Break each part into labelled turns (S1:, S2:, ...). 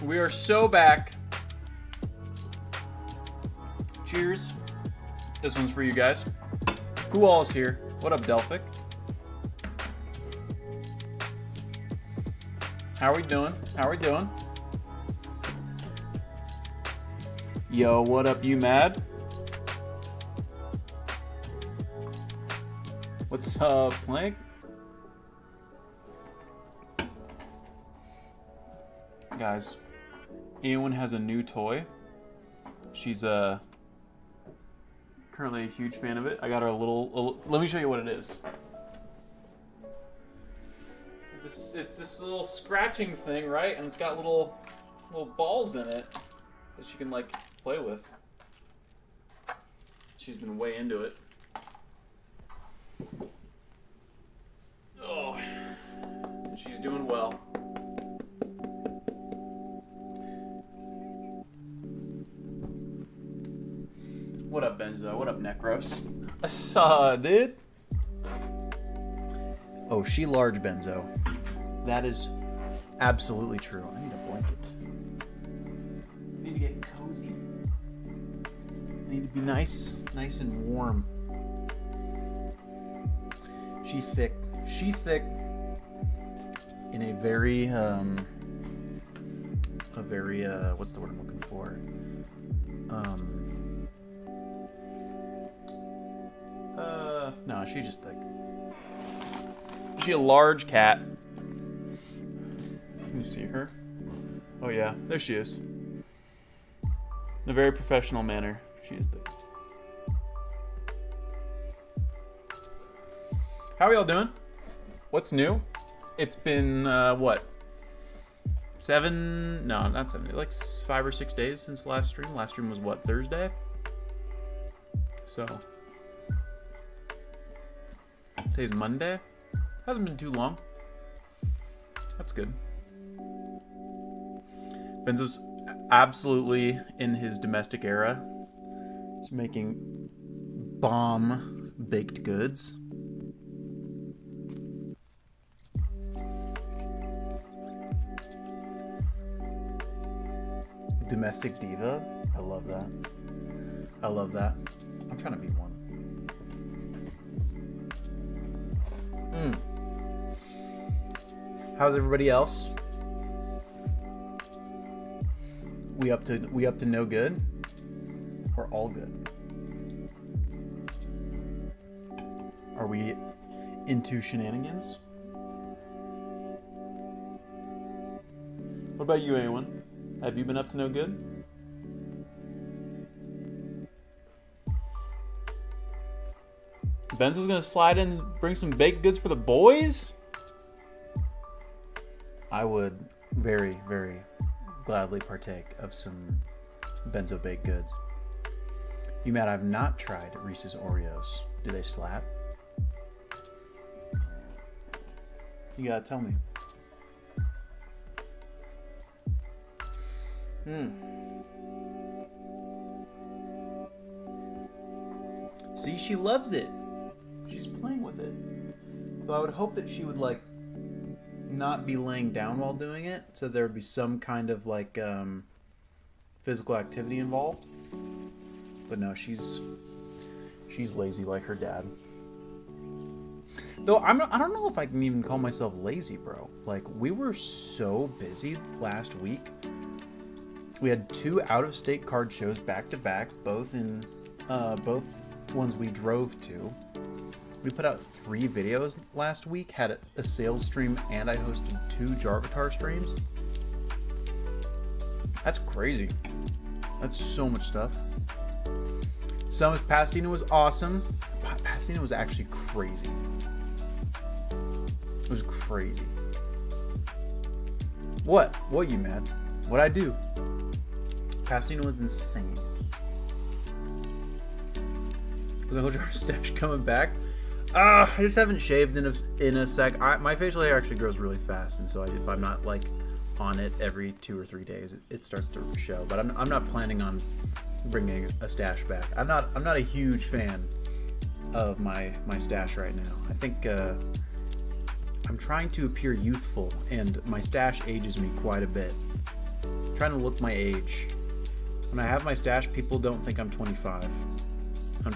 S1: We are so back. Cheers. This one's for you guys. Who all is here? What up, Delphic? How are we doing? How are we doing? Yo, what up, you mad? What's up, Plank? Guys, anyone has a new toy? She's currently a huge fan of it. I got her a little let me show you what it is. It's this little scratching thing, right? And it's got little balls in it that she can like play with. She's been way into it. Oh, she's doing well. What up, Benzo? What up, Necros? I saw, dude. Oh, she large, Benzo. That is absolutely true. I need a blanket. I need to get cozy. I need to be nice and warm. She thick. She thick in a very, what's the word I'm looking for? No, she's just thick. Is she a large cat? Can you see her? Oh yeah, there she is. In a very professional manner, she is thick. How are y'all doing? What's new? It's been, what? 7? No, not 7. Like 5 or 6 days since the last stream. Last stream was what, Thursday? So... today's Monday. Hasn't been too long. That's good. Benzo's absolutely in his domestic era. He's making bomb baked goods. Domestic diva. I love that. I love that. I'm trying to be one. How's everybody else? We up to no good? Or all good? Are we into shenanigans? What about you, anyone? Have you been up to no good? Benzo's gonna slide in and bring some baked goods for the boys? I would very, very gladly partake of some Benzo baked goods. You mad I've not tried Reese's Oreos? Do they slap? You gotta tell me. See, she loves it. She's playing with it. But I would hope that she would, like, not be laying down while doing it, so there would be some kind of, like, physical activity involved. But no, she's lazy like her dad. Though I don't know if I can even call myself lazy, bro. Like, we were so busy last week. We had 2 out-of-state card shows back to back, both ones we drove to. We put out 3 videos last week, had a sales stream, and I hosted 2 Jarvatar streams. That's crazy. That's so much stuff. Summer's Pasadena was awesome. Pasadena was actually crazy. It was crazy. What? What, you mad? What'd I do? Pasadena was insane. Was Uncle Jar's stash coming back? I just haven't shaved in a sec. My facial hair actually grows really fast, and so if I'm not like on it every 2 or 3 days, it starts to show. But I'm not planning on bringing a stash back. I'm not a huge fan of my stash right now. I think I'm trying to appear youthful, and my stash ages me quite a bit. I'm trying to look my age. When I have my stash, people don't think I'm 25. I'm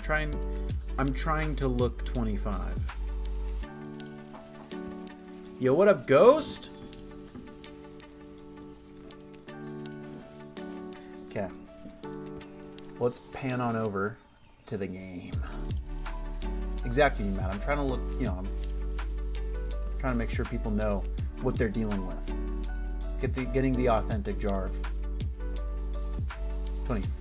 S1: trying to look 25. Yo, what up, Ghost? Okay. Let's pan on over to the game. Exactly, Matt. I'm trying to look, I'm trying to make sure people know what they're dealing with. Getting the authentic Jarv. 25.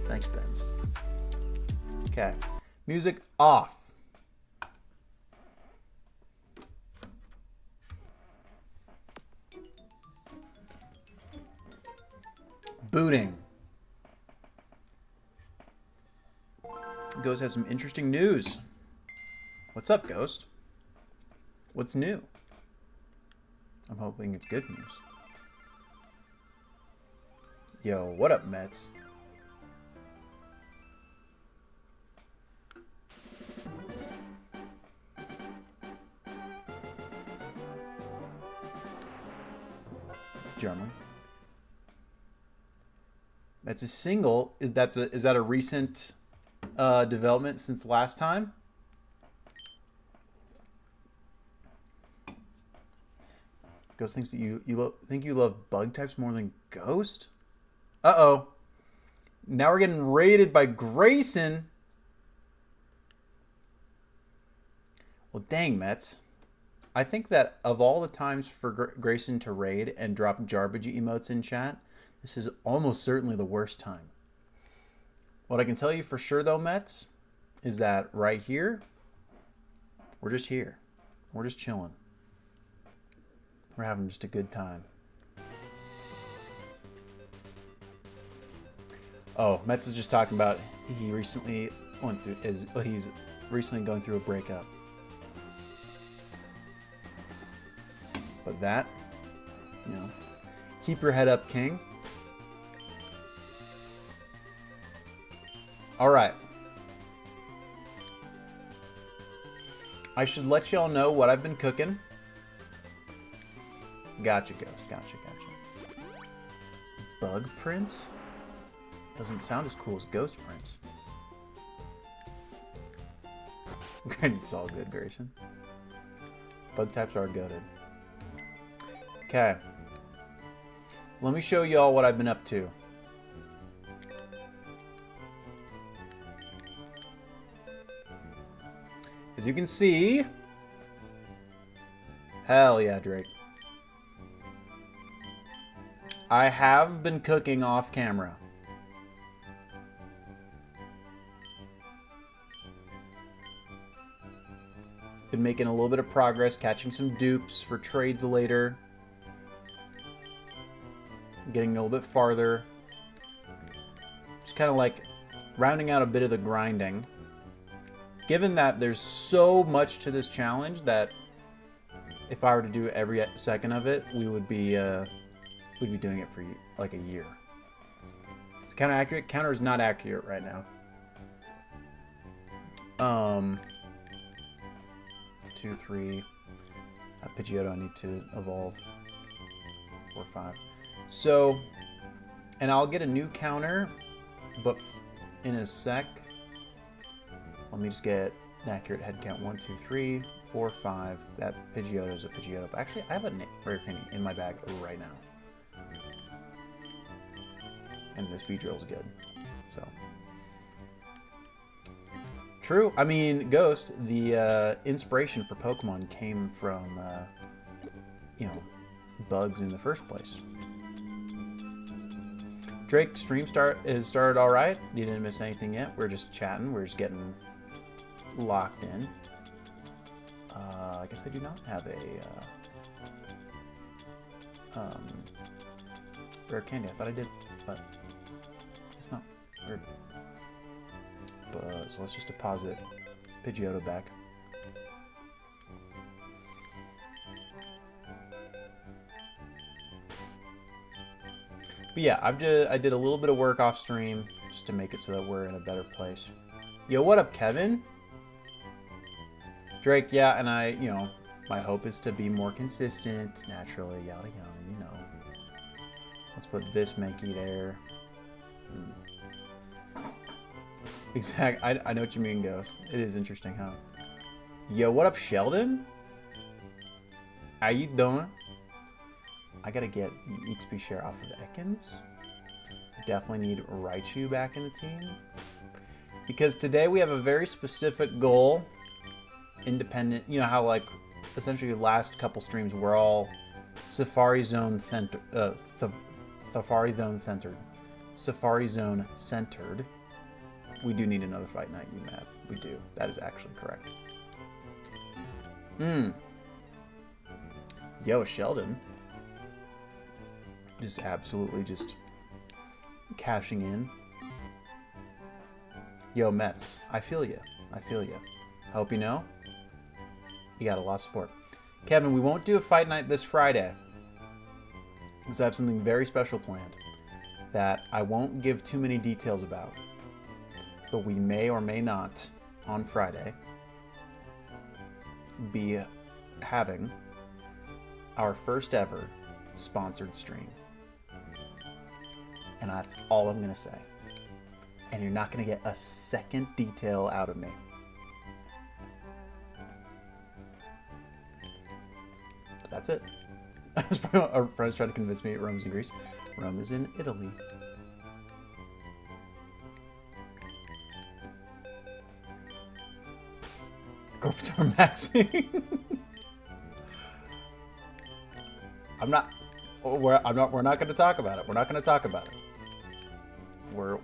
S1: Thanks, Benz. Okay. Music off. Booting. Ghost has some interesting news. What's up, Ghost? What's new? I'm hoping it's good news. Yo, what up, Mets? German. That's a single. Is that a recent development since last time? Ghost thinks that you think you love bug types more than Ghost. Uh-oh. Now we're getting raided by Grayson. Well, dang, Mets. I think that of all the times for Grayson to raid and drop garbage emotes in chat, this is almost certainly the worst time. What I can tell you for sure, though, Mets, is that right here, we're just here. We're just chilling. We're having just a good time. Oh, Mets is just talking about he recently went through he's recently going through a breakup. But that, keep your head up, King. All right. I should let y'all know what I've been cooking. Gotcha, Ghost. Gotcha. Bug Prince? Doesn't sound as cool as Ghost Prince. It's all good, Grayson. Bug types are goated. Okay. Let me show y'all what I've been up to. As you can see... Hell yeah, Drake. I have been cooking off camera. Been making a little bit of progress, catching some dupes for trades later. Getting a little bit farther. Just kind of like rounding out a bit of the grinding. Given that there's so much to this challenge that if I were to do every second of it, we'd be doing it for like a year. Is counter accurate? Counter is not accurate right now. 2, 3. Pidgeotto I need to evolve. 4, 5. So, and I'll get a new counter, but in a sec. Let me just get an accurate head count. 1, 2, 3, 4, 5. That Pidgeotto is a Pidgeotto. But actually, I have a rare candy in my bag right now. And this Beedrill is good. So. True. I mean, Ghost, the inspiration for Pokemon came from, you know, bugs in the first place. Drake, stream has started all right. You didn't miss anything yet. We're just chatting. We're just getting locked in. I guess I do not have a rare candy. I thought I did, but it's not. Weird. But, so let's just deposit Pidgeotto back. But yeah, I did a little bit of work off stream just to make it so that we're in a better place. Yo, what up, Kevin? Drake, yeah, and you know, my hope is to be more consistent, naturally, yada yada, you know. Let's put this Mankey there. Exact. I know what you mean, Ghost. It is interesting, huh? Yo, what up, Sheldon? How you doing? I gotta get the XP share off of Ekans. Definitely need Raichu back in the team. Because today we have a very specific goal. Independent, you know how like essentially the last couple streams were all Safari Zone centered. Safari Zone centered. We do need another fight night, you mad. We do. That is actually correct. Yo, Sheldon. Just absolutely just cashing in. Yo, Mets. I feel you. I feel you. I hope you know. You got a lot of support. Kevin, we won't do a fight night this Friday. Because I have something very special planned that I won't give too many details about. But we may or may not, on Friday, be having our first ever sponsored stream. And that's all I'm going to say. And you're not going to get a second detail out of me. But that's it. That's probably what our friends trying to convince me Rome's in Greece. Rome is in Italy. Corptor maxing. We're not going to talk about it. We're not going to talk about it. We're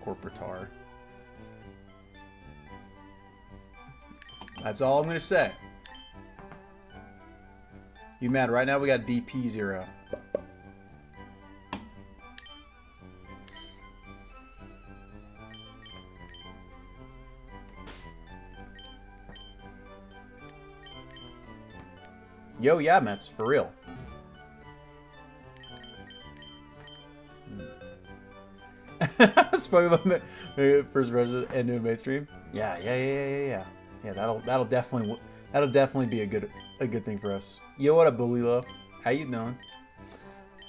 S1: Corporatar. That's all I'm going to say. You mad? Right now we got DP0. Yo, yeah, Mets, for real. Spoke about my first version end of May stream. Yeah. Yeah, that'll definitely be a good thing for us. Yo, what up, Bulilo? How you doing?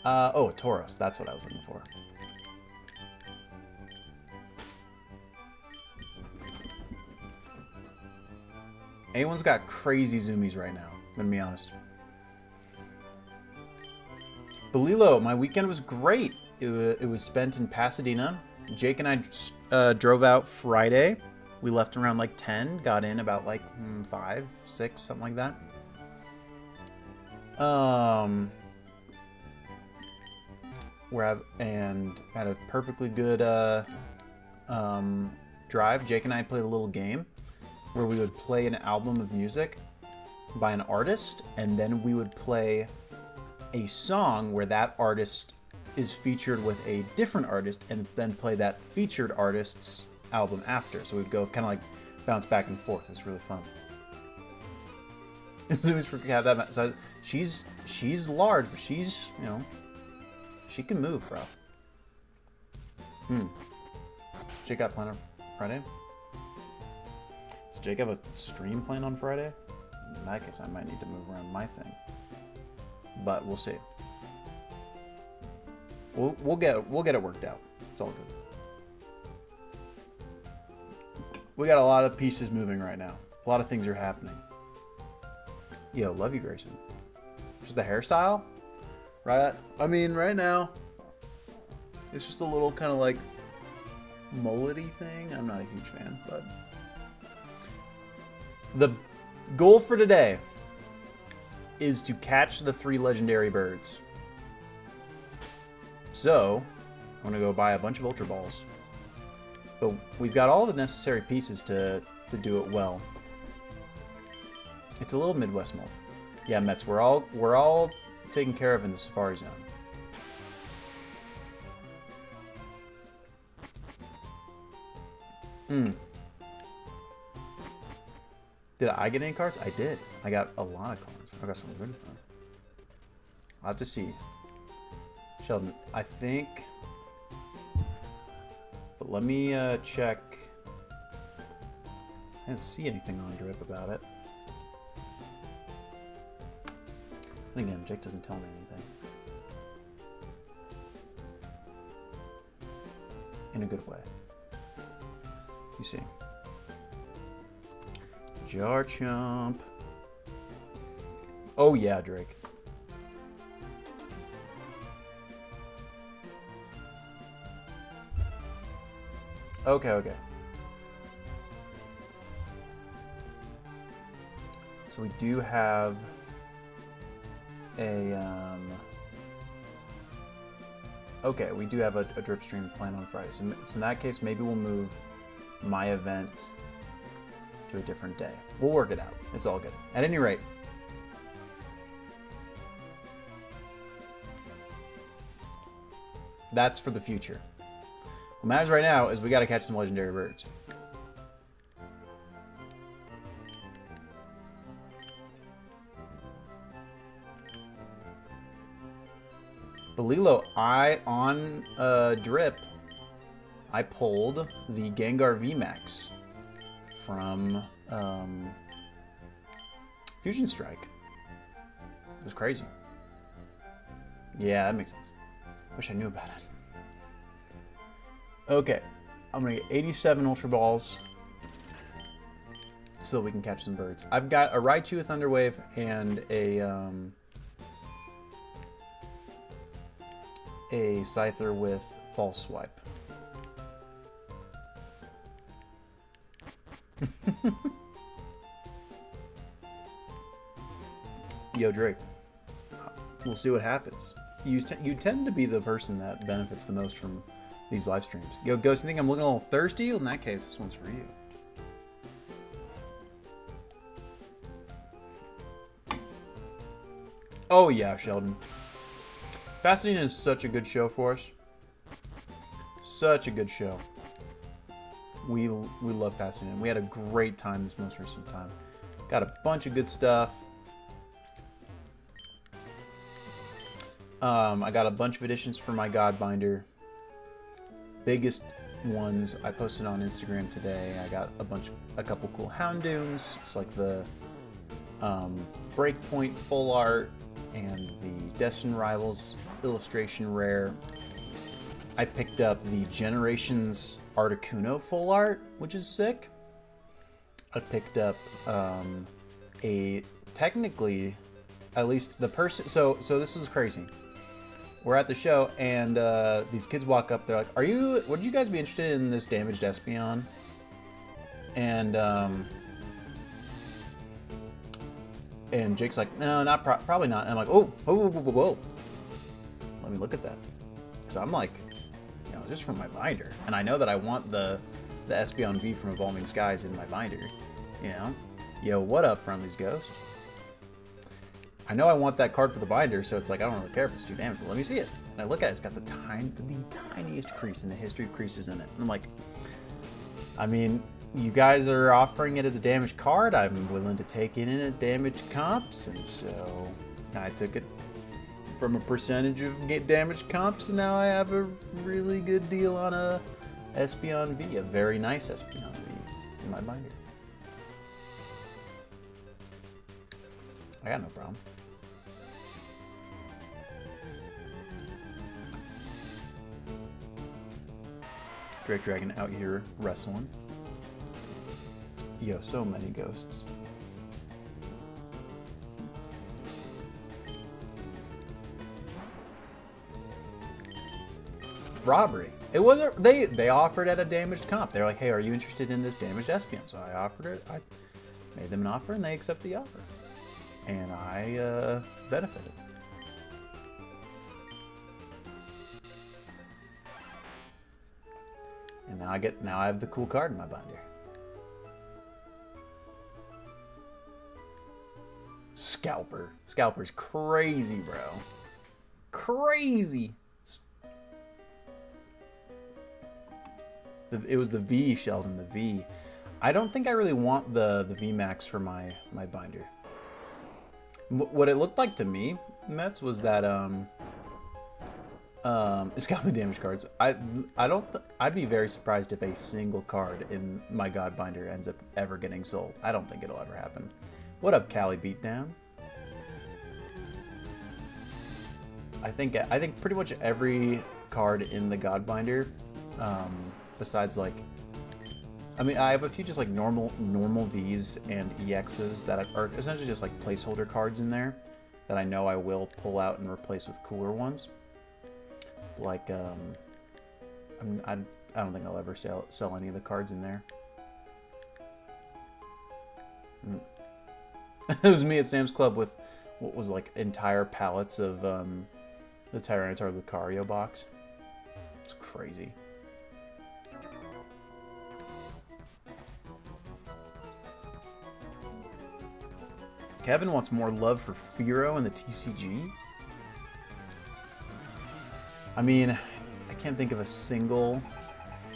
S1: Oh, Tauros. That's what I was looking for. Anyone's got crazy zoomies right now. I'm gonna be honest. Belilo, my weekend was great. It was spent in Pasadena. Jake and I drove out Friday. We left around like 10, got in about like 5, 6, something like that. And had a perfectly good drive. Jake and I played a little game where we would play an album of music by an artist, and then we would play a song where that artist is featured with a different artist, and then play that featured artist's album after. So we'd go kind of like bounce back and forth. It was really fun. Zoomies for have that. So she's large, but she's, you know, she can move, bro. Jake got planned on Friday? Does Jake have a stream planned on Friday? In that case, I might need to move around my thing. But we'll see. We'll get it worked out. It's all good. We got a lot of pieces moving right now. A lot of things are happening. Yo, love you, Grayson. Just the hairstyle, right? I mean, right now, it's just a little kind of like mullety thing. I'm not a huge fan, but the goal for today is to catch the 3 legendary birds. So, I'm gonna go buy a bunch of Ultra Balls. But we've got all the necessary pieces to do it well. It's a little Midwest mold. Yeah, Mets, we're all taken care of in the Safari Zone. Did I get any cards? I did. I got a lot of cards. I got some good ones. I'll have to see. Sheldon, I think... But let me check. I didn't see anything on Drip about it. And again, Jake doesn't tell me anything. In a good way. You see. Jar Chomp. Oh yeah, Drake. Okay. So we do have a okay, we do have a drip stream planned on Friday. So in that case, maybe we'll move my event to a different day. We'll work it out. It's all good. At any rate, that's for the future. What matters right now is we got to catch some legendary birds. But Lilo, on Drip, I pulled the Gengar VMAX from Fusion Strike. It was crazy. Yeah, that makes sense. Wish I knew about it. Okay, I'm gonna get 87 Ultra Balls so that we can catch some birds. I've got a Raichu with Thunderwave and a Scyther with False Swipe. Yo, Drake. We'll see what happens. You tend to be the person that benefits the most from these live streams. Yo, Ghost, you think I'm looking a little thirsty? Well, in that case, this one's for you. Oh yeah, Sheldon. Pasadena is such a good show for us. Such a good show. We love Pasadena. We had a great time this most recent time. Got a bunch of good stuff. I got a bunch of editions for my God Binder. Biggest ones I posted on Instagram today. I got a couple cool Houndooms. It's like the Breakpoint full art and the Destined Rivals illustration rare. I picked up the Generations Articuno full art, which is sick. I picked up technically, at least the person. So this was crazy. We're at the show, and these kids walk up. They're like, would you guys be interested in this damaged Espeon? And Jake's like, no, probably not. And I'm like, whoa. Let me look at that. So I'm like, you know, just from my binder. And I know that I want the Espeon V from Evolving Skies in my binder. You know? Yo, what up, Friendly's Ghost? I know I want that card for the binder, so it's like, I don't really care if it's too damaged, but let me see it. And I look at it, it's got the tiniest crease in the history of creases in it. And I'm like, I mean, you guys are offering it as a damaged card, I'm willing to take it in at damaged comps, and so I took it from a percentage of damaged comps, and now I have a really good deal on a Espeon V, a very nice Espeon V in my binder. I got no problem. Drake Dragon out here wrestling. Yo, so many ghosts. Robbery. It wasn't. They offered at a damaged comp. They're like, hey, are you interested in this damaged Espeon? So I offered it. I made them an offer, and they accepted the offer, and I benefited. And now I have the cool card in my binder. Scalper. Scalper's crazy, bro. Crazy. It was the V, Sheldon, the V. I don't think I really want the VMAX for my binder. What it looked like to me, Mets, was that scalping damage cards. I'd be very surprised if a single card in my God binder ends up ever getting sold. I don't think it'll ever happen. What up, Cali Beatdown? I think pretty much every card in the God binder, besides like, I mean, I have a few just like normal Vs and EXs that are essentially just like placeholder cards in there that I know I will pull out and replace with cooler ones. Like, I don't think I'll ever sell any of the cards in there. It was me at Sam's Club with what was like entire pallets of the Tyranitar Lucario box. It's crazy. Kevin wants more love for Fearow in the TCG. I mean, I can't think of a single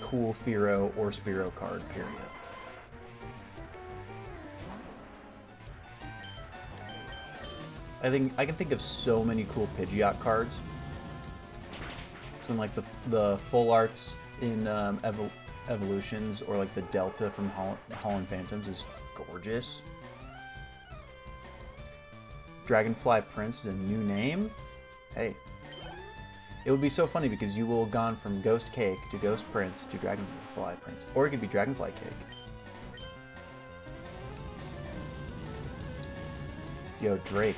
S1: cool Fearow or Spearow card, period. I can think of so many cool Pidgeot cards. Between like the full arts in Evolutions, or like the Delta from Holland Phantoms is gorgeous. Dragonfly Prince is a new name. Hey. It would be so funny because you will have gone from Ghost Cake to Ghost Prince to Dragonfly Prince. Or it could be Dragonfly Cake. Yo, Drake.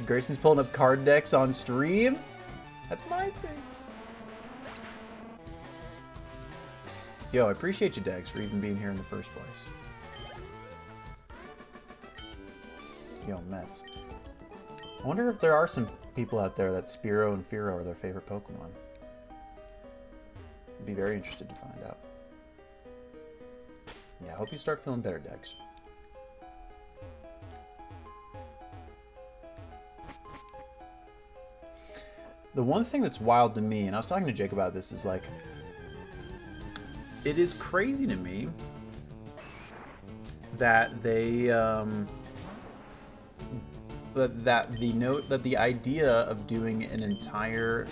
S1: Grayson's pulling up card decks on stream? That's my thing. Yo, I appreciate you, Dex, for even being here in the first place. Yo, Mets. I wonder if there are some people out there that Spearow and Fearow are their favorite Pokemon. I'd be very interested to find out. Yeah, I hope you start feeling better, Dex. The one thing that's wild to me, and I was talking to Jake about this, is like, it is crazy to me that they, that the idea of doing an entire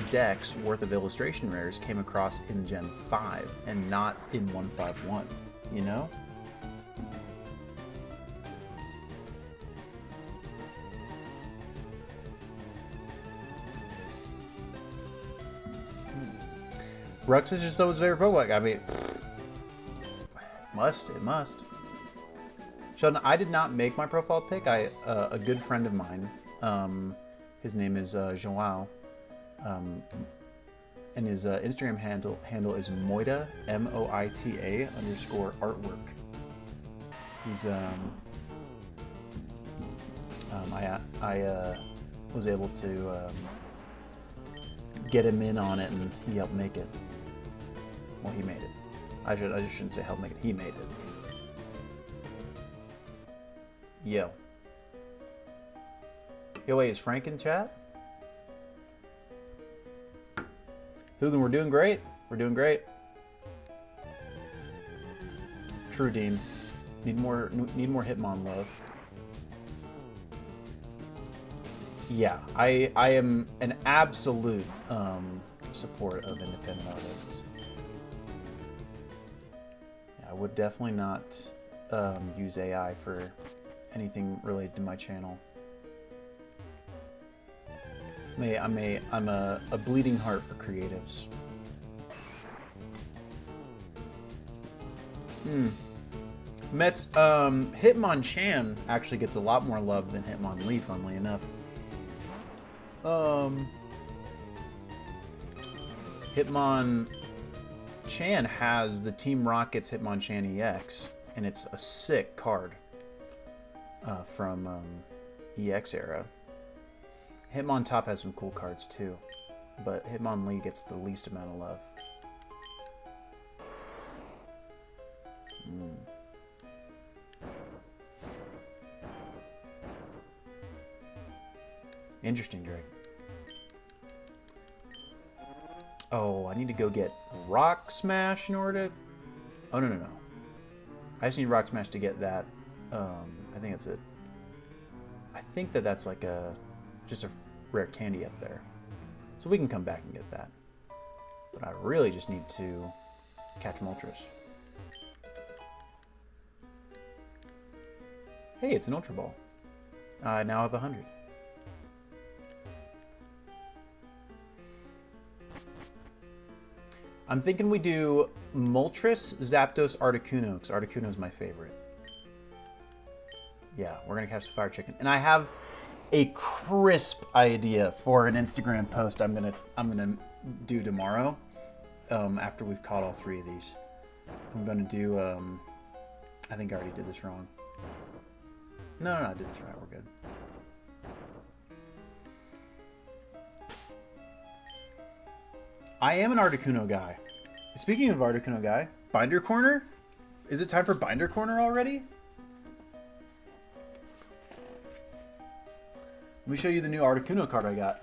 S1: deck's worth of illustration rares came across in Gen 5 and not in 151, you know? Rux is just someone's favorite Pokemon. I mean, it must. Sheldon, I did not make my profile pic. A good friend of mine, his name is Joao, and his Instagram handle is Moita, MOITA _artwork. He's I was able to get him in on it, and he helped make it. Well, he made it. I just shouldn't say help make it. He made it. Yo, wait, is Frank in chat? Hugin, we're doing great. We're doing great. True, Dean. Need more Hitmon love. Yeah, I am an absolute support of independent artists. Yeah, I would definitely not use AI for anything related to my channel. I'm a bleeding heart for creatives. Mets, Hitmonchan actually gets a lot more love than Hitmonlee, funnily enough. Hitmonchan has the Team Rocket's Hitmonchan EX, and it's a sick card from EX era. Hitmontop has some cool cards too, but Hitmonlee gets the least amount of love. Interesting, Drake. Oh, I need to go get Rock Smash in order to... Oh, no. I just need Rock Smash to get that. I think that's it. I think that's like just a rare candy up there. So we can come back and get that. But I really just need to catch Moltres. Hey, it's an Ultra Ball. I now have 100. I'm thinking we do Moltres, Zapdos, Articuno, because Articuno is my favorite. Yeah, we're gonna catch the fire chicken, and I have a crisp idea for an Instagram post I'm gonna do tomorrow. After we've caught all 3 of these, I'm gonna do. I think I already did this wrong. No, I did this right. We're good. I am an Articuno guy. Speaking of Articuno guy, Binder Corner? Is it time for Binder Corner already? Let me show you the new Articuno card I got.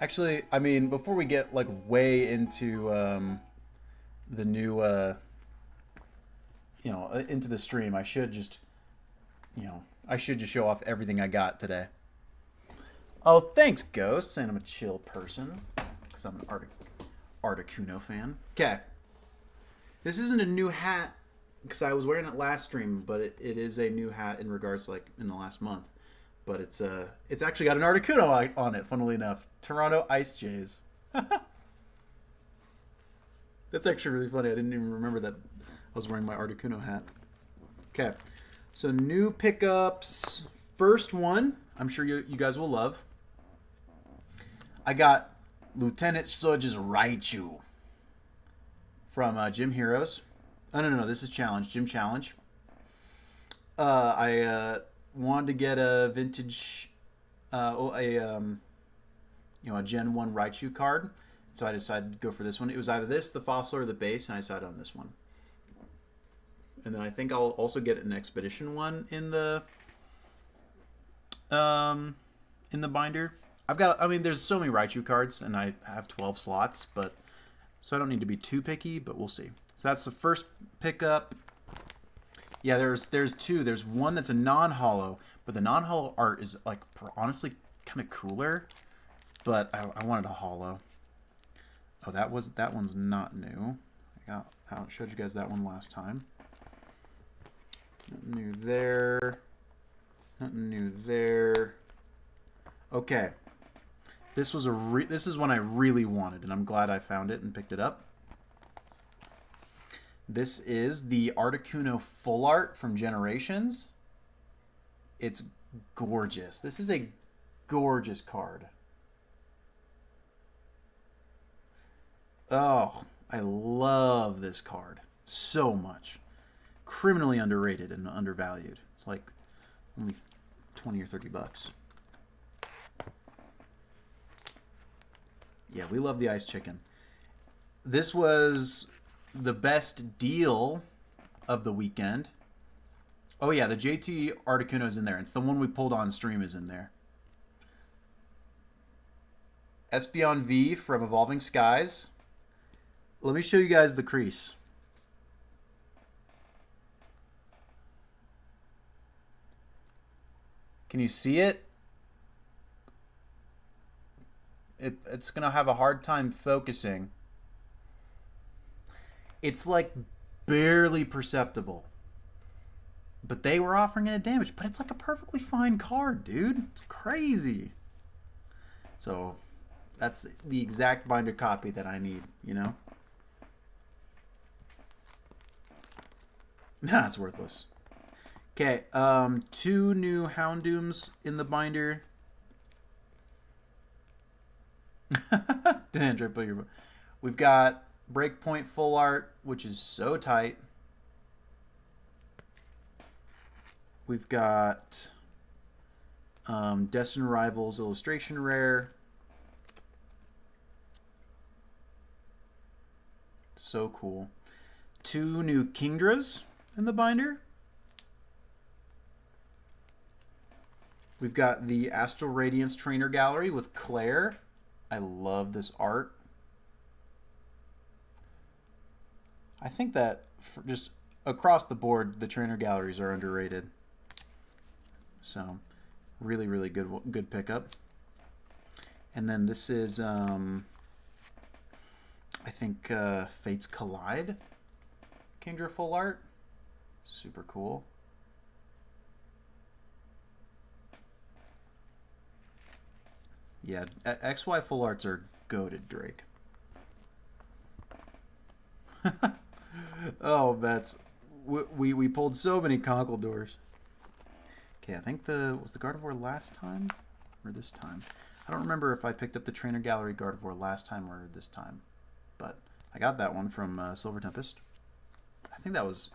S1: Actually, I mean, before we get like way into the new, into the stream, I should just show off everything I got today. Oh, thanks, Ghost, saying I'm a chill person. Because I'm an Articuno fan. Okay. This isn't a new hat, because I was wearing it last stream, but it is a new hat in regards to, like, in the last month. But it's actually got an Articuno on it, funnily enough. Toronto Ice Jays. That's actually really funny. I didn't even remember that I was wearing my Articuno hat. Okay. So, new pickups. First one, I'm sure you guys will love. I got Lieutenant Surge's Raichu from Gym Heroes. Oh, no, this is Challenge. Gym Challenge. I wanted to get a vintage, a Gen 1 Raichu card. So I decided to go for this one. It was either this, the fossil, or the base, and I decided on this one. And then I think I'll also get an Expedition one in the binder. There's so many Raichu cards, and I have 12 slots, so I don't need to be too picky, but we'll see. So that's the first pickup. Yeah, there's 2. There's one that's a non-holo, but the non-holo art is, like, honestly kind of cooler, but I wanted a holo. Oh, that one's not new. I showed you guys that one last time. Nothing new there. Nothing new there. Okay. This is one I really wanted, and I'm glad I found it and picked it up. This is the Articuno Full Art from Generations. It's gorgeous. This is a gorgeous card. Oh, I love this card so much. Criminally underrated and undervalued. It's like only 20 or 30 bucks. Yeah, we love the Ice Chicken. This was the best deal of the weekend. Oh yeah, the JT Articuno is in there. It's the one we pulled on stream is in there. Espeon V from Evolving Skies. Let me show you guys the crease. Can you see it? It's going to have a hard time focusing. It's like barely perceptible. But they were offering it at damage. But it's like a perfectly fine card, dude. It's crazy. So that's the exact binder copy that I need, you know? Nah, it's worthless. Okay, 2 new Houndooms in the binder. We've got Breakpoint Full Art, which is so tight. We've got Destined Rivals Illustration Rare. So cool. 2 new Kingdras in the binder. We've got the Astral Radiance Trainer Gallery with Claire. I love this art. I think that for just across the board, the trainer galleries are underrated. So, really, really good pickup. And then this is, I think, Fates Collide Kingdra Full Art. Super cool. Yeah, XY Full Arts are goated, Drake. Oh, that's... We pulled so many Conkeldurs. Okay, I think was the Gardevoir last time? Or this time? I don't remember if I picked up the Trainer Gallery Gardevoir last time or this time. But I got that one from Silver Tempest. I think that was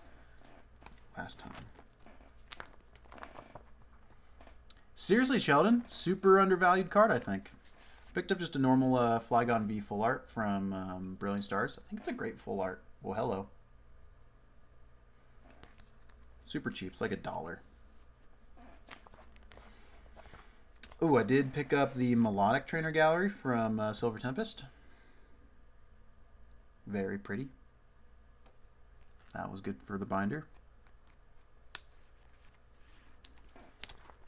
S1: last time. Seriously, Sheldon, super undervalued card, I think. Picked up just a normal Flygon V full art from Brilliant Stars. I think it's a great full art. Well, hello. Super cheap. It's like $1. Ooh, I did pick up the Melodic Trainer Gallery from Silver Tempest. Very pretty. That was good for the binder.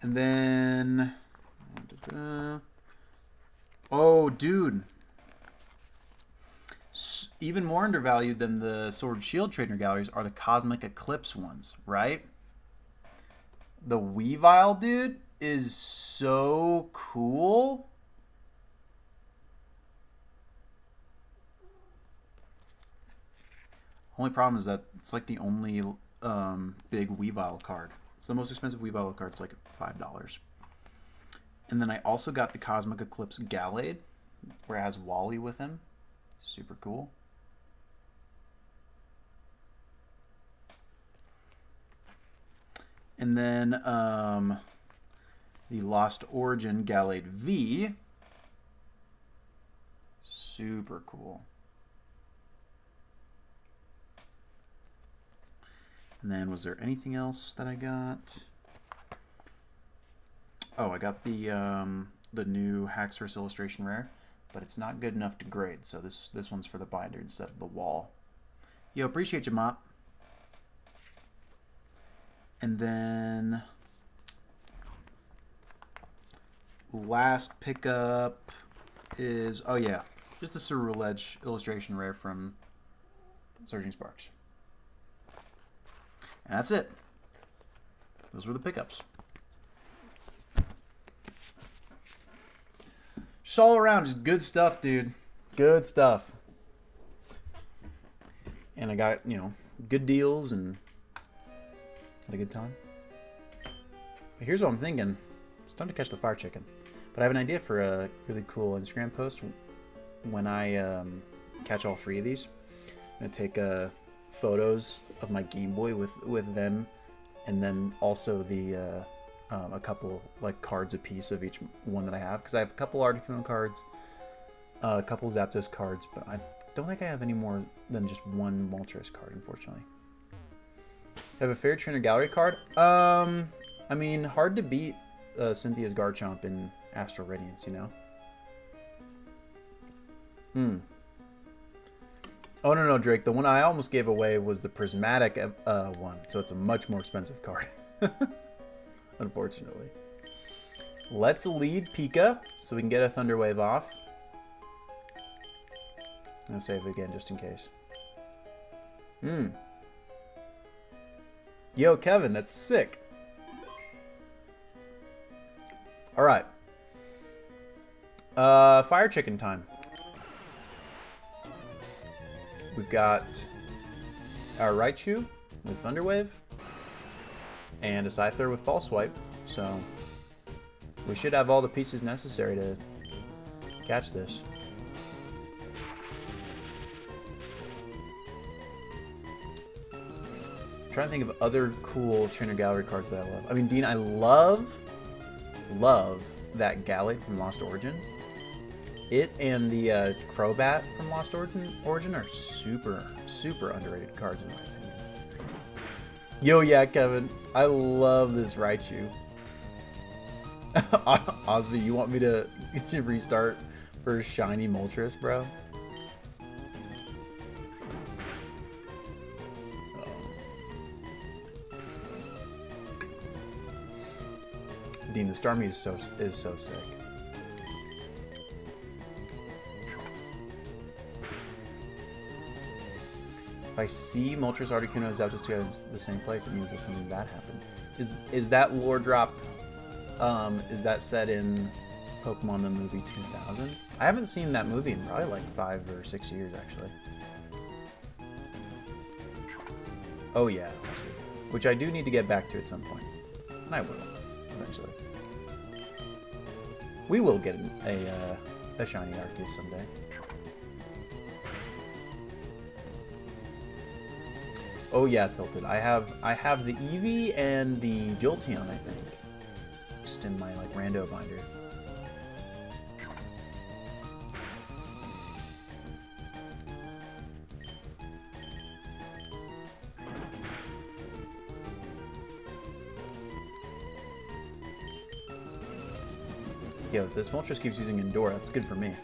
S1: And then, oh, dude, even more undervalued than the Sword Shield Trainer Galleries are the Cosmic Eclipse ones, right? The Weavile, dude, is so cool. Only problem is that it's like the only big Weavile card. It's the most expensive Weavile card. It's like $5. And then I also got the Cosmic Eclipse Gallade, where it has Wally with him. Super cool. And then the Lost Origin Gallade V. Super cool. And then was there anything else that I got? Oh, I got the new Haxorus Illustration Rare, but it's not good enough to grade, so this one's for the binder instead of the wall. Yo, appreciate you, Mop. And then last pickup is, oh yeah, just a Ceruledge Edge Illustration Rare from Surging Sparks. And that's it. Those were the pickups. Just all around, just good stuff, dude. Good stuff. And I got, you know, good deals and had a good time. But here's what I'm thinking. It's time to catch the fire chicken. But I have an idea for a really cool Instagram post when I catch all 3 of these. I'm going to take photos of my Game Boy with them, and then also the a couple like cards a piece of each one that I have, because I have a couple Articuno cards, a couple Zapdos cards, but I don't think I have any more than just one Moltres card, unfortunately. I have a Fairy Trainer Gallery card. I mean, hard to beat Cynthia's Garchomp in Astral Radiance, you know? Oh, no, no, Drake. The one I almost gave away was the prismatic one. So it's a much more expensive card. Unfortunately. Let's lead Pika so we can get a Thunder Wave off. I'm going to save it again just in case. Yo, Kevin, that's sick. Alright. Fire Chicken time. We've got our Raichu with Thunder Wave. And a Scyther with False Swipe. So we should have all the pieces necessary to catch this. I'm trying to think of other cool Trainer Gallery cards that I love. I mean, Dean, I love that Gallade from Lost Origin. It and the Crobat from Lost Origin are super, super underrated cards in my opinion. Yo, yeah, Kevin. I love this Raichu. Osby, you want me to restart for Shiny Moltres, bro? Dean, the Starmie is so sick. If I see Moltres, Articuno, and Zapdos together in the same place, it means that something bad happened. Is that lore drop? Is that set in Pokemon the movie 2000? I haven't seen that movie in probably like 5 or 6 years, actually. Oh yeah, which I do need to get back to at some point, and I will eventually. We will get a shiny Arceus someday. Oh yeah, Tilted. I have the Eevee and the Jolteon, I think, just in my like rando binder. Yo, this Moltres keeps using Endure. That's good for me.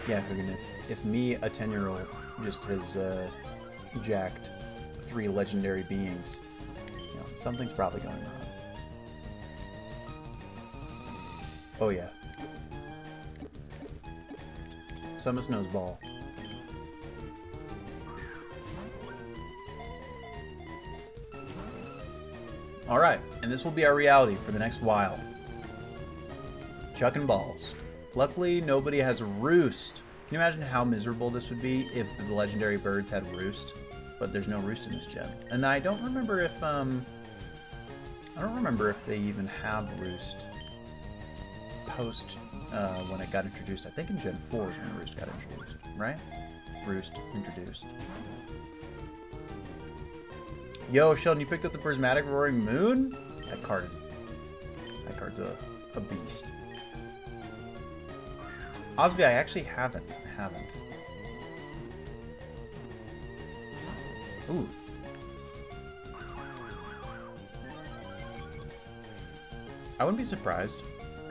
S1: Yeah, Hugin, if me, a 10-year-old, just has jacked 3 legendary beings, you know, something's probably going wrong. Oh yeah. Summon Snow's Ball. Alright, and this will be our reality for the next while. Chucking balls. Luckily, nobody has Roost. Can you imagine how miserable this would be if the legendary birds had Roost? But there's no Roost in this gen. And I don't remember if they even have Roost post when it got introduced. I think in Gen 4 is when Roost got introduced, right? Roost introduced. Yo, Sheldon, you picked up the Prismatic Roaring Moon? That card's a beast. Osby, I actually haven't. Ooh. I wouldn't be surprised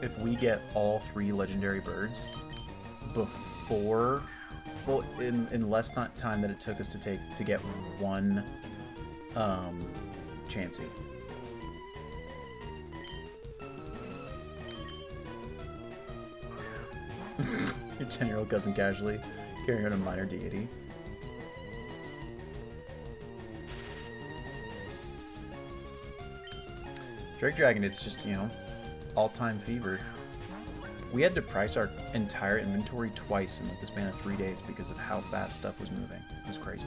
S1: if we get all 3 legendary birds before, well, in less time that it took us to get one Chansey. Your 10-year-old cousin casually carrying on a minor deity. Drake Dragon, it's just, you know, all-time fever. We had to price our entire inventory twice in like the span of 3 days because of how fast stuff was moving. It was crazy.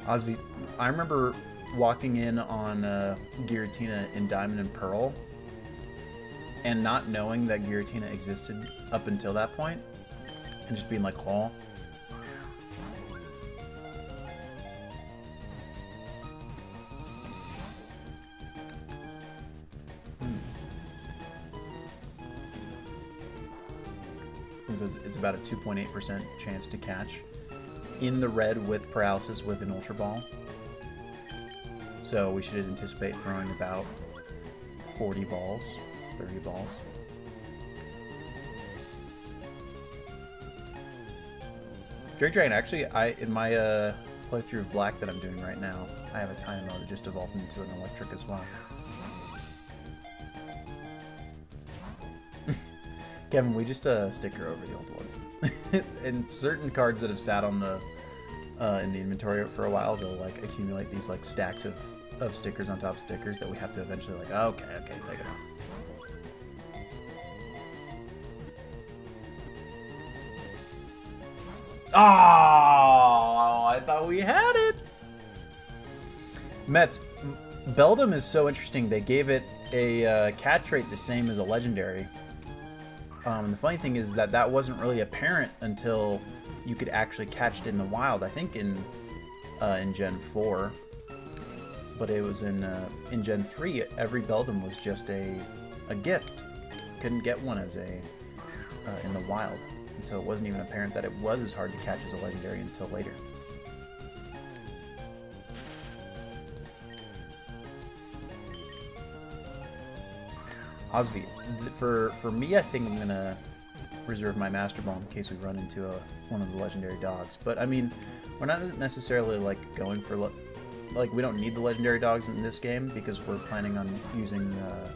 S1: Osby, I remember walking in on Giratina in Diamond and Pearl and not knowing that Giratina existed up until that point and just being like, oh. It's about a 2.8% chance to catch in the red with paralysis with an Ultra Ball. So we should anticipate throwing about 40 balls, 30 balls. Drake Dragon, actually, in my playthrough of Black that I'm doing right now, I have a time mode that just evolved into an electric as well. Kevin, we just sticker over the old ones. And certain cards that have sat on the in the inventory for a while, they'll like accumulate these like stacks of stickers on top of stickers that we have to eventually like, okay, take it off. Oh, I thought we had it. Mets, Beldum is so interesting. They gave it a catch rate the same as a legendary. And the funny thing is that wasn't really apparent until you could actually catch it in the wild. I think in Gen 4, but it was in Gen 3. Every Beldum was just a gift. Couldn't get one as a in the wild, and so it wasn't even apparent that it was as hard to catch as a legendary until later. Osvi, for me, I think I'm gonna reserve my Master Ball in case we run into one of the legendary dogs. But I mean, we're not necessarily like going for like we don't need the legendary dogs in this game because we're planning on using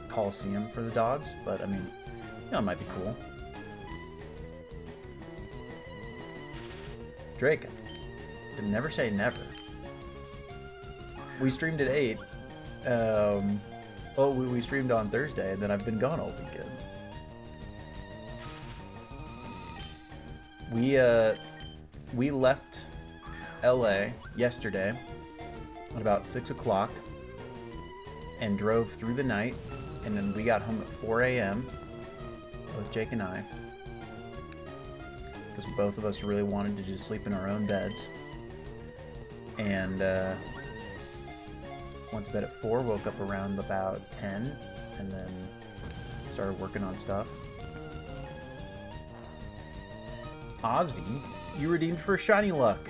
S1: Coliseum for the dogs. But I mean, you know, it might be cool. Drake, never say never. We streamed at 8. Well, we streamed on Thursday, and then I've been gone all weekend. We left LA yesterday at about 6 o'clock and drove through the night, and then we got home at 4 a.m. both Jake and I, because both of us really wanted to just sleep in our own beds. And went to bed at 4, woke up around about 10, and then started working on stuff. Osvi, you redeemed for Shiny Luck.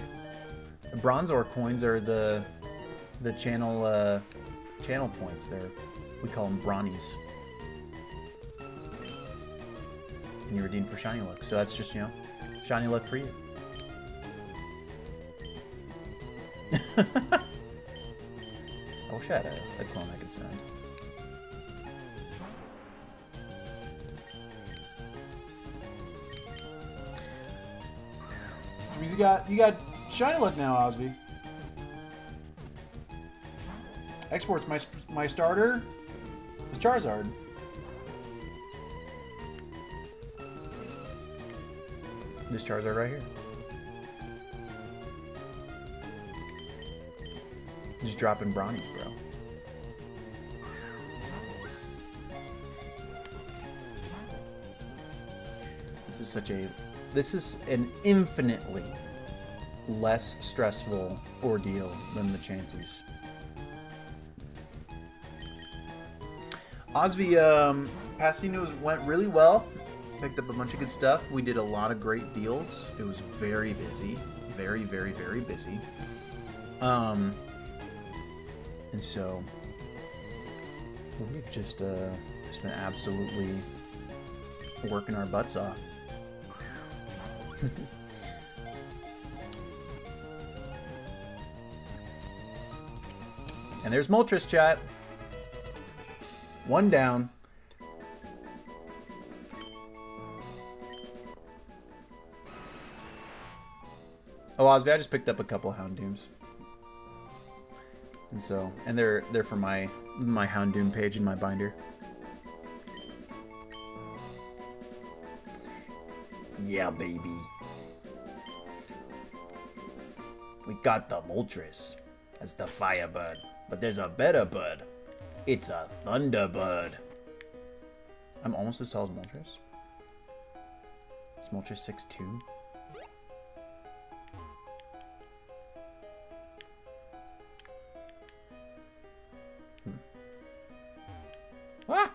S1: The Bronzor coins are the channel points. We call them Bronnies. And you redeemed for Shiny Luck. So that's just, you know, Shiny Luck for you. I wish I had a clone I could send. You got Shiny Luck now, Osby. Exports my starter is Charizard. This Charizard right here. Just dropping Bronnies, bro. This is an infinitely less stressful ordeal than the Chanseys. Osvi, Pastinos went really well. Picked up a bunch of good stuff. We did a lot of great deals. It was very busy. Very, very, very busy. And so we've just been absolutely working our butts off. And there's Moltres, chat. One down. Oh, Osby, I just picked up a couple of Houndooms. And so, and they're for my Houndoom page in my binder. Yeah, baby. We got the Moltres. That's the Firebird. But there's a better bird. It's a Thunderbird. I'm almost as tall as Moltres. Is Moltres 6'2"? Ah!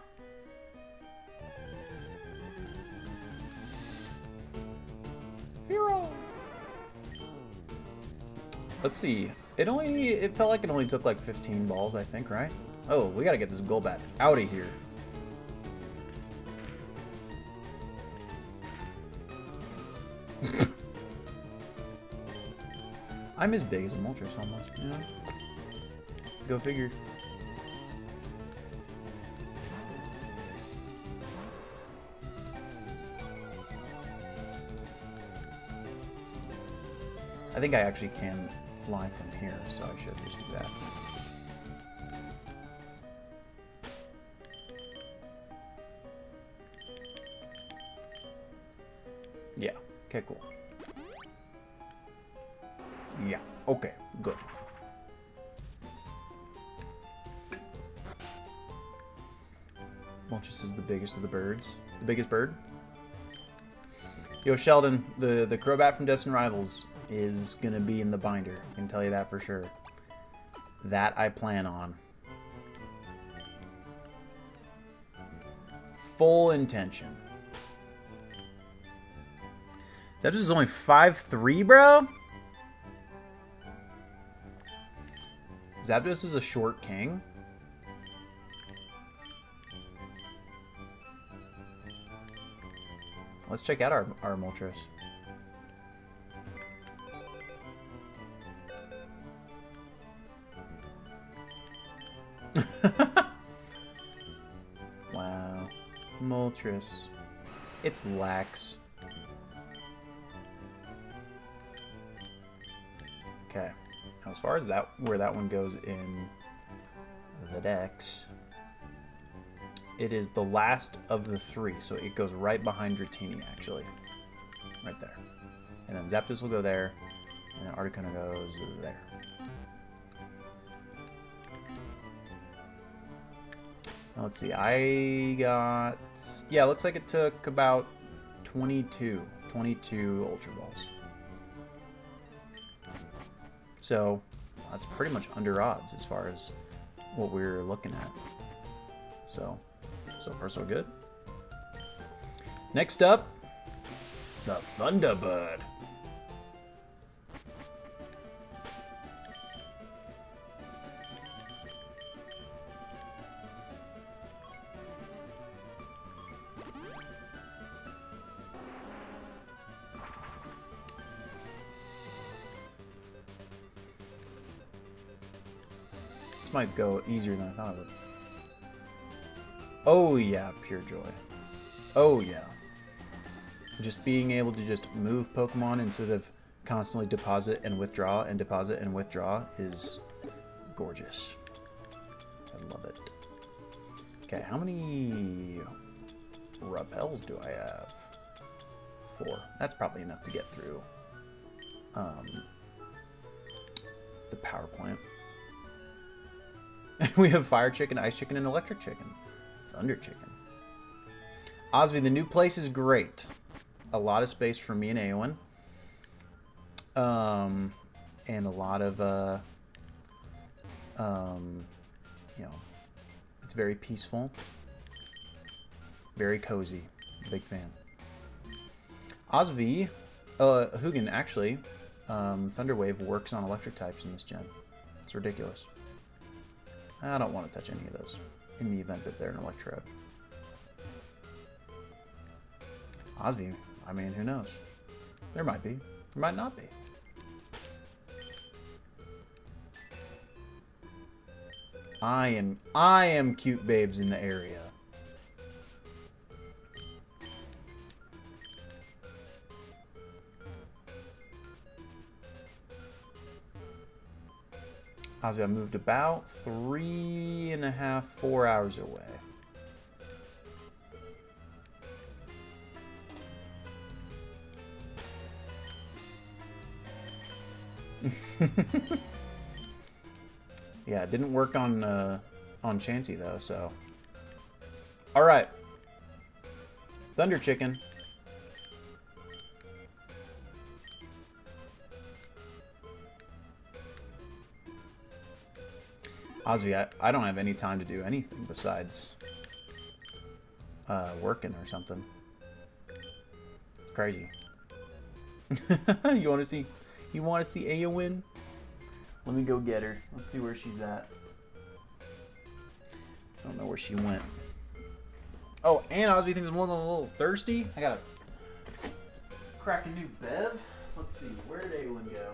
S1: Let's see. It felt like it only took like 15 balls, I think, right? Oh, we gotta get this Golbat out of here. I'm as big as a Moltres almost, you know? Go figure. I think I actually can fly from here, so I should just do that. Yeah. Okay, cool. Yeah. Okay, good. Moltres is the biggest of the birds. The biggest bird? Yo, Sheldon, the Crobat from Destined Rivals is going to be in the binder. I can tell you that for sure. That I plan on. Full intention. Zapdos is only 5'3", bro? Zapdos is a short king? Let's check out our Moltres. Wow. Moltres. It's lax. Okay. Now, as far as where that one goes in the Dex, it is the last of the three, so it goes right behind Dratini, actually. Right there. And then Zapdos will go there, and then Articuno goes there. Now, let's see, I got... Yeah, it looks like it took about 22 Ultra Balls. So, that's pretty much under odds as far as what we're looking at. So far so good. Next up, the Thunderbird. This might go easier than I thought it would. Oh yeah, pure joy. Oh yeah. Just being able to just move Pokemon instead of constantly deposit and withdraw and deposit and withdraw is gorgeous. I love it. Okay, how many repels do I have? 4. That's probably enough to get through the power plant. We have Fire Chicken, Ice Chicken, and Electric Chicken. Thunder Chicken. Osby, the new place is great. A lot of space for me and Aowen. And a lot of, you know, it's very peaceful. Very cozy. Big fan. Osby, Hugin, actually, Thunderwave works on electric types in this gen. It's ridiculous. I don't want to touch any of those in the event that they're an Electrode. Osby, I mean, who knows? There might be. There might not be. I am cute babes in the area. Osby, I moved about 3.5, 4 hours away. Yeah, it didn't work on Chansey though, so. All right. Thunder Chicken. Osby, I don't have any time to do anything besides working or something. It's crazy. You want to see Aowen? Let me go get her. Let's see where she's at. I don't know where she went. Oh, and Osby thinks I'm a little thirsty. I gotta crack a new bev. Let's see, where did Aylin go?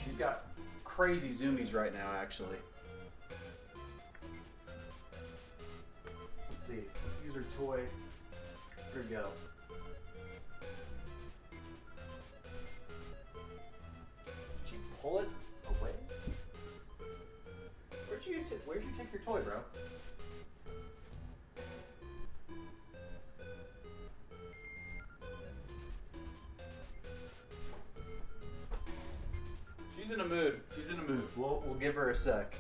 S1: She's got crazy zoomies right now, actually. Let's see. Let's use her toy. Here we go. Did you pull it away? Where'd you take your toy, bro? She's in a mood. She's in a mood. We'll give her a sec.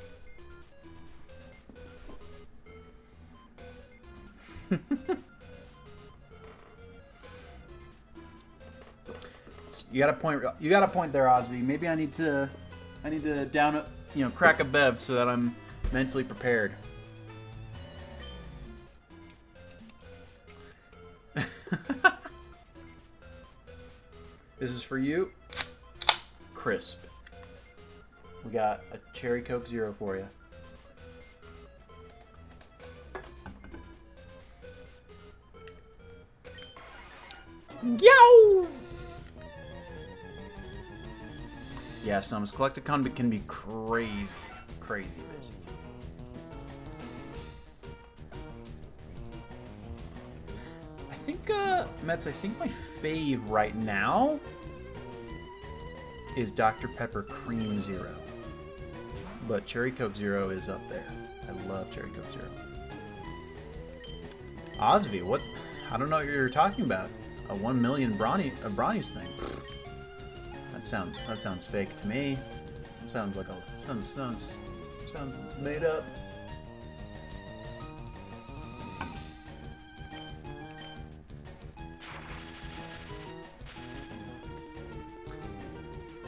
S1: You got a point. You got a point there, Osby. Maybe I need to down a, crack a bev so that I'm mentally prepared. This is for you, crisp. We got a Cherry Coke Zero for you. Yo! Yeah, Summers Collecticon can be crazy, crazy busy. I think, Mets, I think my fave right now is Dr. Pepper Cream Zero. But Cherry Coke Zero is up there. I love Cherry Coke Zero. Osby, what? I don't know what you're talking about. A 1 million brownies thing. That sounds fake to me. Sounds like sounds made up.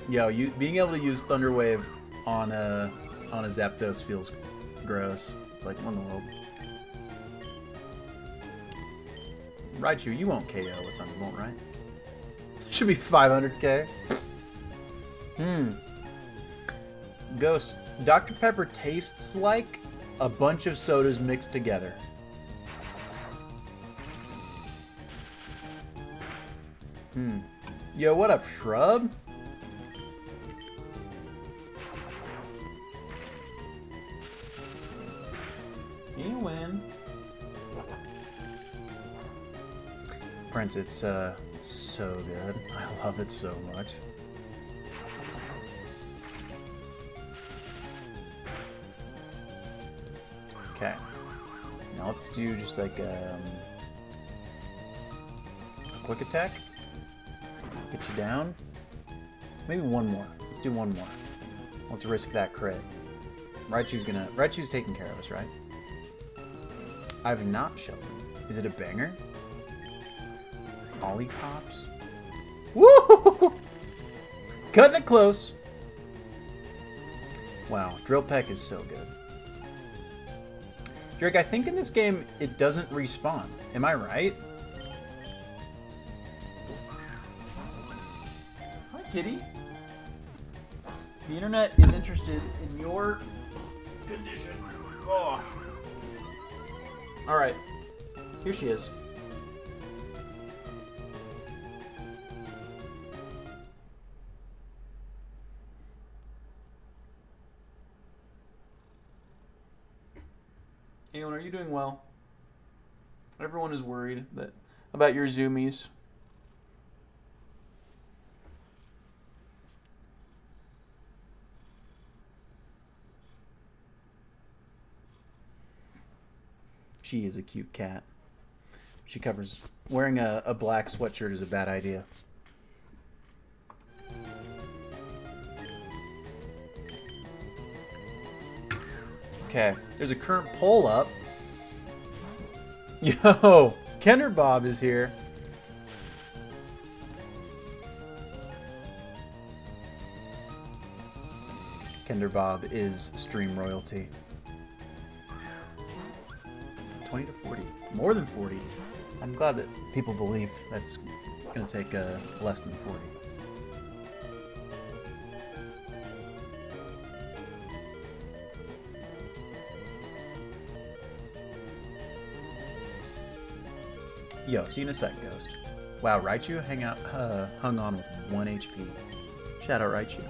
S1: Yo, being able to use Thunderwave on a Zapdos feels gross. It's like, what in the world? Raichu, you won't KO with Thunderbolt, right? It should be 500k. Ghost, Dr. Pepper tastes like a bunch of sodas mixed together. Yo, what up, Shrub? You win. Prince, it's so good. I love it so much. Okay. Now let's do just like a quick attack. Get you down. Maybe one more. Let's do one more. Let's risk that crit. Raichu's taking care of us, right? I've not Sheldon. Is it a banger? Ollipops? Woo! Cutting it close. Wow, Drill Peck is so good. Drake, I think in this game it doesn't respawn. Am I right? Hi, kitty. The internet is interested in your condition. Oh. All right, here she is. Aeon, are you doing well? Everyone is worried about your zoomies. She is a cute cat. Wearing a black sweatshirt is a bad idea. Okay, there's a current poll up. Yo, Kenner Bob is here. Kender Bob is stream royalty. 20 to 40. More than 40. I'm glad that people believe that's going to take less than 40. Yo, see you in a sec, Ghost. Wow, Raichu hung on with 1 HP. Shout out Raichu.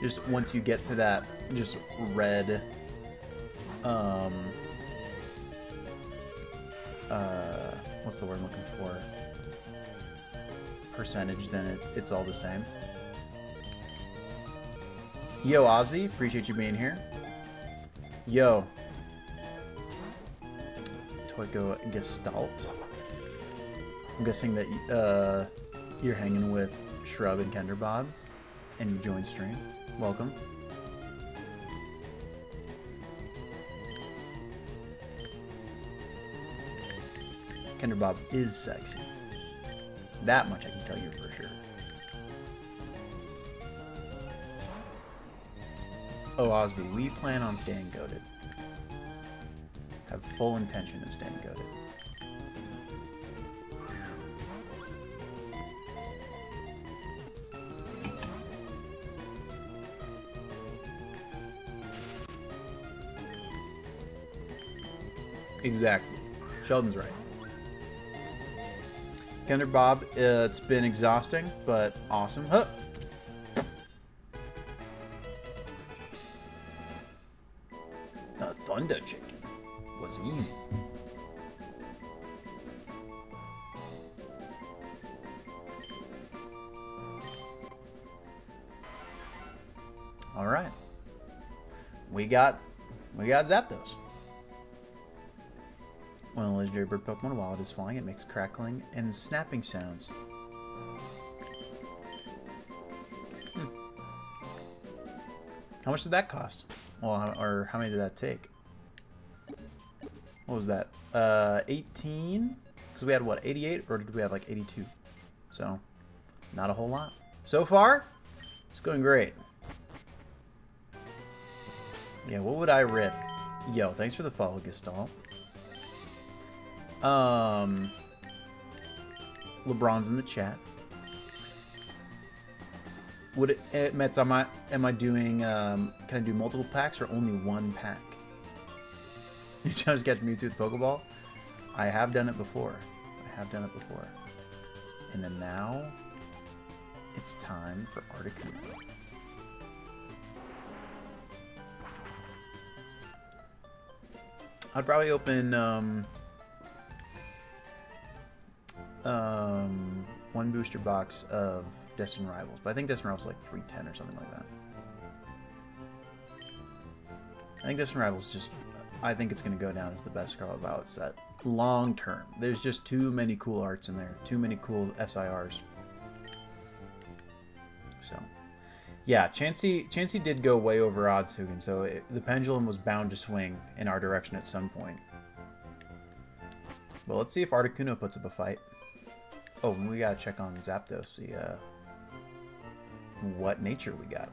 S1: Just once you get to that just red what's the word I'm looking for? Percentage, then it's all the same. Yo, Osby, appreciate you being here. Yo. Toyko Gestalt. I'm guessing that you're hanging with Shrub and Kenderbob and you joined stream. Welcome. Kenderbob is sexy. That much I can tell you for sure. Oh, Osby, we plan on staying goated. Have full intention of staying goated. Exactly. Sheldon's right. Kenderbob, it's been exhausting, but awesome. Huh. The Thunder Chicken was easy. All right. We got Zapdos. When a legendary bird Pokemon, while it is flying, it makes crackling and snapping sounds. How much did that cost? Well, or how many did that take? What was that? 18? Because we had, what, 88? Or did we have, like, 82? So, not a whole lot. So far, it's going great. Yeah, what would I rip? Yo, thanks for the follow, Gestalt. LeBron's in the chat. Would it, Mets, am I doing, can I do multiple packs or only one pack? You trying to catch Mewtwo with Pokeball? I have done it before. And then now, it's time for Articuno. I'd probably open, one booster box of Destined Rivals, but I think Destined Rivals is like 310 or something like that. I think Destined Rivals just, I think it's going to go down as the best Scarlet Violet set long term. There's just too many cool arts in there, too many cool SIRs. So, yeah, Chansey did go way over odds, Hugin, so the pendulum was bound to swing in our direction at some point. Well, let's see if Articuno puts up a fight. Oh, and we gotta check on Zapdos, see what nature we got.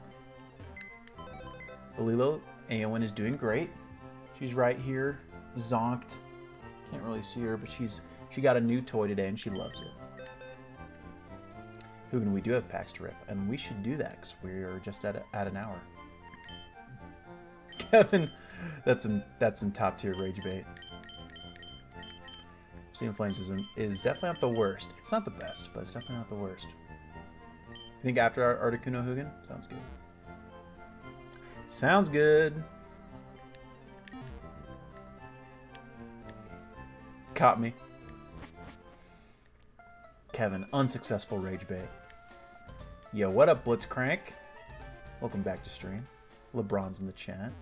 S1: Belilo, Aowen is doing great. She's right here, zonked. Can't really see her, but she got a new toy today and she loves it. Hugin, we do have packs to rip, and we should do that because we're just at an hour. Kevin, that's some top tier rage bait. Seeing Flames is definitely not the worst. It's not the best, but it's definitely not the worst. You think after our Articuno, Hugin? Sounds good. Sounds good. Caught me. Kevin, unsuccessful rage bait. Yo, what up, Blitzcrank? Welcome back to stream. LeBron's in the chat.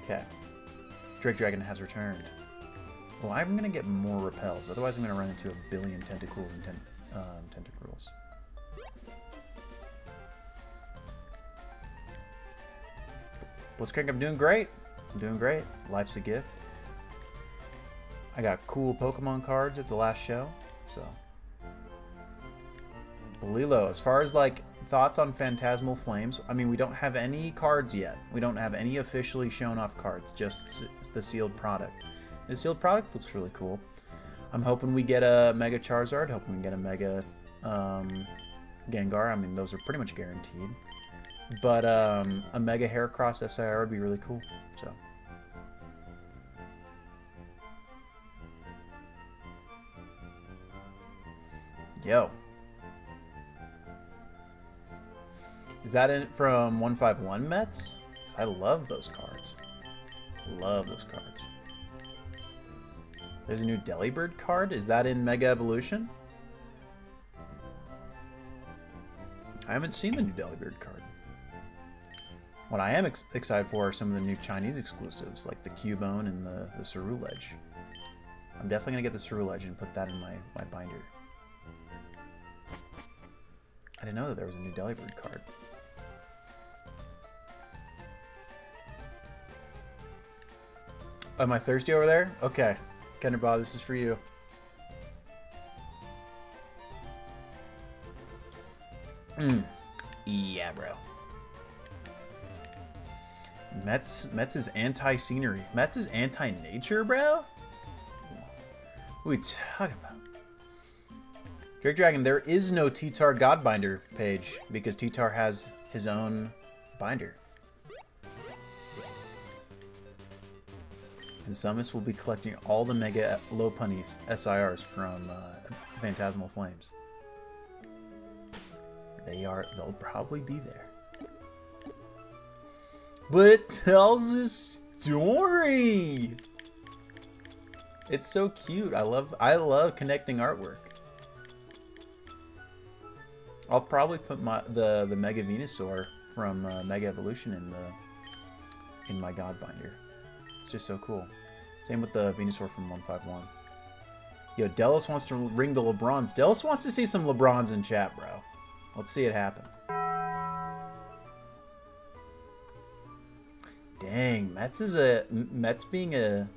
S1: Okay. Drake Dragon has returned. Well, I'm going to get more repels. Otherwise, I'm going to run into a billion tentacles and tentacruels. Blitzcrank, I'm doing great. I'm doing great. Life's a gift. I got cool Pokemon cards at the last show, so. Belilo, as far as like thoughts on Phantasmal Flames, I mean, we don't have any cards yet. We don't have any officially shown off cards, just the sealed product. The sealed product looks really cool. I'm hoping we get a Mega Charizard, hoping we get a Mega Gengar. I mean, those are pretty much guaranteed. But a Mega Heracross SIR would be really cool, so. Yo. Is that it from 151 Mets? Because I love those cards. Love those cards. There's a new Delibird card. Is that in Mega Evolution? I haven't seen the new Delibird card. What I am excited for are some of the new Chinese exclusives, like the Cubone and the Ceruledge. I'm definitely going to get the Ceruledge and put that in my binder. I didn't know that there was a new Delibird card. Am I thirsty over there? Okay. Kenderbob, this is for you. Yeah, bro. Mets is anti-scenery. Mets is anti-nature, bro? What are we talking about? Drake Dragon, there is no T-Tar Godbinder page because T-Tar has his own binder. And Summits will be collecting all the Mega Lopunny SIRs from Phantasmal Flames. They'll probably be there. But it tells a story. It's so cute. I love connecting artwork. I'll probably put the Mega Venusaur from Mega Evolution in my God binder. It's just so cool. Same with the Venusaur from 151. Yo, Delos wants to ring the LeBrons. Delos wants to see some LeBrons in chat, bro. Let's see it happen. Dang, Mets being a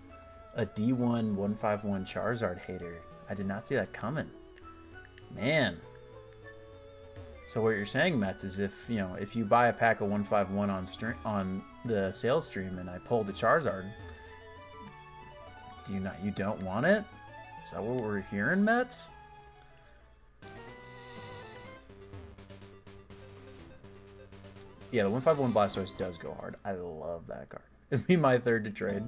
S1: D1 151 Charizard hater. I did not see that coming. Man. So what you're saying, Mets, is if you buy a pack of 151 on the sales stream and I pull the Charizard, you don't want it? Is that what we're hearing, Mets? Yeah, the 151 Blastoise does go hard. I love that card. It'd be my third to trade.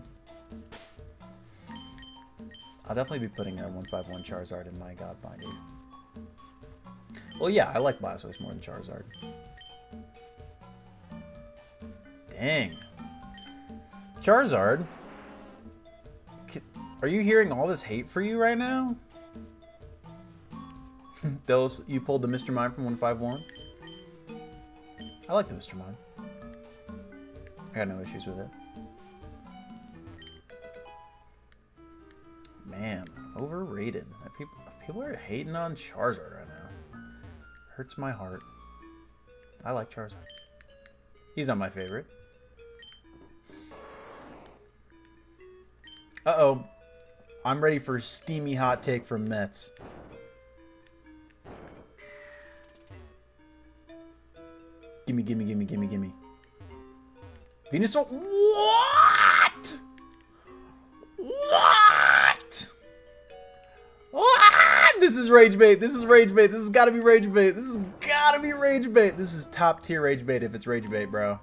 S1: I'll definitely be putting a 151 Charizard in my God binder. Well, yeah, I like Blastoise more than Charizard. Dang. Charizard? Are you hearing all this hate for you right now? Those, you pulled the Mr. Mime from 151? I like the Mr. Mime. I got no issues with it. Man, overrated. People are hating on Charizard right now. Hurts my heart. I like Charizard. He's not my favorite. Uh-oh. I'm ready for a steamy hot take from Mets. Gimme, gimme, gimme, gimme, gimme. Venusaur. What? What? What? This is rage bait. This is rage bait. This has got to be rage bait. This has got to be rage bait. This is top tier rage bait if it's rage bait, bro.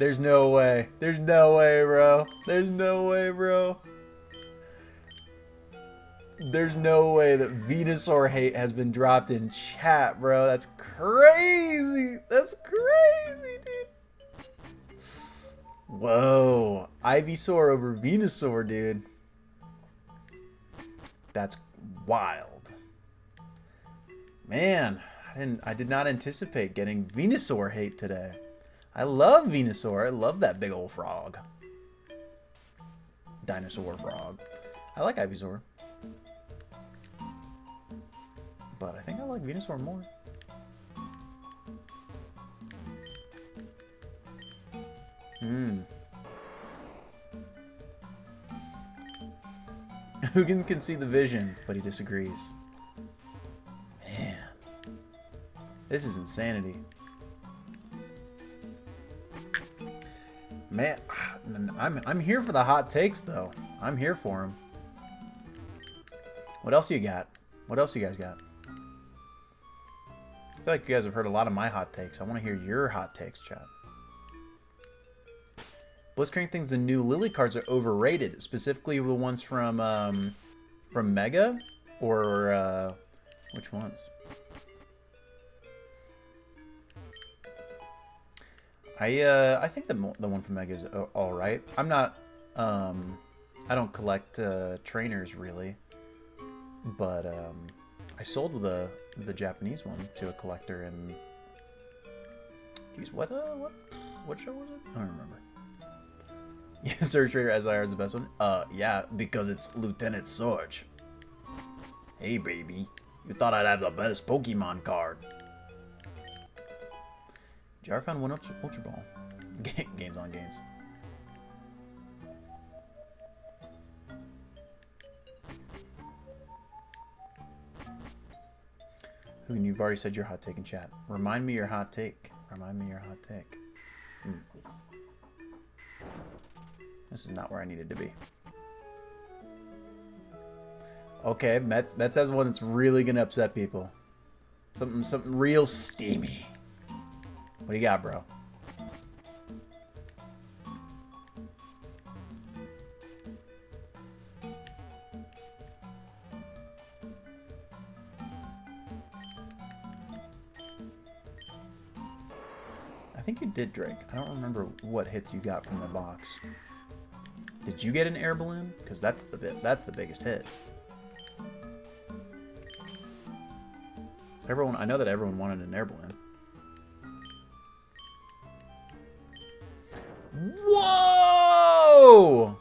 S1: There's no way. There's no way, bro. There's no way, bro. There's no way that Venusaur hate has been dropped in chat, bro. That's crazy. That's crazy, dude. Whoa. Ivysaur over Venusaur, dude. That's wild. Man, I did not anticipate getting Venusaur hate today. I love Venusaur. I love that big old frog. Dinosaur frog. I like Ivysaur. But I think I like Venusaur more. Hmm. Hugin can see the vision, but he disagrees. Man. This is insanity. Man, I'm here for the hot takes, though. I'm here for them. What else you got? What else you guys got? I feel like you guys have heard a lot of my hot takes. I want to hear your hot takes, chat. Blitzcrank thinks the new Lily cards are overrated, specifically the ones from Mega, or which ones? I think the one from Mega is all right. I'm not I don't collect trainers really, but I sold the Japanese one to a collector, and geez, what show was it? I don't remember. Yeah, Surge Trader SIR is the best one. Yeah, because it's Lieutenant Surge. Hey baby, you thought I'd have the best Pokemon card. Jar found one Ultra Ball. Gains on gains. Hugin, you've already said your hot take in chat. Remind me your hot take. Remind me your hot take. This is not where I needed to be. Okay, Mets has one that's really gonna upset people. Something real steamy. What do you got, bro? I think you did, Drake. I don't remember what hits you got from the box. Did you get an air balloon? Because that's the biggest hit. I know that everyone wanted an air balloon. Whoa!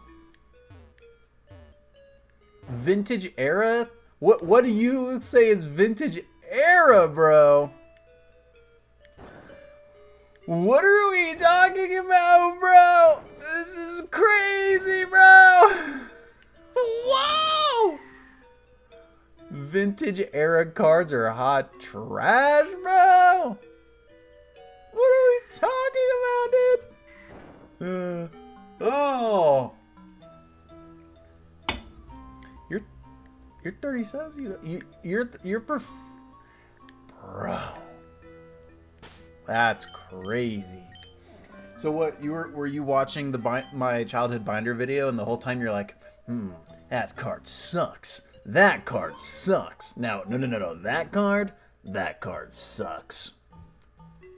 S1: Vintage era? What do you say is vintage era, bro? What are we talking about, bro? This is crazy, bro. Whoa! Vintage era cards are hot trash, bro. What are we talking about, dude? Oh. You're 30 cents. You're bro. That's crazy. So what, were you watching my childhood binder video, and the whole time you're like, that card sucks. That card sucks. Now, no. That card sucks.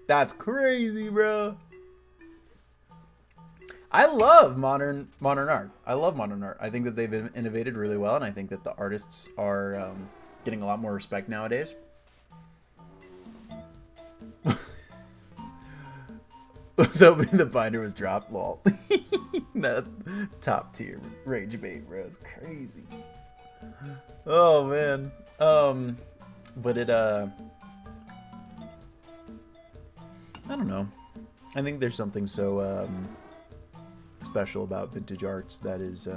S1: That's crazy, bro. I love modern art. I love modern art. I think that they've innovated really well, and I think that the artists are getting a lot more respect nowadays. Was hoping the binder was dropped, lol. That's top tier rage bait, bro. It's crazy. Oh man. But it I don't know. I think there's something so special about vintage arts that is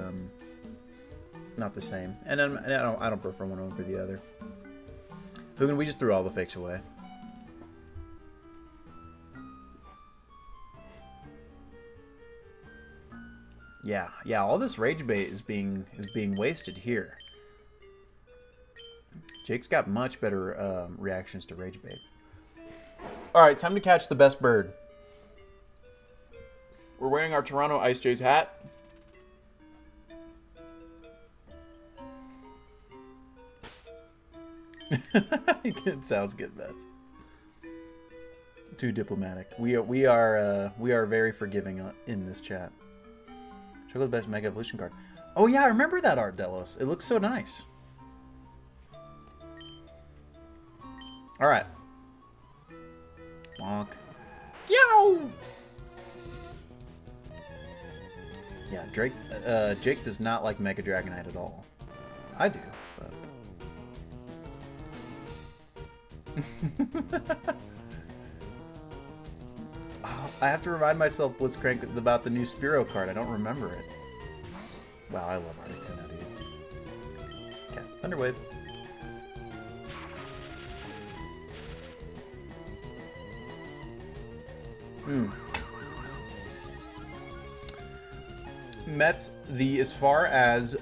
S1: not the same. And I don't prefer one over the other. Hugin, we just threw all the fakes away. Yeah, all this rage bait is being wasted here. Jake's got much better reactions to rage bait. All right, time to catch the best bird. We're wearing our Toronto Ice Jays hat. It sounds good, Bets. Too diplomatic. We are very forgiving in this chat. Check out the best Mega Evolution card. Oh yeah, I remember that art, Delos. It looks so nice. All right. Bonk. Yow! Yeah, Jake does not like Mega Dragonite at all. I do, but... I have to remind myself, Blitzcrank, about the new Spearow card. I don't remember it. Wow, I love Articuno, dude. Okay, Thunderwave. Mets, as far as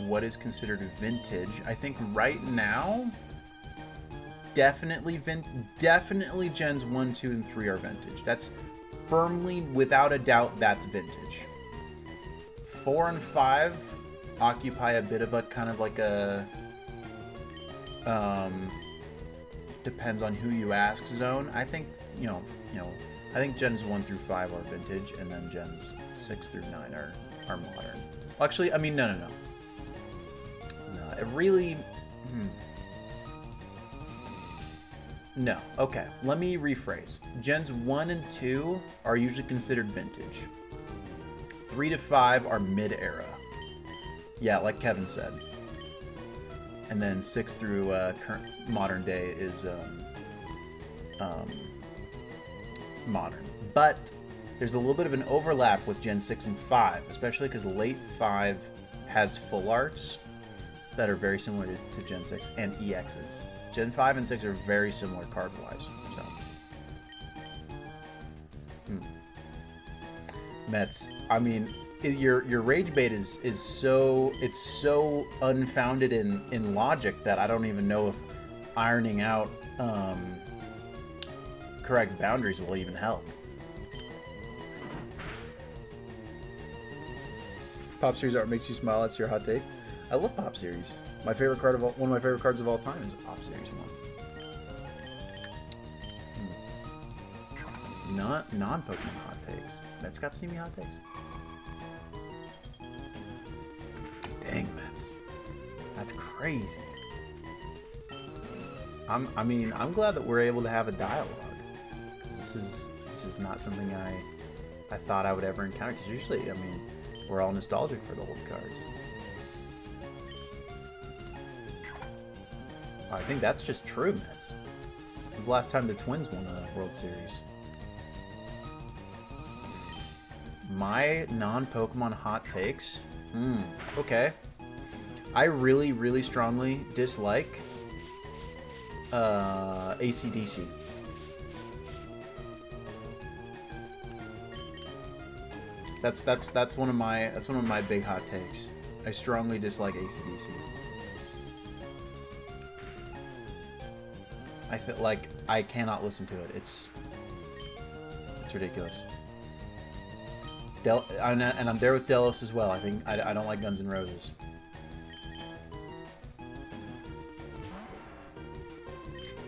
S1: what is considered vintage, I think right now, definitely gens 1, 2, and 3 are vintage. That's firmly, without a doubt, that's vintage. 4 and 5 occupy a bit of a kind of like a depends on who you ask zone. I think I think gens 1 through 5 are vintage, and then gens 6 through 9 are modern. Well, actually, I mean, no. It really... No. Okay, let me rephrase. Gens 1 and 2 are usually considered vintage. 3 to 5 are mid-era. Yeah, like Kevin said. And then 6 through current modern day is modern. But there's a little bit of an overlap with Gen 6 and 5, especially because late 5 has full arts that are very similar to Gen 6 and EXs. Gen 5 and 6 are very similar card-wise. So. Mets, I mean, your rage bait is so unfounded in logic that I don't even know if ironing out correct boundaries will even help. Pop Series art makes you smile. That's your hot take. I love Pop Series. My favorite card one of my favorite cards of all time is a Pop Series one. Not non-Pokemon hot takes. Mets got steamy hot takes. Dang, Mets. That's crazy. I'm glad that we're able to have a dialogue, because this is not something I thought I would ever encounter. Because usually, I mean, we're all nostalgic for the old cards. I think that's just true, Mets. It was the last time the Twins won a World Series. My non-Pokemon hot takes? Okay. I really, really strongly dislike AC/DC. That's one of my big hot takes. I strongly dislike AC/DC. I feel like I cannot listen to it. It's ridiculous. And I'm there with Delos as well. I think I don't like Guns N' Roses.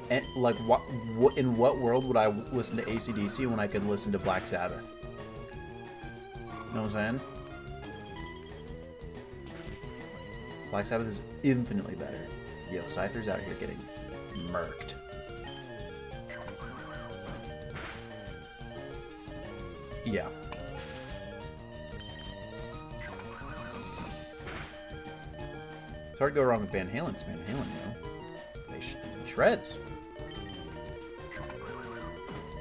S1: And like, what in what world would I listen to AC/DC when I could listen to Black Sabbath? You know what I'm saying? Black Sabbath is infinitely better. Yo, Scyther's out here getting murked. Yeah. It's hard to go wrong with Van Halen. It's Van Halen, you know. They shreds.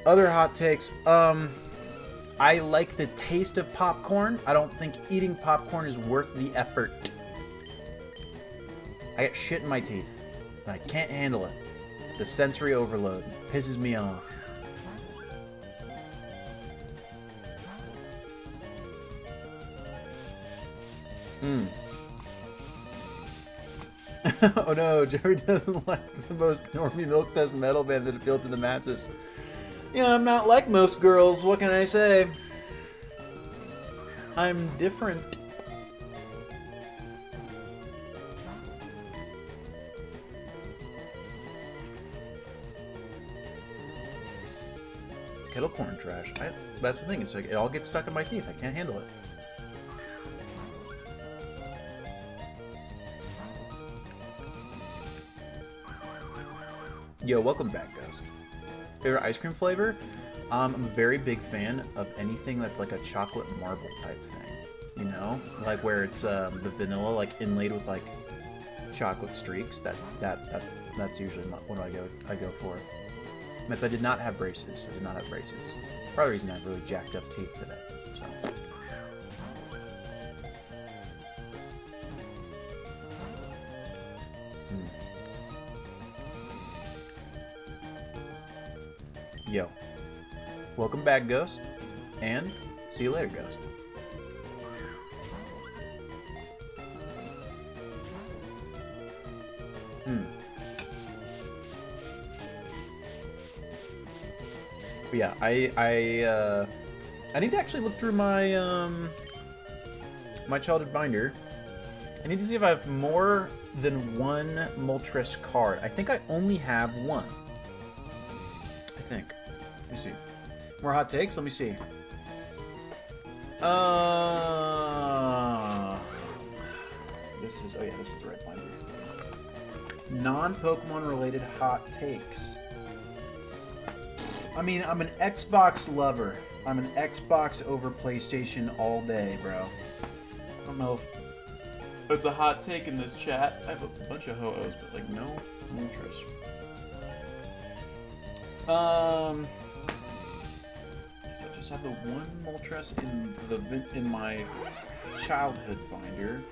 S1: Other hot takes. I like the taste of popcorn. I don't think eating popcorn is worth the effort. I get shit in my teeth, and I can't handle it. It's a sensory overload. It pisses me off. Oh no, Jerry doesn't like the most normie milk test metal band that appealed to the masses. Yeah, I'm not like most girls, what can I say? I'm different. Kettle corn trash. That's the thing, it's like it all gets stuck in my teeth. I can't handle it. Yo, welcome back, Ghost. Favorite ice cream flavor? I'm a very big fan of anything that's like a chocolate marble type thing. You know, like where it's the vanilla like inlaid with like chocolate streaks. That's usually what I go for. Mets, I did not have braces. I did not have braces. Probably the reason I have really jacked up teeth today. So. Yo. Welcome back, Ghost. And see you later, Ghost. But yeah, I need to actually look through my my childhood binder. I need to see if I have more than one Moltres card. I think I only have one. I think. Let me see. More hot takes? Let me see. This is, oh yeah, this is the right binder. Non-Pokemon related hot takes. I mean, I'm an Xbox lover. I'm an Xbox over PlayStation all day, bro. I don't know if it's a hot take in this chat. I have a bunch of ho-ohs, but like no Moltres. So I just have the one Moltres in my childhood binder.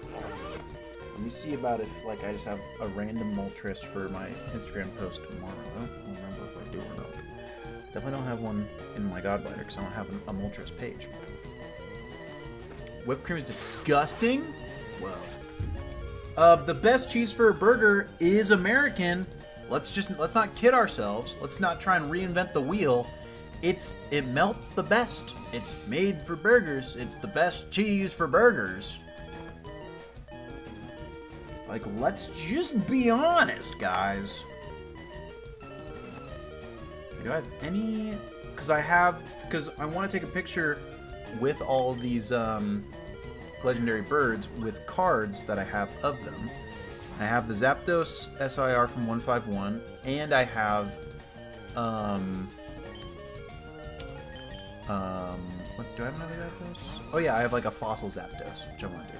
S1: Let me see about if like I just have a random Moltres for my Instagram post tomorrow. I don't remember if I do or not. Definitely don't have one in my God binder because I don't have a Moltres page. Whipped cream is disgusting. Whoa. The best cheese for a burger is American. Let's not kid ourselves. Let's not try and reinvent the wheel. It melts the best. It's made for burgers. It's the best cheese for burgers. Like, let's just be honest, guys. Do I have any? Because I want to take a picture with all these legendary birds with cards that I have of them. I have the Zapdos SIR from 151, and I have what do I have another Zapdos? Oh yeah, I have like a fossil Zapdos, which I want to do.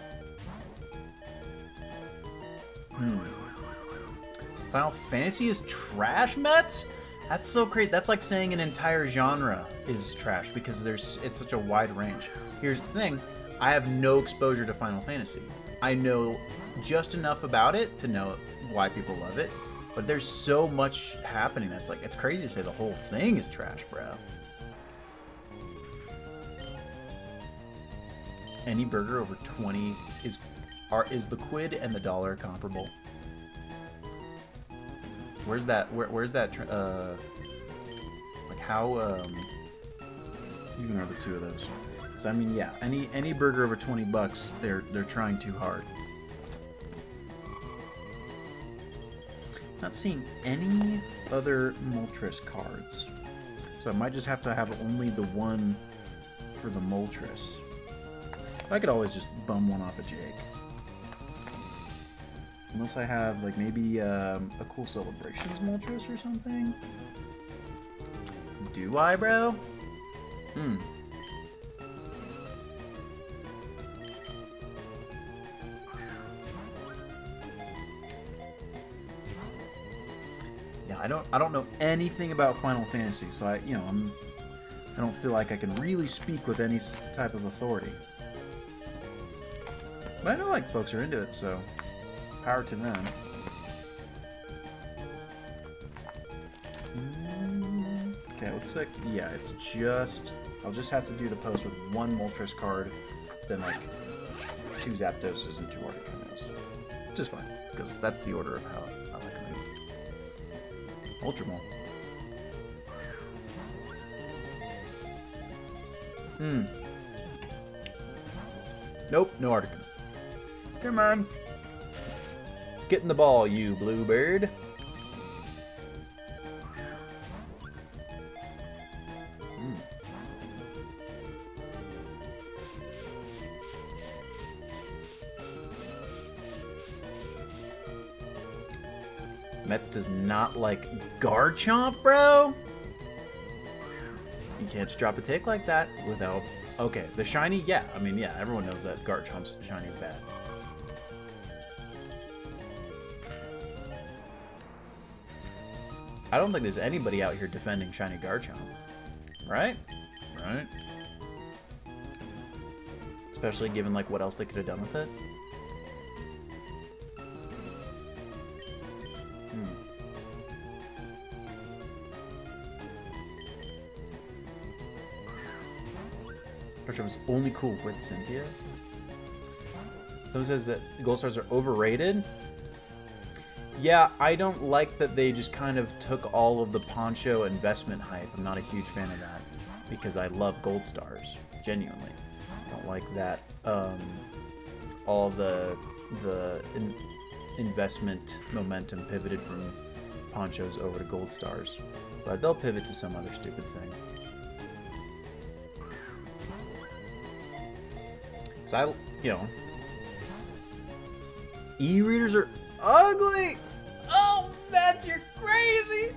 S1: Final Fantasy is trash, Mets? That's so great. That's like saying an entire genre is trash because it's such a wide range. Here's the thing. I have no exposure to Final Fantasy. I know just enough about it to know why people love it, but there's so much happening that's like, it's crazy to say the whole thing is trash, bro. Any burger over 20 is the quid and the dollar comparable? Where's that? Where's that? Like how even are the two of those? So I mean, yeah, any burger over $20, they're trying too hard. Not seeing any other Moltres cards, so I might just have to have only the one for the Moltres. I could always just bum one off of Jake. Unless I have, like, maybe a cool Celebrations Moltres or something. Do I, bro? Yeah, I don't know anything about Final Fantasy, so I don't feel like I can really speak with any type of authority. But I know, like, folks are into it, so power to them. Okay, it looks like, yeah, it's just, I'll just have to do the post with one Moltres card, then, like, 2 Zapdoses and 2 Articunos. Which is fine, because that's the order of how I like to move. Ultramol. Nope, no Articuno. Come on. Get in the ball, you bluebird. Mets does not like Garchomp, bro? You can't just drop a take like that without... Okay, the shiny, yeah. I mean, yeah, everyone knows that Garchomp's shiny is bad. I don't think there's anybody out here defending Shiny Garchomp. Right? Right? Especially given, like, what else they could have done with it. Garchomp was only cool with Cynthia. Someone says that Gold Stars are overrated. Yeah, I don't like that they just kind of took all of the Poncho investment hype. I'm not a huge fan of that because I love Gold Stars, genuinely. I don't like that all the investment momentum pivoted from Ponchos over to Gold Stars. But they'll pivot to some other stupid thing. So e-readers are ugly! Oh, Mets, you're crazy!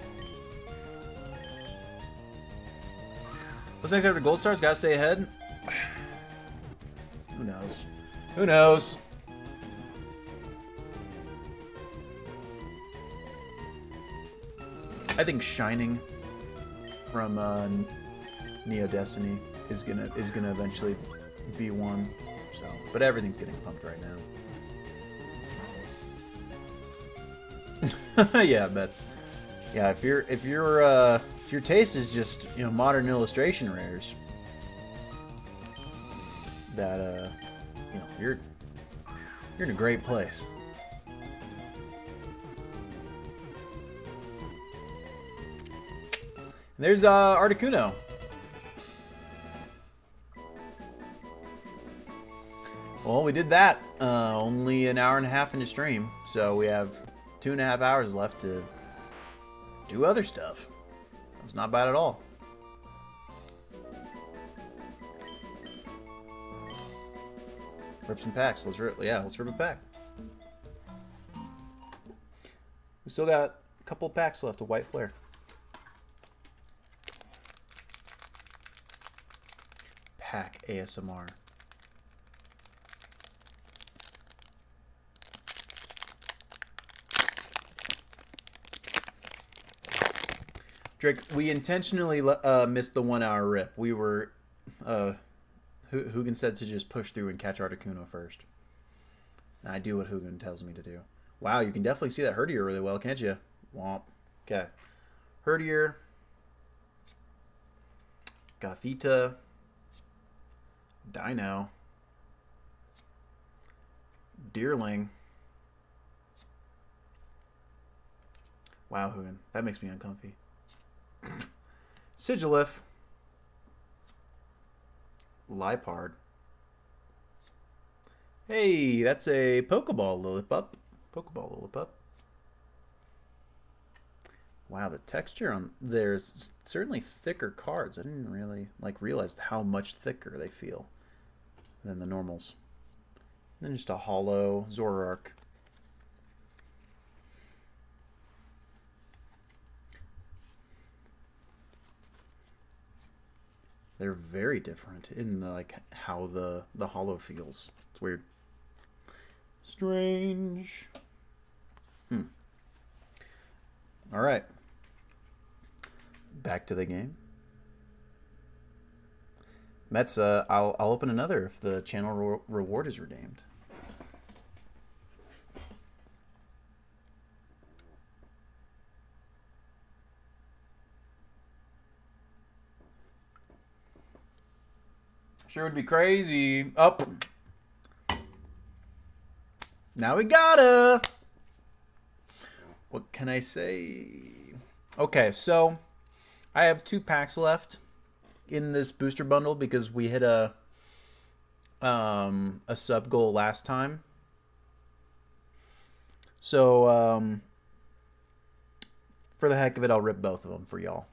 S1: What's next after Gold Stars? Gotta stay ahead? Who knows? Who knows? I think Shining from Neo Destiny is gonna eventually be one. So, but everything's getting pumped right now. Yeah, Bets. Yeah, if your taste is just, you know, modern illustration rares, that you know, you're in a great place. And there's Articuno. Well, we did that only an hour and a half into stream, so we have 2.5 hours left to do other stuff. It's not bad at all. Rip some packs. Let's rip a pack. We still got a couple of packs left of White Flare. Pack ASMR. Drake, we intentionally missed the 1 hour rip. We were, Hugin said to just push through and catch Articuno first. And I do what Hugin tells me to do. Wow, you can definitely see that Herdier really well, can't you? Womp. Okay. Herdier. Gothita. Dino. Deerling. Wow, Hugin. That makes me uncomfy. Sigilif. Lipard. Hey, that's a Pokeball Lillipup. Pokeball Lillipup. Wow, the texture on there's certainly thicker cards. I didn't really realize how much thicker they feel than the normals. And then just a hollow Zoroark. They're very different in how the hollow feels. It's weird. Strange. All right. Back to the game. Mets, I'll open another if the channel reward is redeemed. Sure would be crazy. Up. Now we gotta. What can I say? Okay, so I have 2 packs left in this booster bundle because we hit a sub goal last time. So for the heck of it, I'll rip both of them for y'all.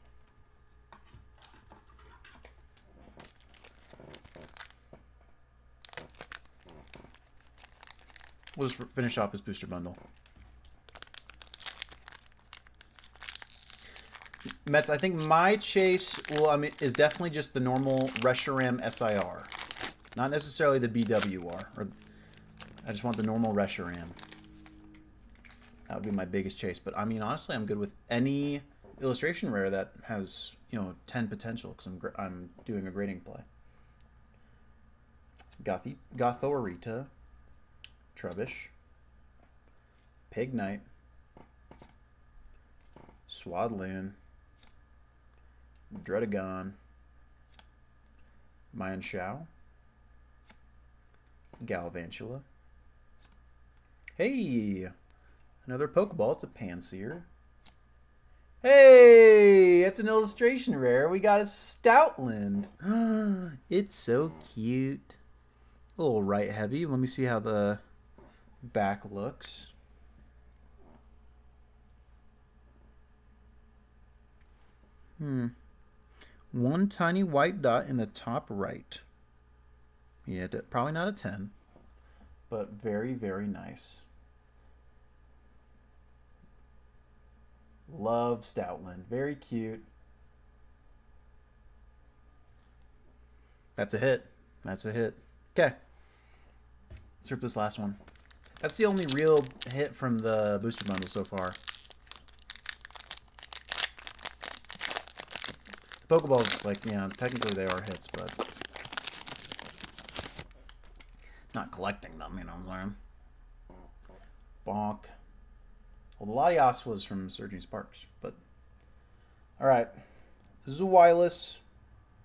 S1: We'll just finish off this booster bundle. Mets, I think my chase is definitely just the normal Reshiram SIR. Not necessarily the BWR. I just want the normal Reshiram. That would be my biggest chase. But I mean, honestly, I'm good with any illustration rare that has, 10 potential because I'm doing a grading play. Gothorita, Trubbish, Pignite, Swadloon, Dredagon, Mienshao, Galvantula. Hey! Another Pokeball. It's a Pansear. Hey! It's an illustration rare. We got a Stoutland. It's so cute. A little right heavy. Let me see how the back looks. One tiny white dot in the top right. Yeah, probably not a 10, but very, very nice. Love Stoutland. Very cute. That's a hit. That's a hit. Okay. Let's rip this last one. That's the only real hit from the booster bundle so far. Pokeballs, like, technically they are hits, but not collecting them, you know what I'm saying? Bonk. Well, the Latias was from Surging Sparks, but alright. This is a wireless.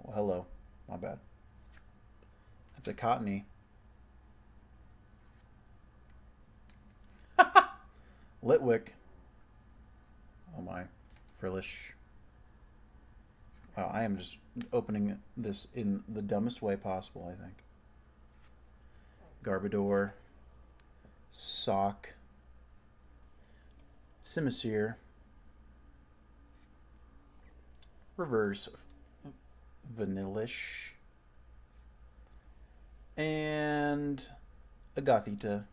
S1: Oh, hello. My bad. That's a Cottony. Litwick. Oh my. Frillish. Wow, I am just opening this in the dumbest way possible, I think. Garbodor. Sock. Simisear. Reverse Vanillish. And a Gothita.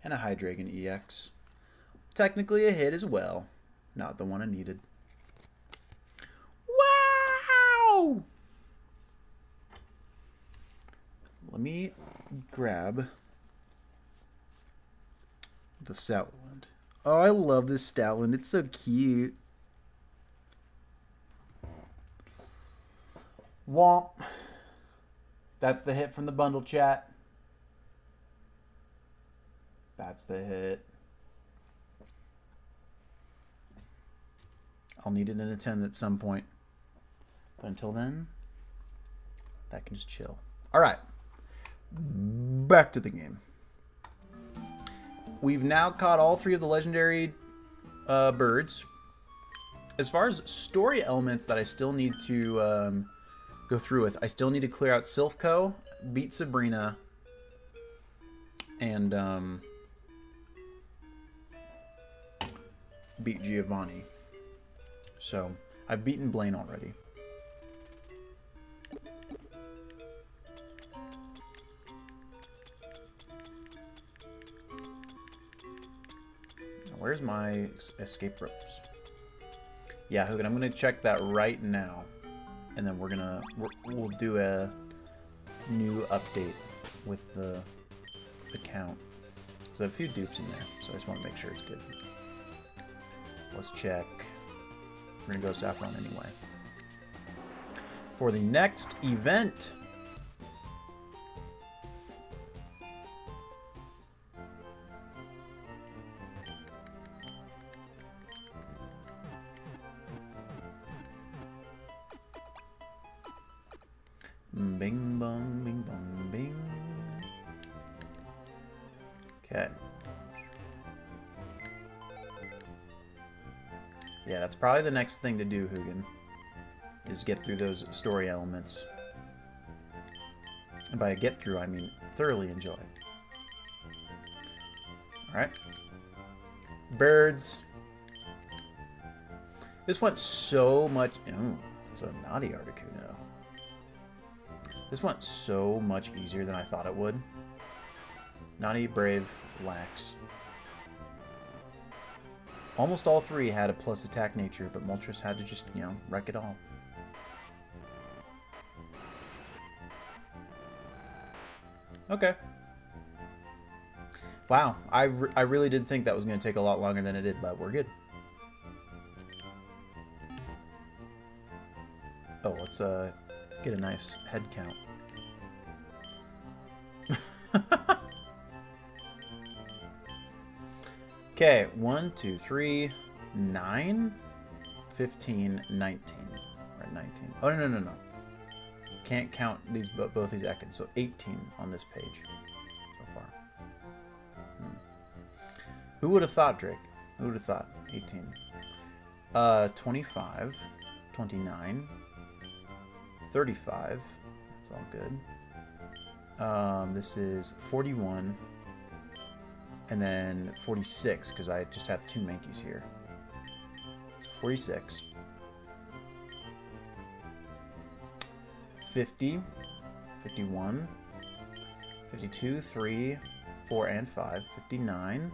S1: And a Hydreigon EX. Technically a hit as well. Not the one I needed. Wow! Let me grab the Stoutland. Oh, I love this Stoutland. It's so cute. Womp. That's the hit from the bundle, chat. That's the hit. I'll need it in a 10 at some point. But until then, that can just chill. All right. Back to the game. We've now caught all 3 of the legendary birds. As far as story elements that I still need to go through with, I still need to clear out Silphco, beat Sabrina, and beat Giovanni. So, I've beaten Blaine already. Where's my escape ropes? Yeah, Hogan, I'm gonna check that right now, and then we'll do a new update with the count. So a few dupes in there, so I just want to make sure it's good. Let's check. We're gonna go Saffron anyway. For the next event. Bing bong, bing bong, bing. Okay. Yeah, that's probably the next thing to do, Hugin, is get through those story elements. And by get through, I mean thoroughly enjoy. Alright. Birds. This went so much... Oh, it's a naughty Articuno. This went so much easier than I thought it would. Naughty, Brave, Lax. Almost all 3 had a plus attack nature, but Moltres had to just, wreck it all. Okay. Wow, I really did think that was going to take a lot longer than it did, but we're good. Oh, let's get a nice head count. Okay, 1, 2, 3, 9, 15, 19. Or 19. Oh, no. Can't count these both these Ekans, so 18 on this page so far. Who would have thought, Drake? Who would have thought? 18. 25, 29, 35. That's all good. This is 41, and then 46, because I just have 2 Mankeys here. So 46. 50, 51, 52, 3, 4, and 5, 59,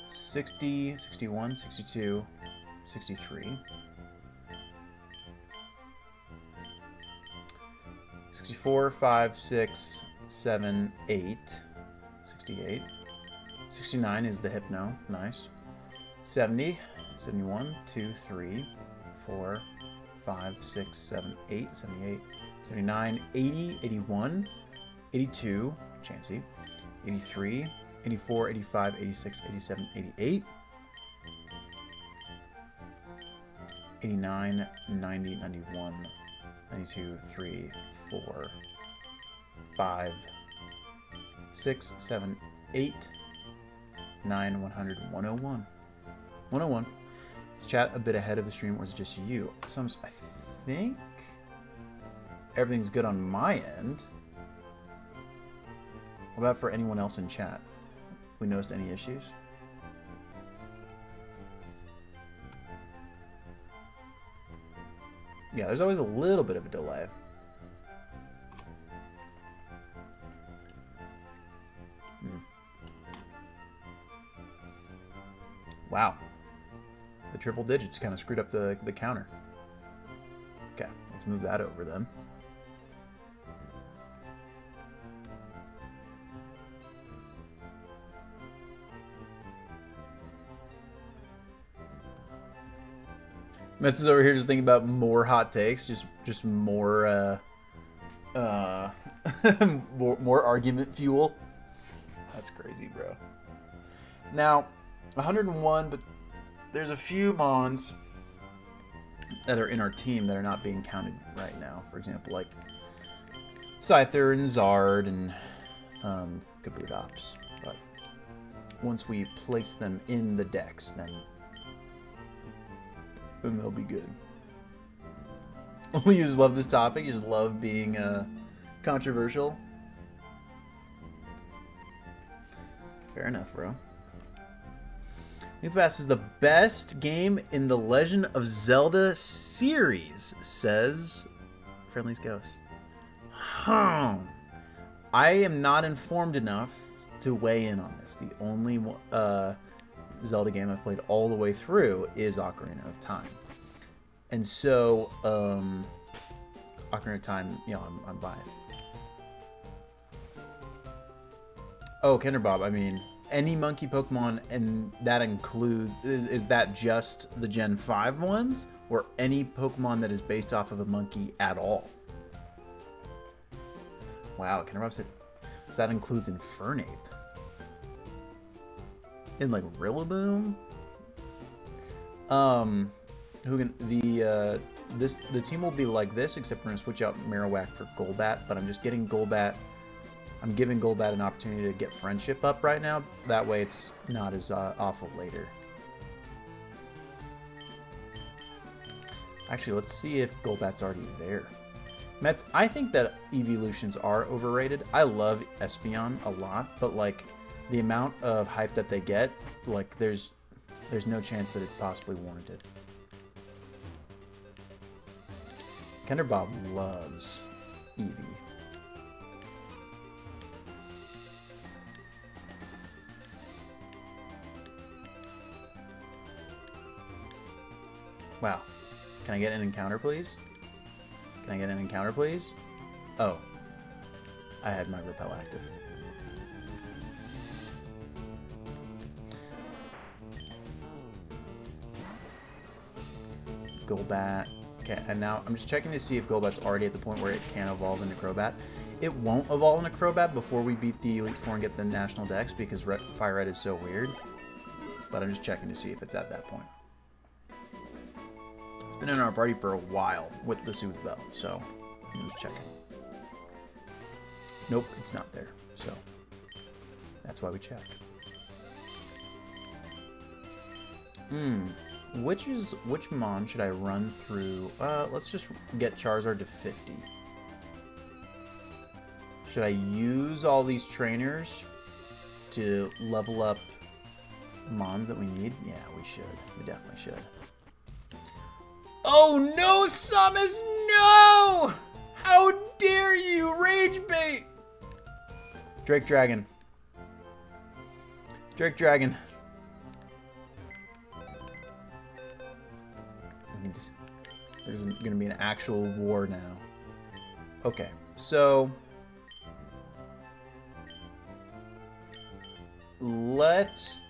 S1: 60, 61, 62, 63, 64, 5, 6, 7, 8, 68, 69 is the Hypno, nice, 70, 71, 2, 3, 4, 5, 6, 7, 8, 78, 79, 80, 81, 82, Chansey, 83, 84, 85, 86, 87, 88, 89, 90, 91, 92, 3, 4, 5, 6, 7, 8, 9, 100, 101. 101. Is chat a bit ahead of the stream, or is it just you? I think everything's good on my end. What about for anyone else in chat? We noticed any issues? Yeah, there's always a little bit of a delay. Wow. The triple digits kind of screwed up the counter. Okay, let's move that over then. Metz is over here just thinking about more hot takes, just more more argument fuel. That's crazy, bro. Now, 101, but there's a few Mons that are in our team that are not being counted right now. For example, like Scyther and Zard and Kabutops. But once we place them in the decks, then they'll be good. You just love this topic. You just love being controversial. Fair enough, bro. Youth Pass is the best game in the Legend of Zelda series, says Friendly's Ghost. I am not informed enough to weigh in on this. The only Zelda game I've played all the way through is Ocarina of Time. And so, Ocarina of Time, you know, I'm biased. Oh, Kinderbob, I mean, any monkey Pokemon, and that includes, is that just the Gen 5 ones? Or any Pokemon that is based off of a monkey at all? Wow, Kinderbob said, so that includes Infernape. In like Rillaboom? Who can the team will be like this, except we're gonna switch out Marowak for Golbat, but I'm just getting Golbat. I'm giving Golbat an opportunity to get friendship up right now. That way it's not as awful later. Actually, let's see if Golbat's already there. Mets, I think that evolutions are overrated. I love Espeon a lot, but like the amount of hype that they get, like there's no chance that it's possibly warranted. Kenderbob loves Eevee. Wow. Can I get an encounter, please? Can I get an encounter, please? Oh. I had my repel active. Golbat. Okay, and now I'm just checking to see if Golbat's already at the point where it can evolve into Crobat. It won't evolve into Crobat before we beat the Elite Four and get the National Dex because Fire Red is so weird. But I'm just checking to see if it's at that point. It's been in our party for a while with the Soothe Bell, so I'm just checking. Nope, it's not there, so that's why we check. Which Mon should I run through? Let's just get Charizard to 50. Should I use all these trainers to level up Mons that we need? Yeah, we should. We definitely should. Oh no, Samus, no! How dare you, Rage Bait! Drake Dragon. Drake Dragon. There's going to be an actual war now. Okay, so let's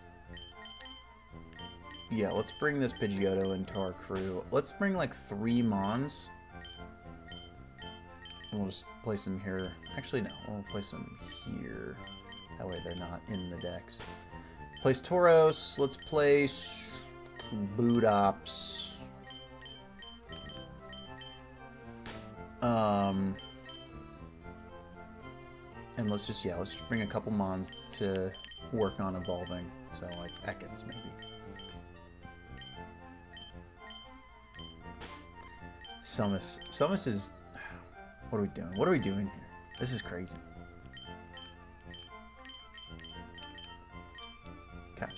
S1: bring this Pidgeotto into our crew. Let's bring like 3 Mons. And we'll just place them here. Actually, no, we'll place them here. That way they're not in the decks. Place Tauros. Let's place Bootops. And let's just bring a couple Mons to work on evolving. So like Ekans maybe. Sumus is... What are we doing? What are we doing here? This is crazy. Okay.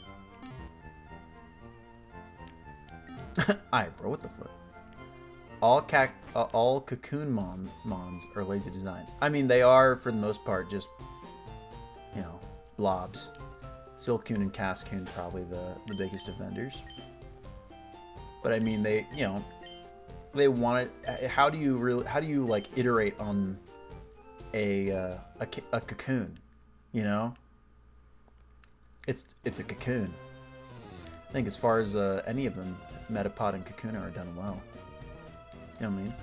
S1: Alright, bro, what the flip? All Cocoon Mons are lazy designs. I mean, they are, for the most part, just, you know, blobs. Silcoon and Cascoon probably the biggest offenders. But I mean, they, you know, they want it. How do you like iterate on a cocoon? You know, it's a cocoon. I think as far as any of them, Metapod and Kakuna are done well. You know what I mean?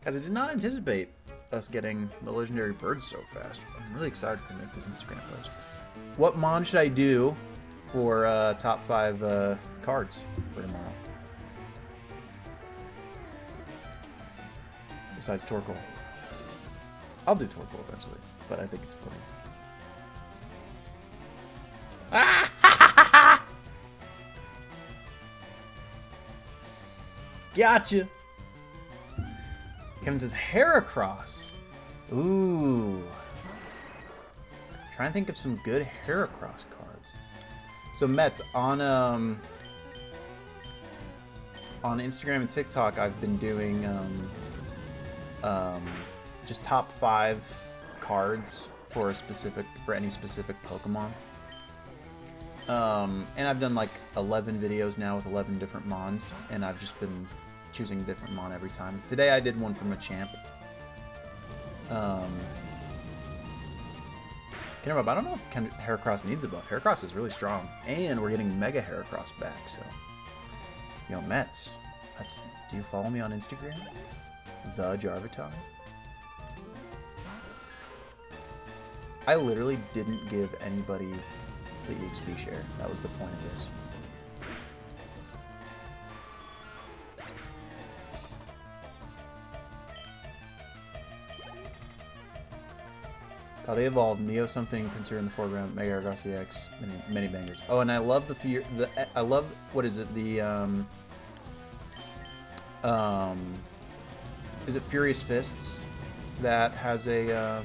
S1: Guys, I did not anticipate us getting the legendary bird so fast. I'm really excited to make this Instagram post. What Mon should I do for top 5 cards for tomorrow? Besides Torkoal. I'll do Torkoal eventually, but I think it's funny. Gotcha! Kevin says Heracross. Ooh. Trying to think of some good Heracross cards. So Mets, on Instagram and TikTok, I've been doing just top 5 cards for any specific Pokemon. And I've done like 11 videos now with 11 different Mons, and I've just been choosing a different Mon every time. Today I did one from a champ. I don't know if Heracross needs a buff. Heracross is really strong, and we're getting Mega Heracross back, so... Yo, Mets, do you follow me on Instagram? The Jarvitar? I literally didn't give anybody the EXP share. That was the point of this. They evolved. Neo something considered in the foreground. Mega Heracross EX. Many bangers. Oh, and I love I love, what is it? Is it Furious Fists that has a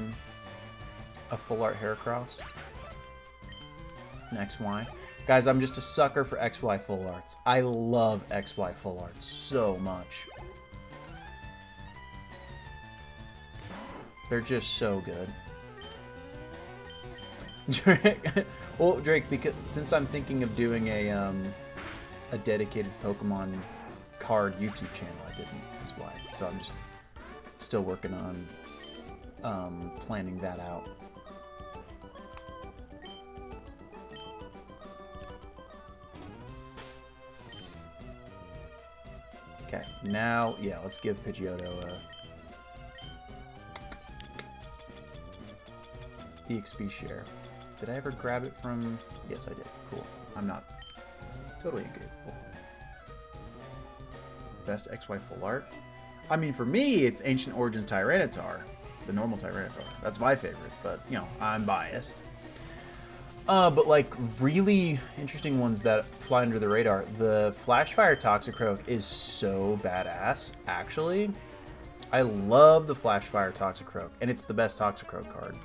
S1: full art Heracross? An XY. Guys, I'm just a sucker for XY full arts. I love XY full arts so much. They're just so good. Drake, well, Drake, because since I'm thinking of doing a dedicated Pokemon card YouTube channel, I didn't. Is why. So I'm just still working on planning that out. Okay, now, yeah, let's give Pidgeotto a EXP share. Did I ever grab it from... Yes, I did. Cool. I'm not totally incapable. Best XY full art? I mean, for me, it's Ancient Origins Tyranitar. The normal Tyranitar. That's my favorite, but, you know, I'm biased. But, like, really interesting ones that fly under the radar. The Flashfire Toxicroak is so badass, actually. I love the Flashfire Toxicroak, and it's the best Toxicroak card.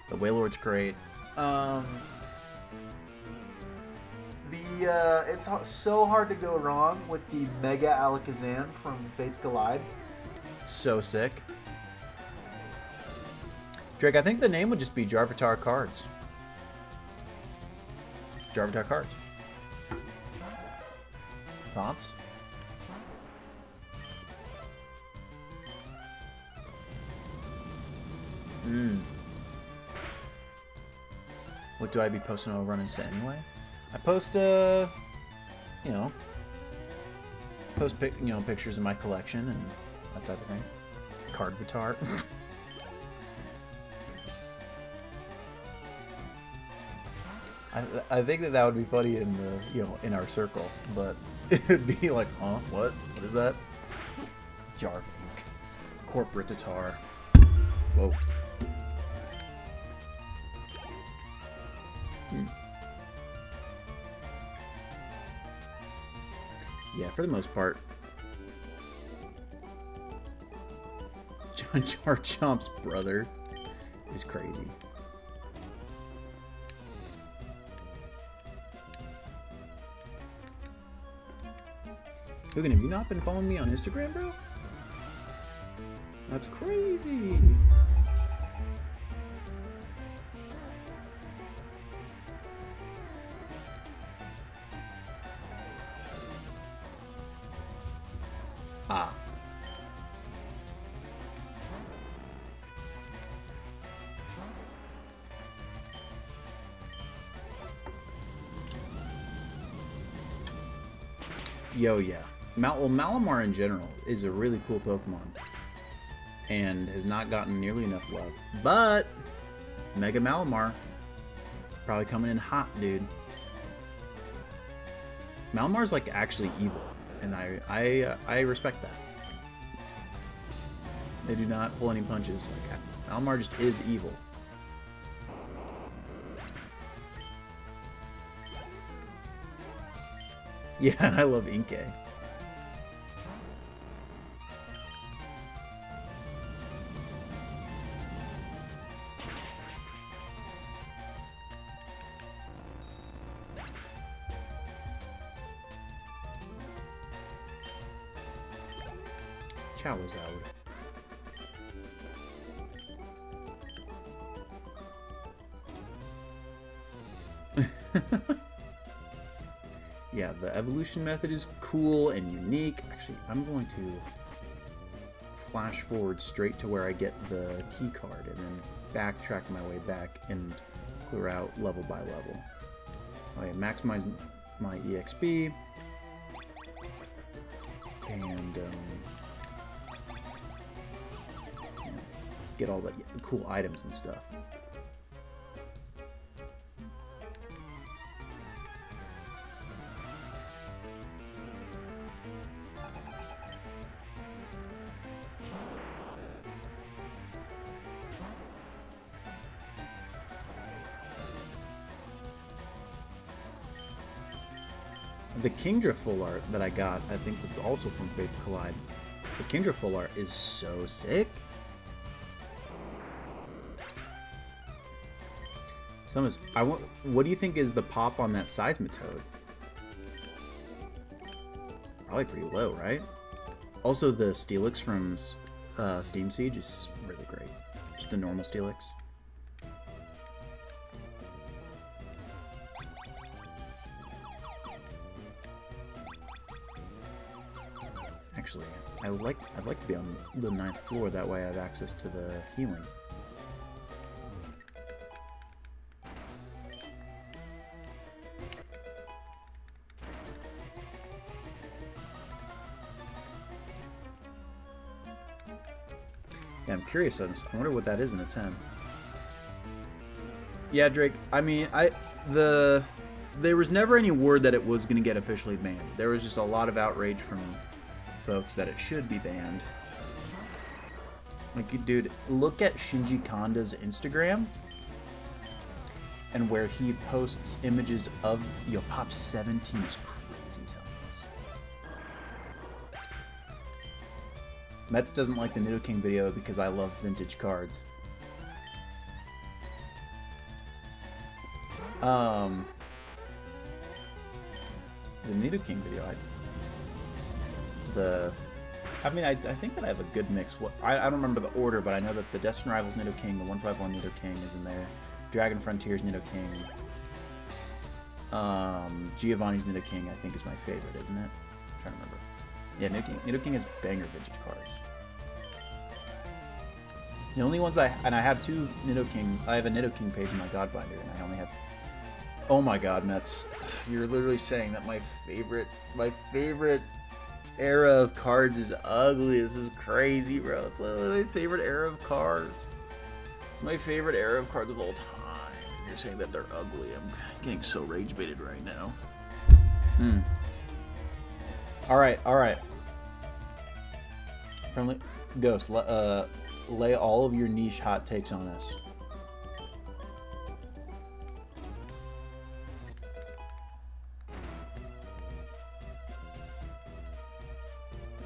S1: The Wailord's great. It's so hard to go wrong with the Mega Alakazam from Fates Collide. So sick. Drake, I think the name would just be Jarvitar Cards. Jarvitar Cards. Thoughts? What do I be posting over on Insta anyway? I post, you know, pictures of my collection and that type of thing. Cardvitar. I think that would be funny in the, you know, in our circle, but it'd be like, huh, what? What is that? Jarv Inc. Corporate Tatar. Whoa. Yeah, for the most part. Jar Chomp's brother is crazy. Logan, have you not been following me on Instagram, bro? That's crazy. Ah. Yo, yeah. Well, Malamar in general is a really cool Pokemon. And has not gotten nearly enough love. But Mega Malamar probably coming in hot, dude. Malamar's like actually evil. And I respect that. They do not pull any punches. Like Malamar just is evil. Yeah, and I love Inkay. Charizard. Yeah, the evolution method is cool and unique. Actually, I'm going to flash forward straight to where I get the key card and then backtrack my way back and clear out level by level. Okay, maximize my EXP and get all the cool items and stuff. The Kingdra full art that I got, I think it's also from Fates Collide. The Kingdra full art is so sick. What do you think is the pop on that Seismitoad? Probably pretty low, right? Also, the Steelix from Steam Siege is really great. Just the normal Steelix. Actually, I'd like to be on the 9th floor. That way, I have access to the healing. Yeah, I'm curious. I wonder what that is in a 10. Yeah, Drake. I mean, there was never any word that it was going to get officially banned. There was just a lot of outrage from folks that it should be banned. Like, dude, look at Shinji Konda's Instagram and where he posts images of Pop 17 is crazy something. Mets doesn't like the Nidoking video because I love vintage cards. The Nidoking video, I think that I have a good mix. I don't remember the order, but I know that the Destin Rivals Nidoking, the 151 Nidoking is in there. Dragon Frontiers Nidoking. Giovanni's Nidoking, I think, is my favorite, isn't it? I'm trying to remember. Yeah, Nidoking has banger vintage cards. The only ones I have two Nidoking. I have a Nidoking page in my Godbinder, and I only have. Oh my God, Mets! You're literally saying that my favorite era of cards is ugly. This is crazy, bro. It's literally my favorite era of cards. It's my favorite era of cards of all time. You're saying that they're ugly. I'm getting so rage baited right now. All right. Friendly Ghost, lay all of your niche hot takes on us.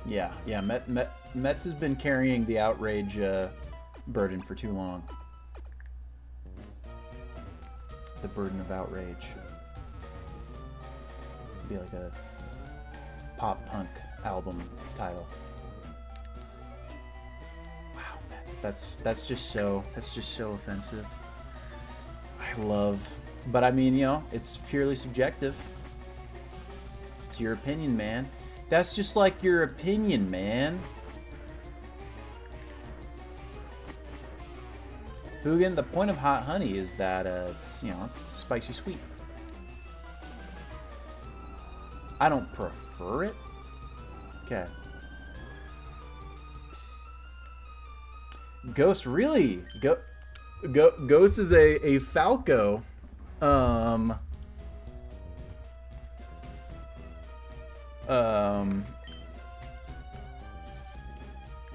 S1: Yeah. Mets has been carrying the outrage burden for too long. The burden of outrage. It'd be like a pop punk album title. Wow, that's just so offensive. But I mean, it's purely subjective. It's your opinion, man. That's just like your opinion, man. Hugin, the point of hot honey is that it's spicy sweet. I don't prefer it. Okay. Ghost, really? Ghost is a Falco.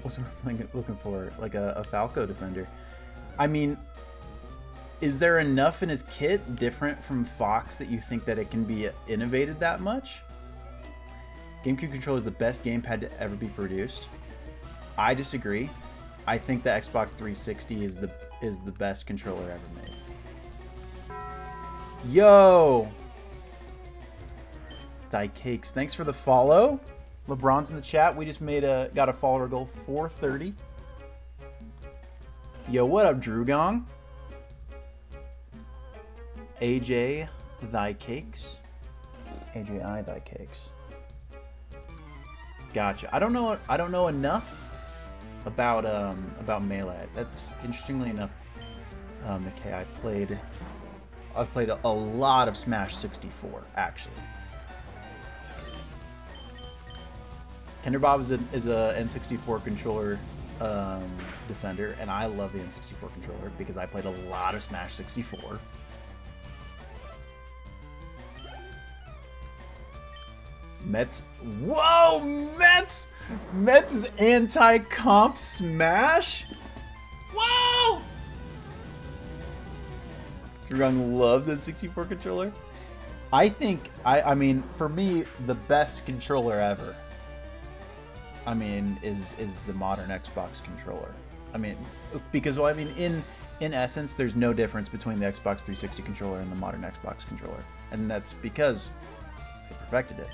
S1: What's looking for? Like a Falco defender. I mean, is there enough in his kit different from Fox that you think that it can be innovated that much? GameCube controller is the best gamepad to ever be produced. I disagree. I think the Xbox 360 is the best controller ever made. Yo! Thy Cakes. Thanks for the follow. LeBron's in the chat. We just got a follower goal, 430. Yo, what up, Drugong? AJ Thy Cakes. AJI Thy Cakes. Gotcha. I don't know enough about Melee. That's interestingly enough, McKay. I've played a lot of Smash 64 actually. Kinder Bob is a N64 controller defender, and I love the N64 controller because I played a lot of Smash 64. Mets. Whoa, Mets! Mets is anti-comp Smash? Whoa! Drung loves that 64 controller. I mean, for me, the best controller ever, I mean, is the modern Xbox controller. I mean, because, well, I mean, in essence, there's no difference between the Xbox 360 controller and the modern Xbox controller. And that's because they perfected it.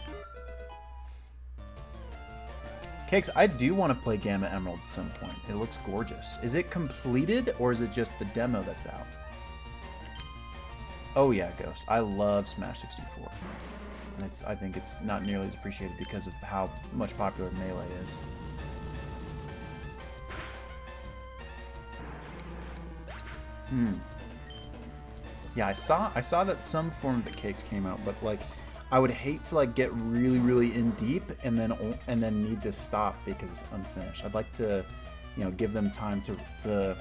S1: Cakes, I do want to play Gamma Emerald at some point. It looks gorgeous. Is it completed, or is it just the demo that's out? Oh yeah, Ghost. I love Smash 64. And I think it's not nearly as appreciated because of how much popular Melee is. Yeah, I saw that some form of the Cakes came out, but like, I would hate to like get really in deep and then need to stop because it's unfinished. I'd like to, give them time to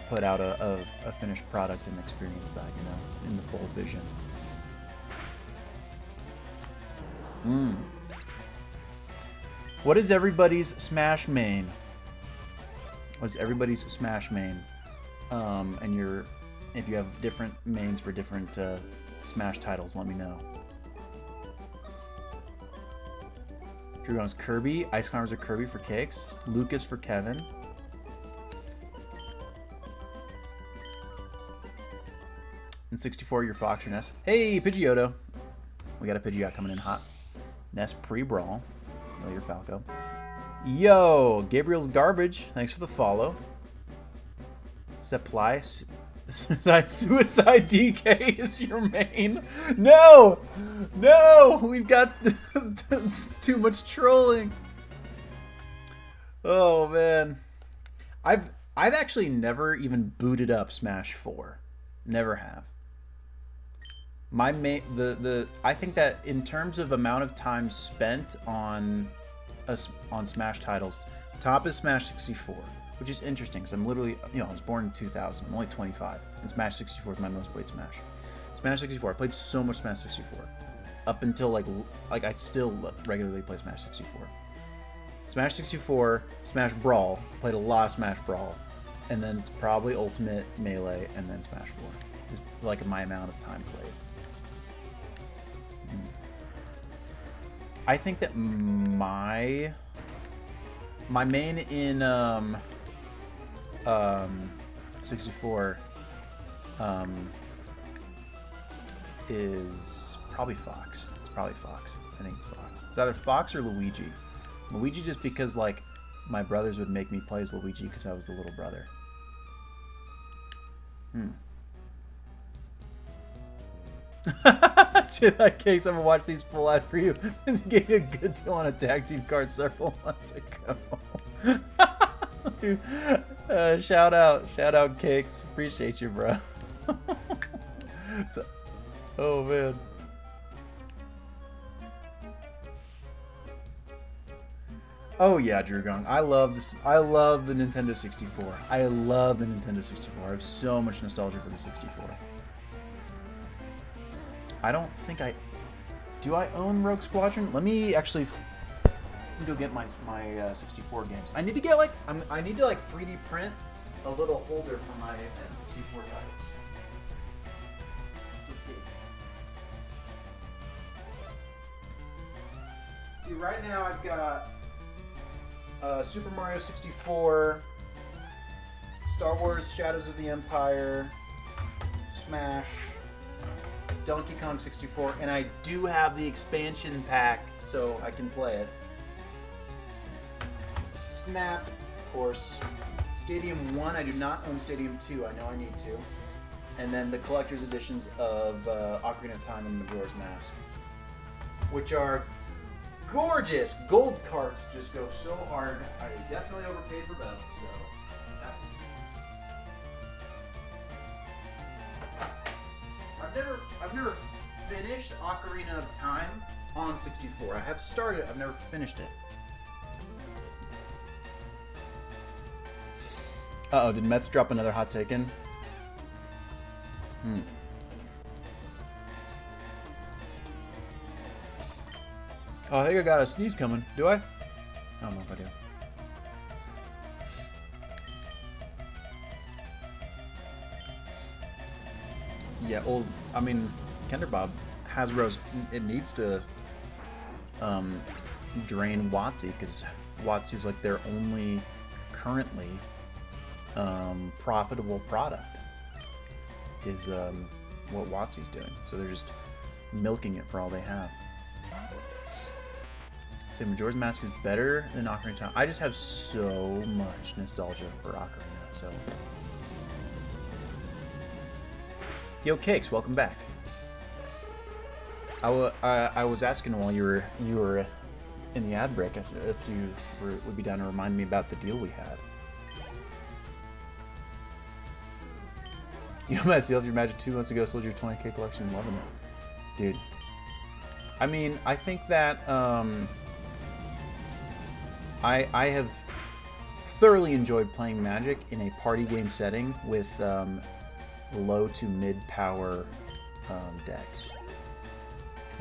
S1: put out a finished product and experience that, in the full vision. What is everybody's Smash main? What's everybody's Smash main? And if you have different mains for different Smash titles, let me know. Drew wants Kirby. Ice Climbers are Kirby for Cakes. Lucas for Kevin. And 64, your Fox or Ness. Hey, Pidgeotto. We got a Pidgeot coming in hot. Ness pre-brawl. Your Falco. Yo, Gabriel's Garbage. Thanks for the follow. Supply Suicide DK is your main. No! No! We've got too much trolling. Oh man. I've actually never even booted up Smash 4. Never have. My main I think that in terms of amount of time spent on Smash titles, top is Smash 64, which is interesting because I'm literally, I was born in 2000. I'm only 25, and Smash 64 is my most played Smash. Smash 64. I played so much Smash 64 up until like I still regularly play Smash 64. Smash 64, Smash Brawl. Played a lot of Smash Brawl, and then it's probably Ultimate, Melee, and then Smash 4 is like my amount of time played. I think that my main in 64 is probably Fox. It's probably Fox. I think it's Fox. It's either Fox or Luigi. Luigi just because like my brothers would make me play as Luigi because I was the little brother. In that case, I'm gonna watch these full ad for you since you gave me a good deal on a tag team card several months ago. Shout out, Cakes. Appreciate you, bro. Oh man. Oh yeah, Drew Gong. I love this. I love the Nintendo 64. I love the Nintendo 64. I have so much nostalgia for the 64. I don't think do I own Rogue Squadron? Let me actually go get my 64 games. I need to get I need to 3D print a little holder for my N64 titles. Let's see. See, right now I've got Super Mario 64, Star Wars Shadows of the Empire, Smash, Donkey Kong 64, and I do have the expansion pack, so I can play it. Snap, of course. Stadium 1, I do not own Stadium 2, I know I need to. And then the collector's editions of Ocarina of Time and Majora's Mask, which are gorgeous. Gold carts just go so hard. I definitely overpaid for both, so that was... I've never finished Ocarina of Time on 64. I have started, I've never finished it. Uh-oh, did Mets drop another hot take in? Oh, I think I got a sneeze coming. Do I? I don't know if I do. Yeah, Kinder Bob, Hasbro's, it needs to drain WotC because WotC is like their only currently profitable product is what WotC's doing. So they're just milking it for all they have. So Majora's Mask is better than Ocarina of Time. I just have so much nostalgia for Ocarina, so... Yo, Cakes, welcome back. I was asking while you were in the ad break if you would be down to remind me about the deal we had. You might have your Magic 2 months ago, sold your 20K collection, loving it. Dude. I mean, I think that I have thoroughly enjoyed playing Magic in a party game setting with low to mid power decks.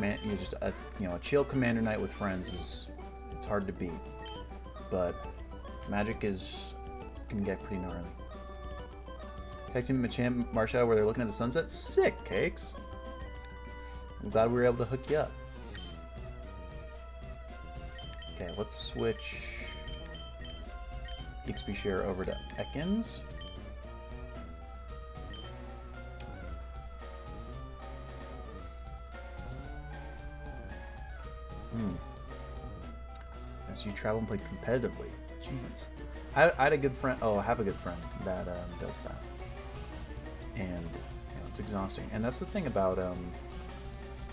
S1: You just a chill commander night with friends it's hard to beat, but Magic can get pretty gnarly. Texting Machamp Marshadow where they're looking at the sunset. Sick, Cakes. I'm glad we were able to hook you up. Okay, let's switch XP share over to Ekans. So you travel and play competitively. Jeez. I had a good friend. Oh, I have a good friend that does that, and it's exhausting. And that's the thing about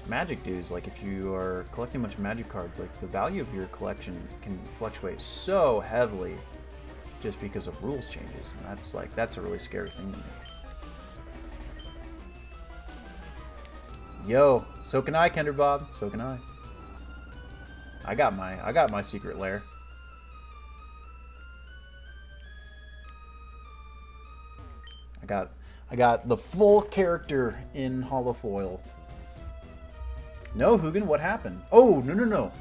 S1: Magic dues. Like, if you are collecting a bunch of Magic cards, like the value of your collection can fluctuate so heavily just because of rules changes, and that's a really scary thing to me. Yo, so can I, Kender Bob. So can I. I got my secret lair. I got the full character in holofoil. No, Hugin, what happened? Oh, no.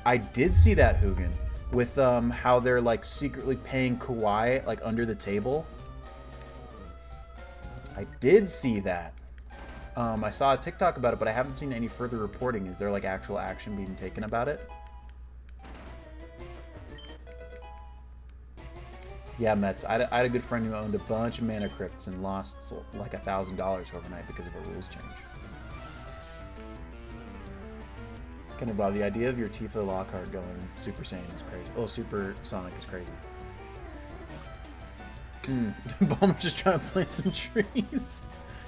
S1: I did see that, Hugin, with how they're like secretly paying Kawhi like under the table. I did see that. I saw a TikTok about it, but I haven't seen any further reporting. Is there like actual action being taken about it? Yeah, Mets. I had a good friend who owned a bunch of mana crypts and lost like $1,000 overnight because of a rules change. Kenny Bob, the idea of your Tifa Lockhart going Super Saiyan is crazy. Oh, Super Sonic is crazy. Bomber's just trying to plant some trees. He's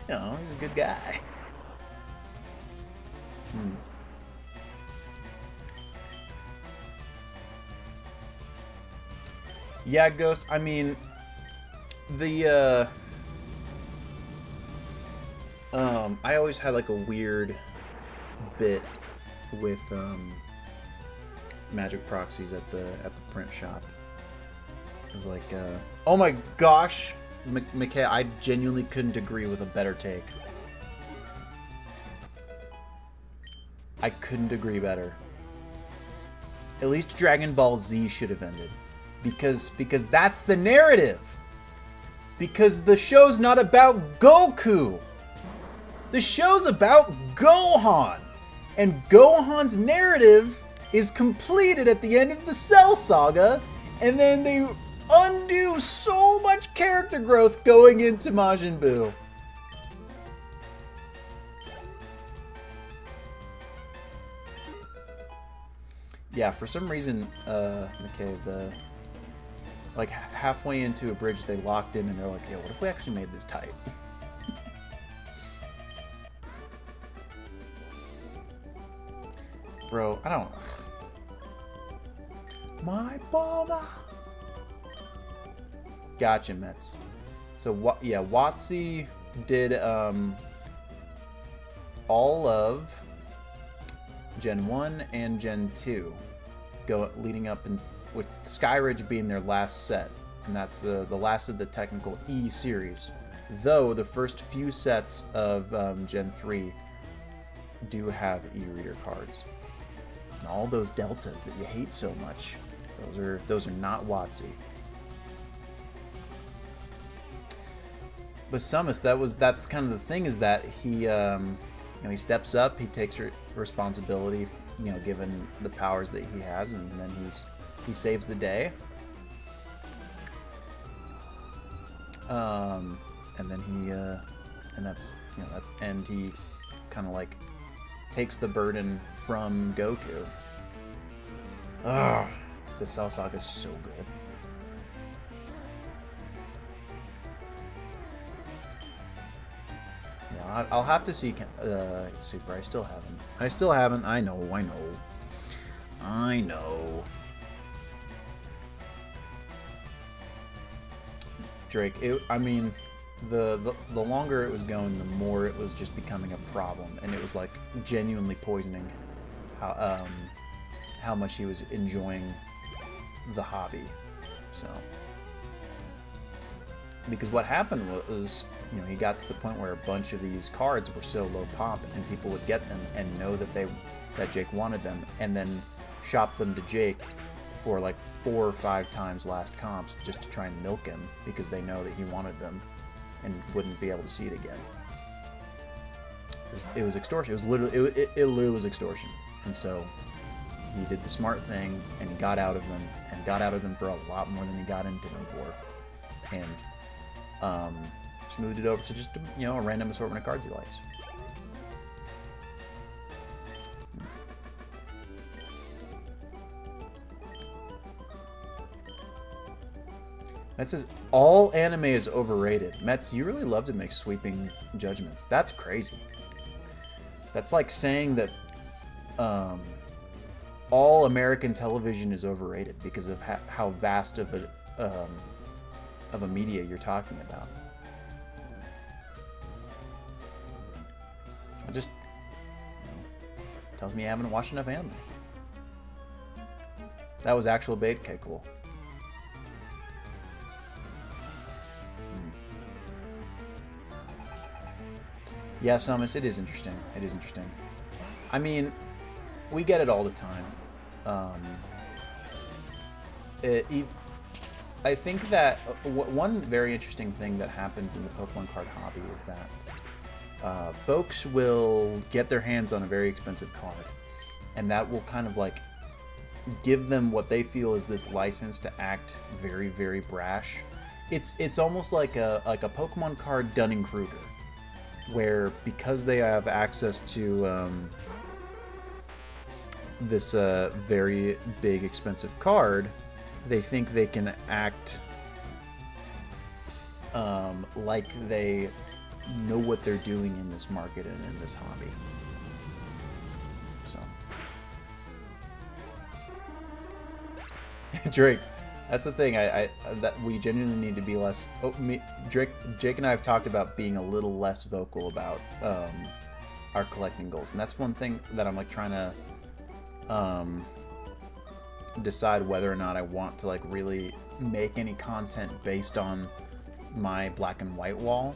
S1: a good guy. Yeah, Ghost, I mean, I always had like a weird bit with Magic proxies at the print shop. It was like, oh my gosh, McKay, I genuinely couldn't agree with a better take. I couldn't agree better. At least Dragon Ball Z should have ended. Because that's the narrative. Because the show's not about Goku. The show's about Gohan. And Gohan's narrative is completed at the end of the Cell Saga, and then they undo so much character growth going into Majin Buu. Yeah, for some reason, McKay, like halfway into a bridge they locked in and they're like, yeah, what if we actually made this tight? Bro, I don't... My Bulma! Gotcha, Mets. So, yeah, WotC did all of Gen 1 and Gen 2 leading up, and with Skyridge being their last set, and that's the last of the technical E series. Though the first few sets of Gen 3 do have E-reader cards. And all those deltas that you hate so much, those are not WotC. But Sumus, that's kind of the thing, is that he he steps up, he takes responsibility, given the powers that he has, and then he saves the day. And then and he kind of like takes the burden from Goku. Ugh, the Cell Saga is so good. Yeah, I'll have to see Super. I still haven't. I know. Drake, I mean, the longer it was going, the more it was just becoming a problem, and it was like genuinely poisoning how much he was enjoying the hobby. So because what happened was, you know, he got to the point where a bunch of these cards were so low pop, and people would get them and know that Jake wanted them, and then shop them to Jake for like 4 or 5 times last comps just to try and milk him because they know that he wanted them and wouldn't be able to see it again. It was extortion. It was literally it literally was extortion. And so he did the smart thing and he got out of them, and got out of them for a lot more than he got into them for, and smoothed it over to just, you know, a random assortment of cards he likes. That says all anime is overrated. Mets, you really love to make sweeping judgments. That's crazy. That's like saying that all American television is overrated because of how vast of a media you're talking about. It just, you know, tells me I haven't watched enough anime. That was actual bait? Okay, cool. Yeah, Samus, it is interesting. It is interesting. I mean, we get it all the time. I think that one very interesting thing that happens in the Pokemon card hobby is that folks will get their hands on a very expensive card, and that will kind of like give them what they feel is this license to act very, very brash. It's almost like a Pokemon card Dunning-Kruger, where because they have access to this very big, expensive card, they think they can act like they know what they're doing in this market and in this hobby. So, Drake, that's the thing. That we genuinely need to be less. Oh, Jake and I have talked about being a little less vocal about our collecting goals, and that's one thing that I'm like trying to decide whether or not I want to like really make any content based on my black and white wall.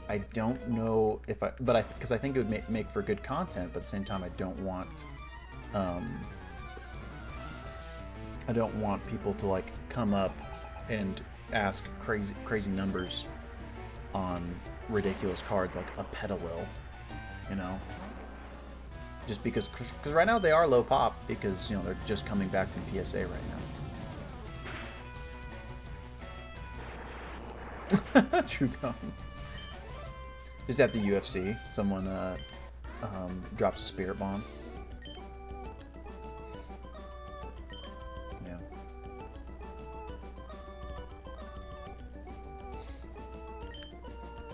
S1: I don't know if because I think it would make for good content, but at the same time I don't want people to like come up and ask crazy numbers on ridiculous cards like a Petalil, you know. Just because right now they are low pop because, you know, they're just coming back from PSA right now. True Gum. Just at the UFC, someone drops a spirit bomb. Yeah.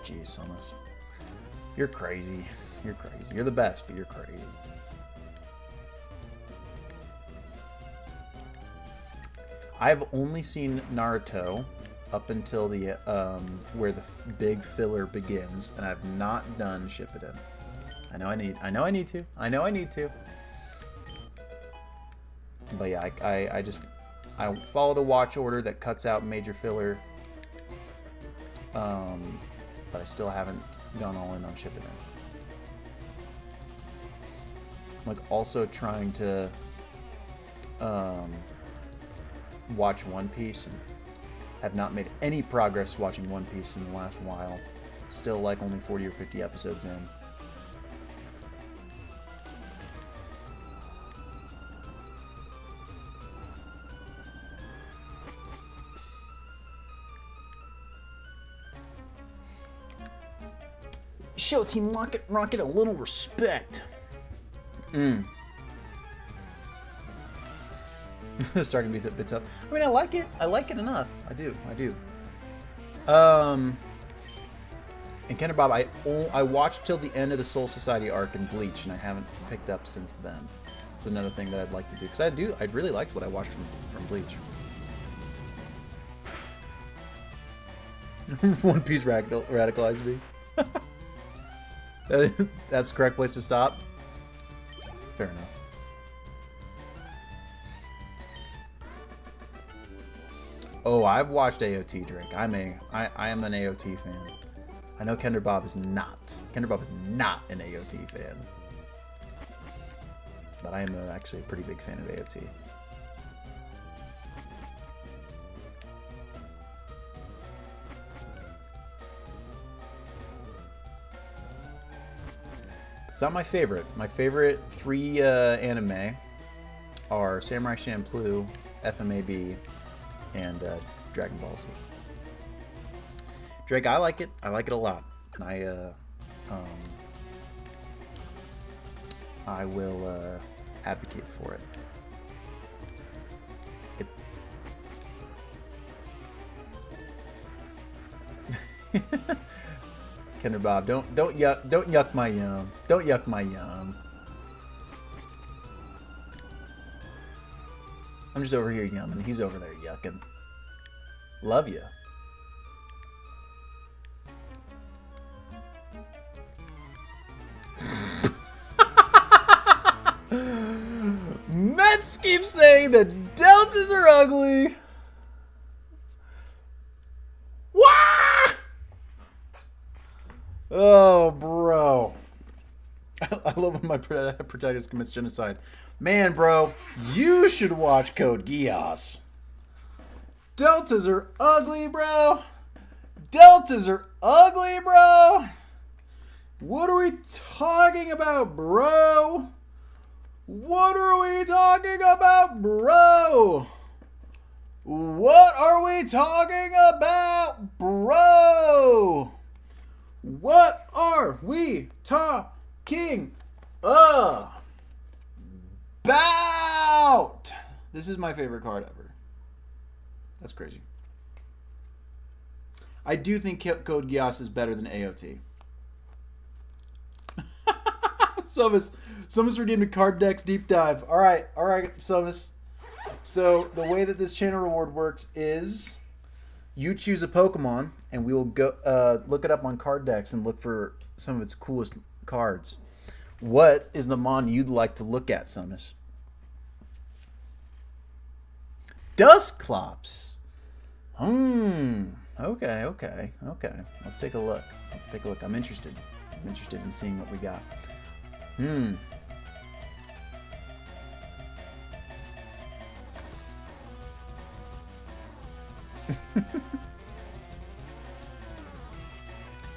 S1: Jeez, Somas. You're crazy. You're crazy. You're the best, but you're crazy. I've only seen Naruto up until the where the big filler begins, and I've not done Shippuden. I know I need to. But yeah, I followed a watch order that cuts out major filler. But I still haven't gone all in on Shippuden. I'm like also trying to watch One Piece and have not made any progress watching One Piece in the last while. Still like only 40 or 50 episodes in. Show Team Rocket a little respect. It's starting to be a bit tough. I mean, I like it. I like it enough. I do. And Kenner Bob, I watched till the end of the Soul Society arc in Bleach, and I haven't picked up since then. It's another thing that I'd like to do because I really liked what I watched from Bleach. One Piece radicalized me. That's the correct place to stop. Fair enough. Oh, I've watched AOT, Drake. I am an AOT fan. I know Kender Bob is not. Kender Bob is not an AOT fan. But I am actually a pretty big fan of AOT. It's not my favorite. My favorite 3 anime are Samurai Champloo, FMAB, and Dragon Ball Z. Drake, I like it. I like it a lot, and I will advocate for it. Kender Bob, don't yuck my yum. Don't yuck my yum. I'm just over here yumming. He's over there yucking. Love you. Mets keep saying that deltas are ugly. Oh, bro. I love when my protagonist commits genocide. Man, bro, you should watch Code Geass. Deltas are ugly, bro. Deltas are ugly, bro. What are we talking about, bro? What are we talking about, bro? What are we talking about, bro? What are we talking about? This is my favorite card ever. That's crazy. I do think Code Geass is better than AOT. Sumus redeemed a card decks deep dive. All right, Sumus. So the way that this channel reward works is you choose a Pokemon, and we will go look it up on card decks and look for some of its coolest cards. What is the mon you'd like to look at, Sumus? Dusclops. Okay. Let's take a look. I'm interested. In seeing what we got.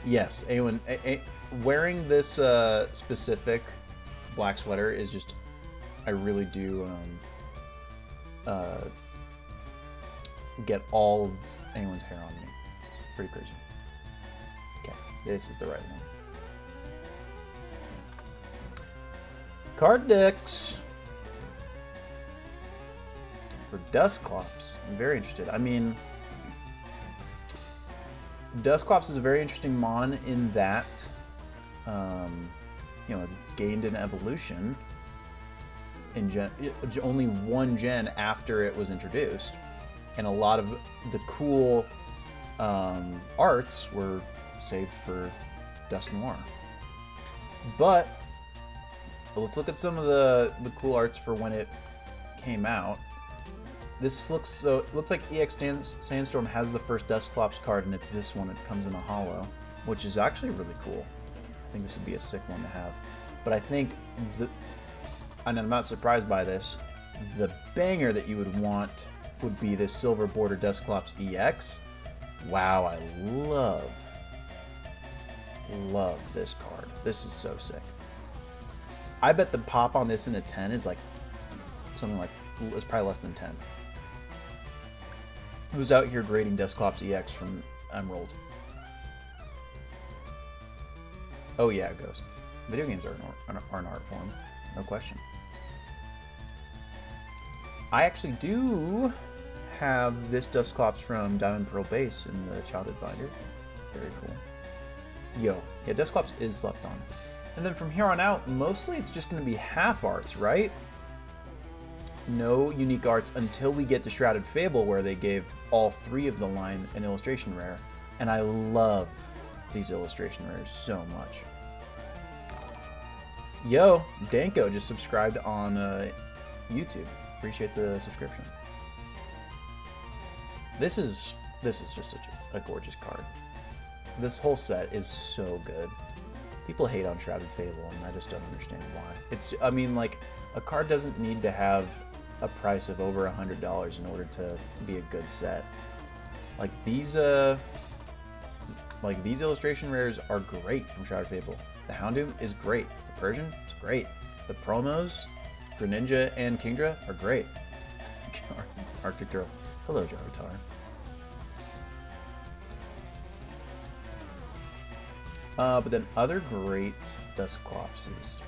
S1: Yes, Awen, wearing this specific black sweater is just, I really do get all of anyone's hair on me. It's pretty crazy. Okay, this is the right one. Card decks for Dusclops. I'm very interested. I mean, Dusclops is a very interesting mon in that, you know, it gained an evolution in only one gen after it was introduced, and a lot of the cool arts were saved for Dusk Noir. But let's look at some of the cool arts for when it came out. This looks like EX Sandstorm has the first Dusclops card, and it's this one. It comes in a holo, which is actually really cool. I think this would be a sick one to have. But I think and I'm not surprised by this, the banger that you would want would be this Silver Border Dusclops EX. Wow, I love this card. This is so sick. I bet the pop on this in a 10 is like something like, it's probably less than 10. Who's out here grading Dusclops EX from Emerald? Oh yeah, Ghost. Video games are an art form, no question. I actually do have this Dusclops from Diamond Pearl Base in the Childhood Binder. Very cool. Yo, yeah, Dusclops is slept on. And then from here on out, mostly it's just going to be half arts, right? No unique arts until we get to Shrouded Fable, where they gave all 3 of the line an illustration rare. And I love these illustration rares so much. Yo, Danko just subscribed on YouTube. Appreciate the subscription. This is just such a gorgeous card. This whole set is so good. People hate on Shrouded Fable, and I just don't understand why. I mean, like, a card doesn't need to have a price of over $100 in order to be a good set. Like these illustration rares are great from Shrouded Fable. The Houndoom is great. The Persian is great. The promos, Greninja and Kingdra are great. Arctic Turtle. Hello, Jarvitar. But then other great Dusclopses.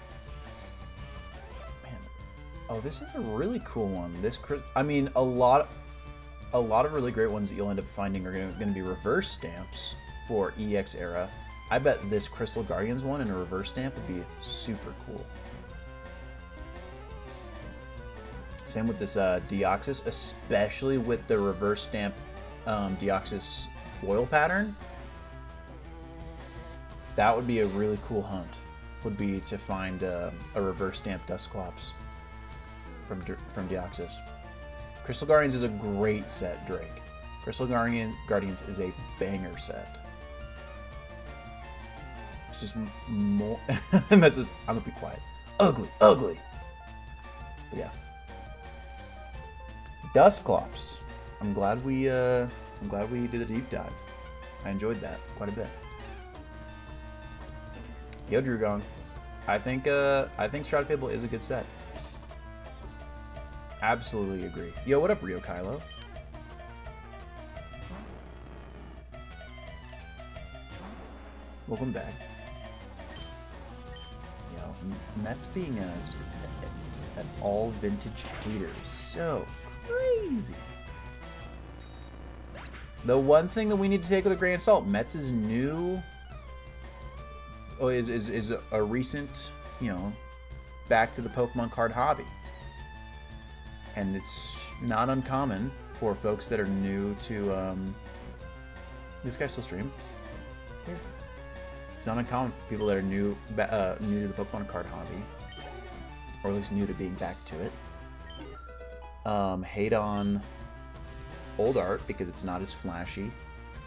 S1: Man, oh, this is a really cool one. I mean, a lot of really great ones that you'll end up finding are going to be reverse stamps for EX era. I bet this Crystal Guardians one in a reverse stamp would be super cool. Same with this Deoxys, especially with the reverse stamp Deoxys foil pattern. That would be a really cool hunt, would be to find a reverse stamp Dusclops from Deoxys. Crystal Guardians is a great set, Drake. Crystal Guardians is a banger set. It's just more... That's just... I'm gonna be quiet. Ugly, ugly! But yeah. Dusclops. I'm glad we did a deep dive. I enjoyed that quite a bit. Yo, Drugong. I think Shrouded Fable is a good set. Absolutely agree. Yo, what up, Rio Kylo? Welcome back. Yo, Mets being just an all vintage hater is so crazy. The one thing that we need to take with a grain of salt, Mets is new. Oh, is a recent, back to the Pokemon card hobby. And it's not uncommon for folks that are new to, this guy still stream? Here. It's not uncommon for people that are new to the Pokemon card hobby, or at least new to being back to it. Hate on old art because it's not as flashy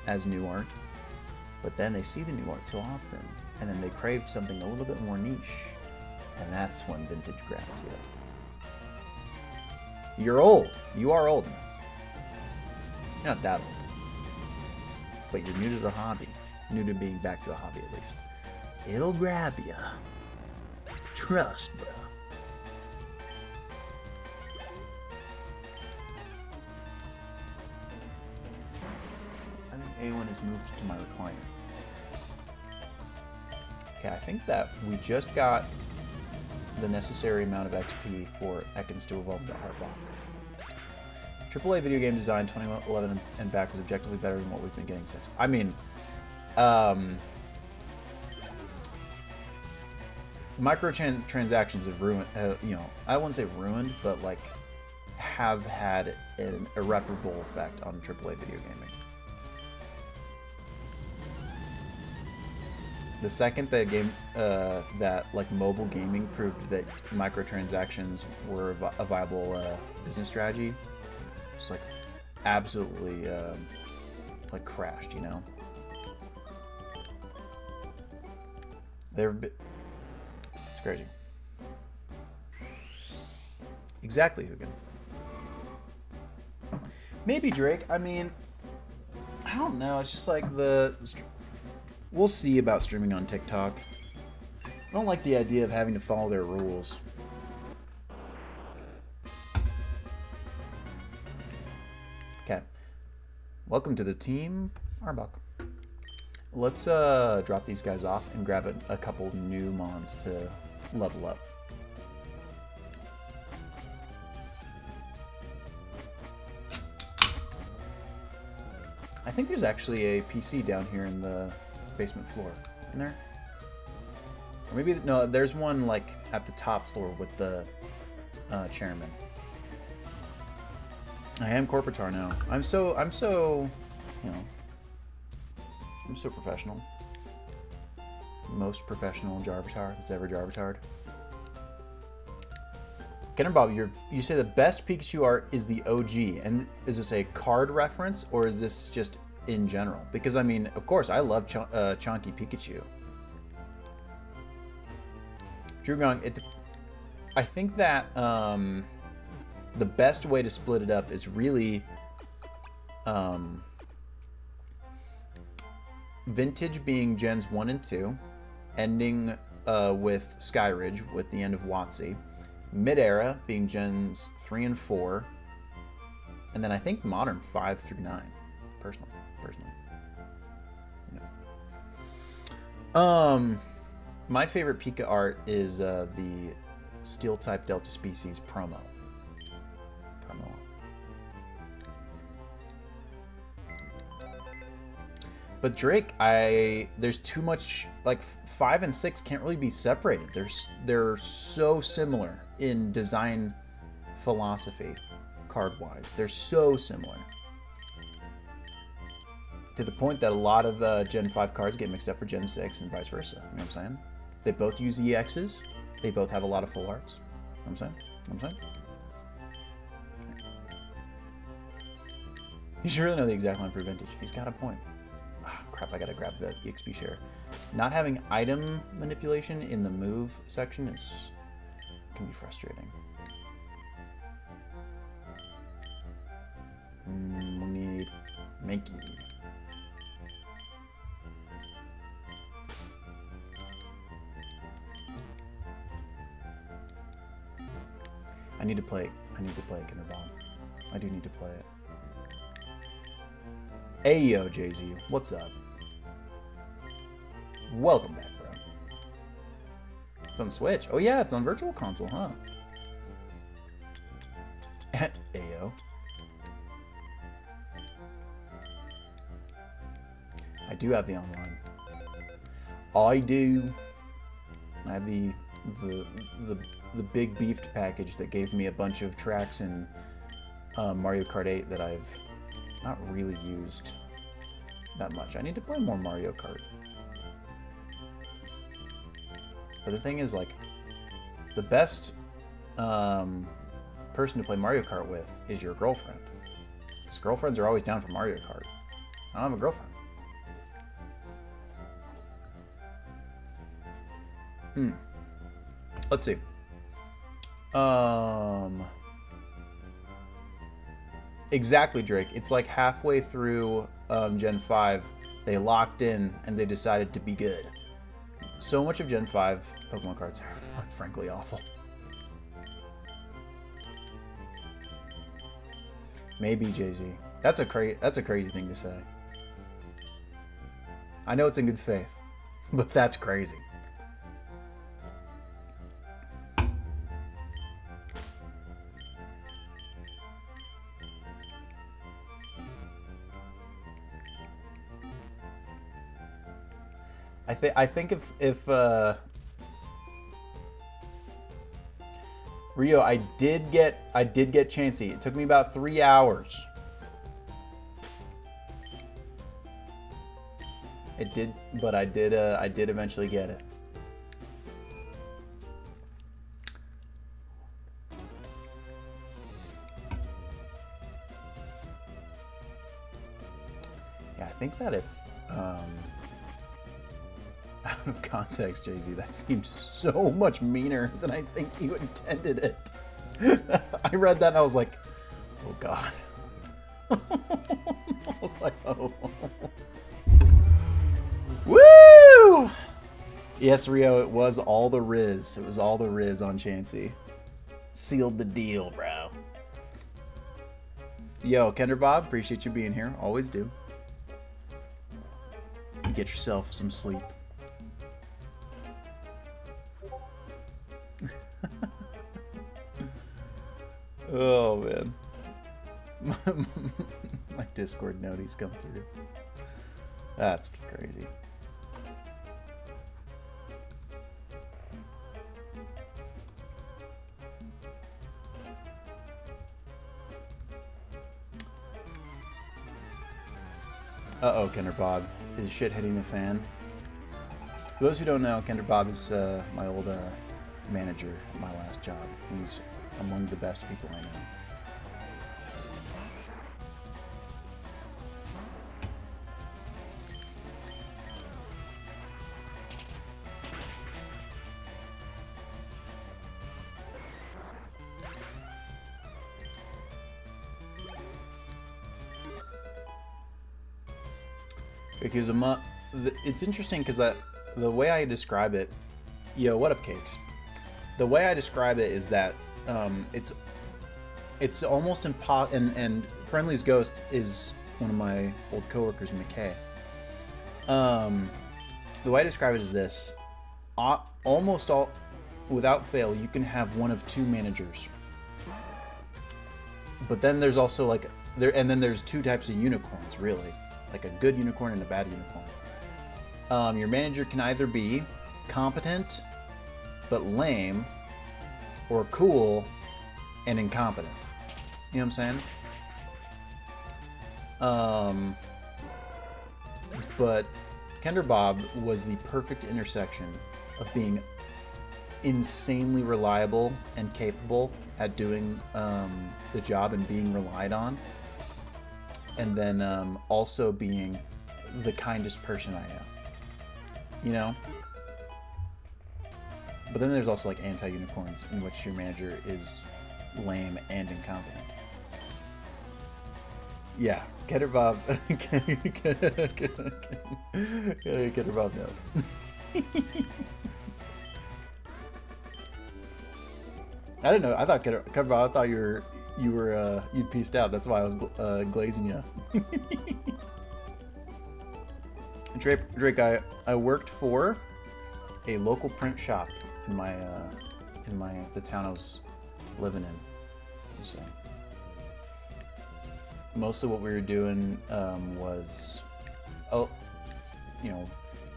S1: as new art, but then they see the new art so often, and then they crave something a little bit more niche, and that's when vintage grabs you. You're old. You are old, Mets. You're not that old. But you're new to the hobby. New to being back to the hobby, at least. It'll grab you. Trust, bro. I think A1 has moved to my recliner. Okay, I think that we just got the necessary amount of XP for Ekans to evolve to Heartlock. AAA video game design 2011 and back was objectively better than what we've been getting since. I mean, microtransactions have ruined, I wouldn't say ruined, but like have had an irreparable effect on AAA video gaming. The second that mobile gaming proved that microtransactions were a viable business strategy, just like absolutely crashed, It's crazy. Exactly, Hugin. Maybe Drake. I mean, I don't know. It's just like we'll see about streaming on TikTok. I don't like the idea of having to follow their rules. Okay. Welcome to the team, Arbok. Let's drop these guys off and grab a couple new mons to level up. I think there's actually a PC down here in the basement floor. In there? Or maybe, no, there's one like at the top floor with the chairman. I am Corporatar now. I'm so professional. Most professional Jarvitar that's ever Jarvitared. Kenner Bob, you say the best Pikachu art is the OG, and is this a card reference or is this just in general? Because I mean, of course, I love Chonky Pikachu. Drew Gong, I think that the best way to split it up is really Vintage being Gens 1 and 2, ending with Skyridge with the end of WotC. Mid-era being Gens 3 and 4, and then I think Modern 5 through 9, personally. Yeah. My favorite Pika art is the Steel-type Delta Species promo. But Drake, there's too much, like 5 and 6 can't really be separated. They're so similar in design philosophy, card-wise. They're so similar. To the point that a lot of Gen 5 cards get mixed up for Gen 6 and vice versa. You know what I'm saying? They both use EXs. They both have a lot of full arts. You know what I'm saying? You should really know the exact line for Vintage. He's got a point. Crap, I gotta grab the EXP share. Not having item manipulation in the move section can be frustrating. We need Mankey. I need to play Kinder Bomb. I do need to play it. Ayo, Jay-Z, what's up? Welcome back, bro. It's on Switch. Oh yeah, it's on Virtual Console, huh? Ayo. I do have the online. I do. I have the big beefed package that gave me a bunch of tracks in Mario Kart 8 that I've not really used that much. I need to play more Mario Kart. But the thing is, like, the best person to play Mario Kart with is your girlfriend. Because girlfriends are always down for Mario Kart. I don't have a girlfriend. Let's see. Exactly, Drake. It's like halfway through Gen 5, they locked in and they decided to be good. So much of Gen 5 Pokemon cards are frankly awful. Maybe Jay-Z. That's a crazy thing to say. I know it's in good faith, but that's crazy. I think if Rio, I did get Chansey. It took me about 3 hours. It did, but I did eventually get it. Yeah, I think that if out of context, Jay-Z, that seems so much meaner than I think you intended it. I read that and I was like, oh God. I was like, oh. Woo! Yes, Rio, it was all the Riz. It was all the Riz on Chansey. Sealed the deal, bro. Yo, Kender Bob, appreciate you being here. Always do. You get yourself some sleep. Oh man. My Discord noties come through. That's crazy. Uh-oh, Kender Bob. Is shit hitting the fan? For those who don't know, Kender Bob is my old manager at my last job. He's among the best people I know. Because it's interesting because the way I describe it, yo, what up, cakes? The way I describe it is that it's almost impossible. And Friendly's Ghost is one of my old coworkers, McKay. The way I describe it is this: almost all, without fail, you can have one of two managers. But then there's also like there's two types of unicorns, really. Like a good unicorn and a bad unicorn. Your manager can either be competent but lame, or cool and incompetent. You know what I'm saying? But Kender Bob was the perfect intersection of being insanely reliable and capable at doing the job and being relied on, and then also being the kindest person I know. You know? But then there's also like anti-unicorns in which your manager is lame and incompetent. Yeah, Kender Bob. Kender Bob knows. I didn't know. I thought Kender Bob. I thought you'd pieced out. That's why I was glazing you. Drake, I worked for a local print shop in the town I was living in. So mostly what we were doing was,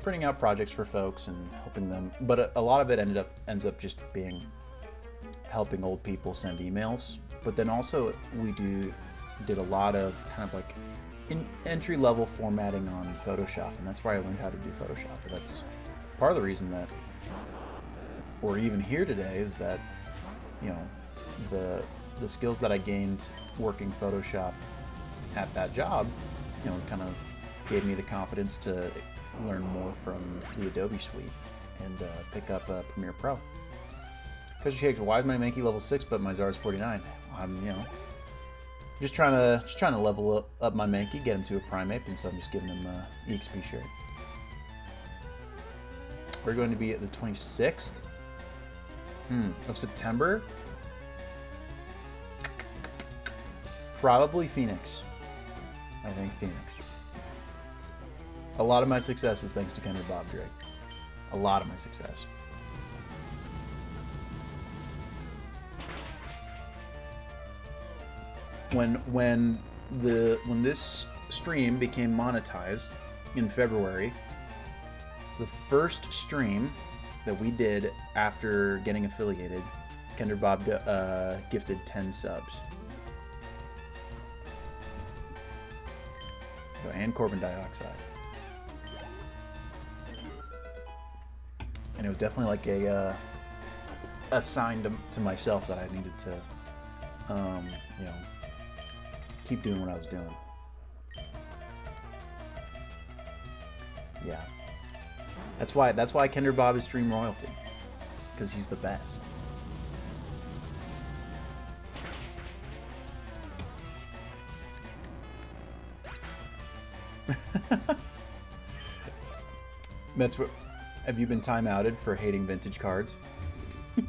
S1: printing out projects for folks and helping them. But a lot of it ends up just being helping old people send emails. But then also we did a lot of kind of like entry-level formatting on Photoshop, and that's where I learned how to do Photoshop. But that's part of the reason that we're even here today, is that, you know, the skills that I gained working Photoshop at that job, you know, kind of gave me the confidence to learn more from the Adobe suite and pick up Premiere Pro. Because why is my Mankey level 6 but my Czar's 49? I'm, just trying to level up my Mankey, get him to a Primeape, and so I'm just giving him EXP shirt. We're going to be at the 26th of September. Probably Phoenix. I think Phoenix. A lot of my success is thanks to Kender Bob Drake. A lot of my success. When this stream became monetized in February, the first stream that we did after getting affiliated, Kender Bob gifted 10 subs. And carbon dioxide. And it was definitely like a sign to myself that I needed to, keep doing what I was doing. Yeah. That's why Kender Bob is stream royalty, because he's the best. That's what. Have you been time-outed for hating vintage cards? Damn.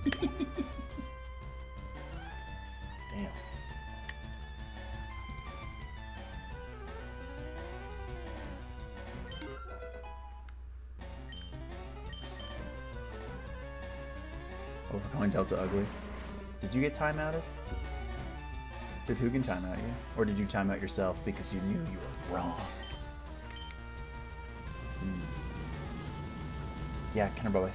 S1: Overcalling Delta ugly. Did you get time-outed? Did Hugin time-out you? Or did you time-out yourself because you knew you were wrong? Yeah, Kender Bob, I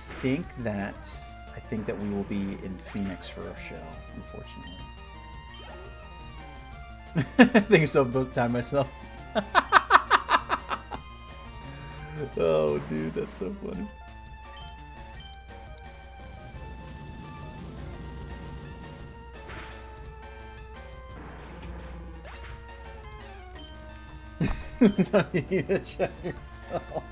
S1: think that we will be in Phoenix for our show, unfortunately. I think so, both time myself. Oh, dude, that's so funny. Sometimes you need to check yourself.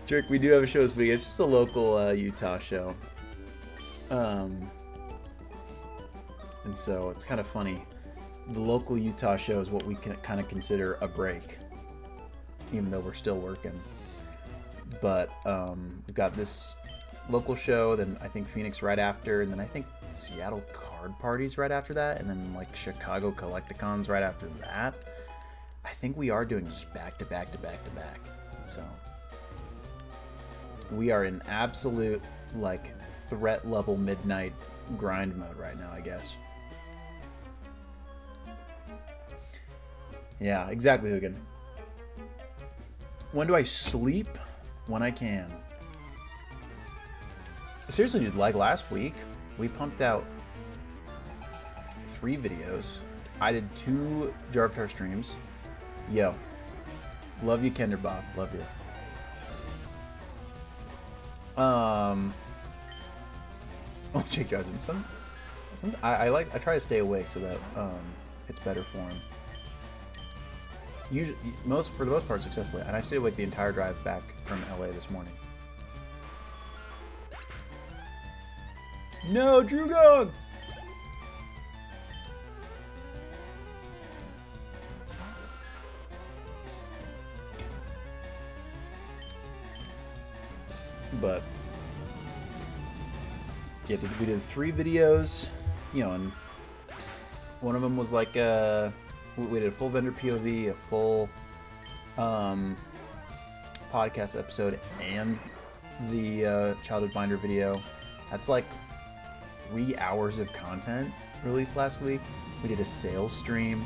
S1: Trick, we do have a show this week. It's just a local Utah show. And so it's kind of funny. The local Utah show is what we can kind of consider a break, even though we're still working. But we've got this local show, then I think Phoenix right after, and then I think Seattle Card Parties right after that, and then like Chicago Collecticons right after that. I think we are doing just back to back to back to back. So we are in absolute like threat level midnight grind mode right now, I guess. Yeah, exactly, Hugin. When do I sleep? When I can. Seriously, dude, like last week, we pumped out 3 videos. I did 2 Jarvatar streams. Yo. Love you, Kender Bob. Love you. Oh, Jake drives him. I try to stay awake so that it's better for him. Usually, for the most part, successfully, and I stayed awake the entire drive back from LA this morning. No, Drugong! But yeah, we did 3 videos, you know, and one of them was like we did a full vendor POV, a full podcast episode, and the childhood binder video. That's like 3 hours of content released last week. We did a sales stream.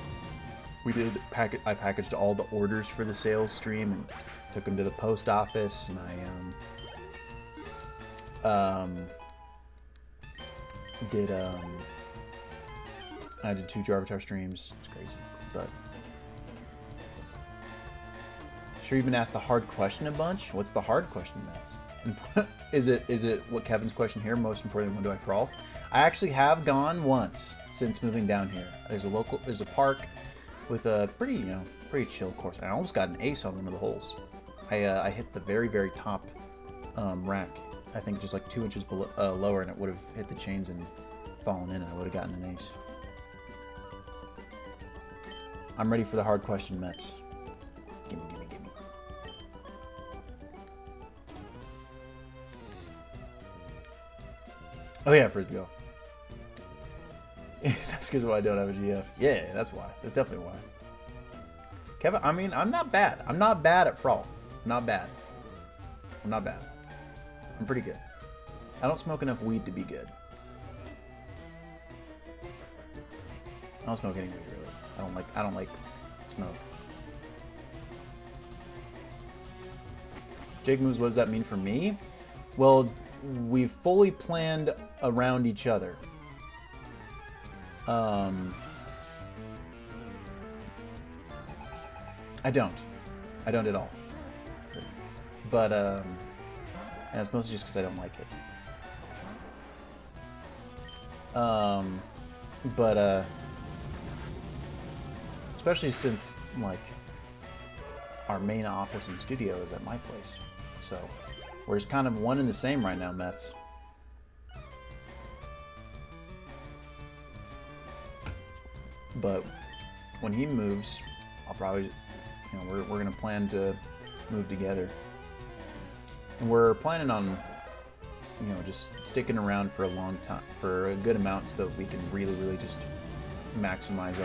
S1: I packaged all the orders for the sales stream and took them to the post office, and I did 2 Jarvatar streams. It's crazy, but sure you've been asked the hard question a bunch. What's the hard question, Matt? Is it what Kevin's question here? Most importantly, when do I frolf? I actually have gone once since moving down here. There's a park with a pretty chill course. I almost got an ace on one of the holes. I hit the very, very top rack. I think just like 2 inches below, lower, and it would have hit the chains and fallen in, and I would have gotten an ace. I'm ready for the hard question, Mets. Gimme, gimme, gimme. Oh yeah, Frisbee golf. That's because why I don't have a GF. Yeah, that's why. That's definitely why. Kevin, I mean, I'm not bad. I'm not bad at frolf. I'm not bad. I'm not bad. I'm pretty good. I don't smoke enough weed to be good. I don't smoke any weed, really. I don't like smoke. Jake moves, what does that mean for me? Well, we've fully planned around each other. I don't at all. But and it's mostly just because I don't like it. But especially since like our main office and studio is at my place, so we're just kind of one and the same right now, Mets. But when he moves, I'll probably, we're gonna plan to move together, and we're planning on, just sticking around for a long time, for a good amount, so that we can really just maximize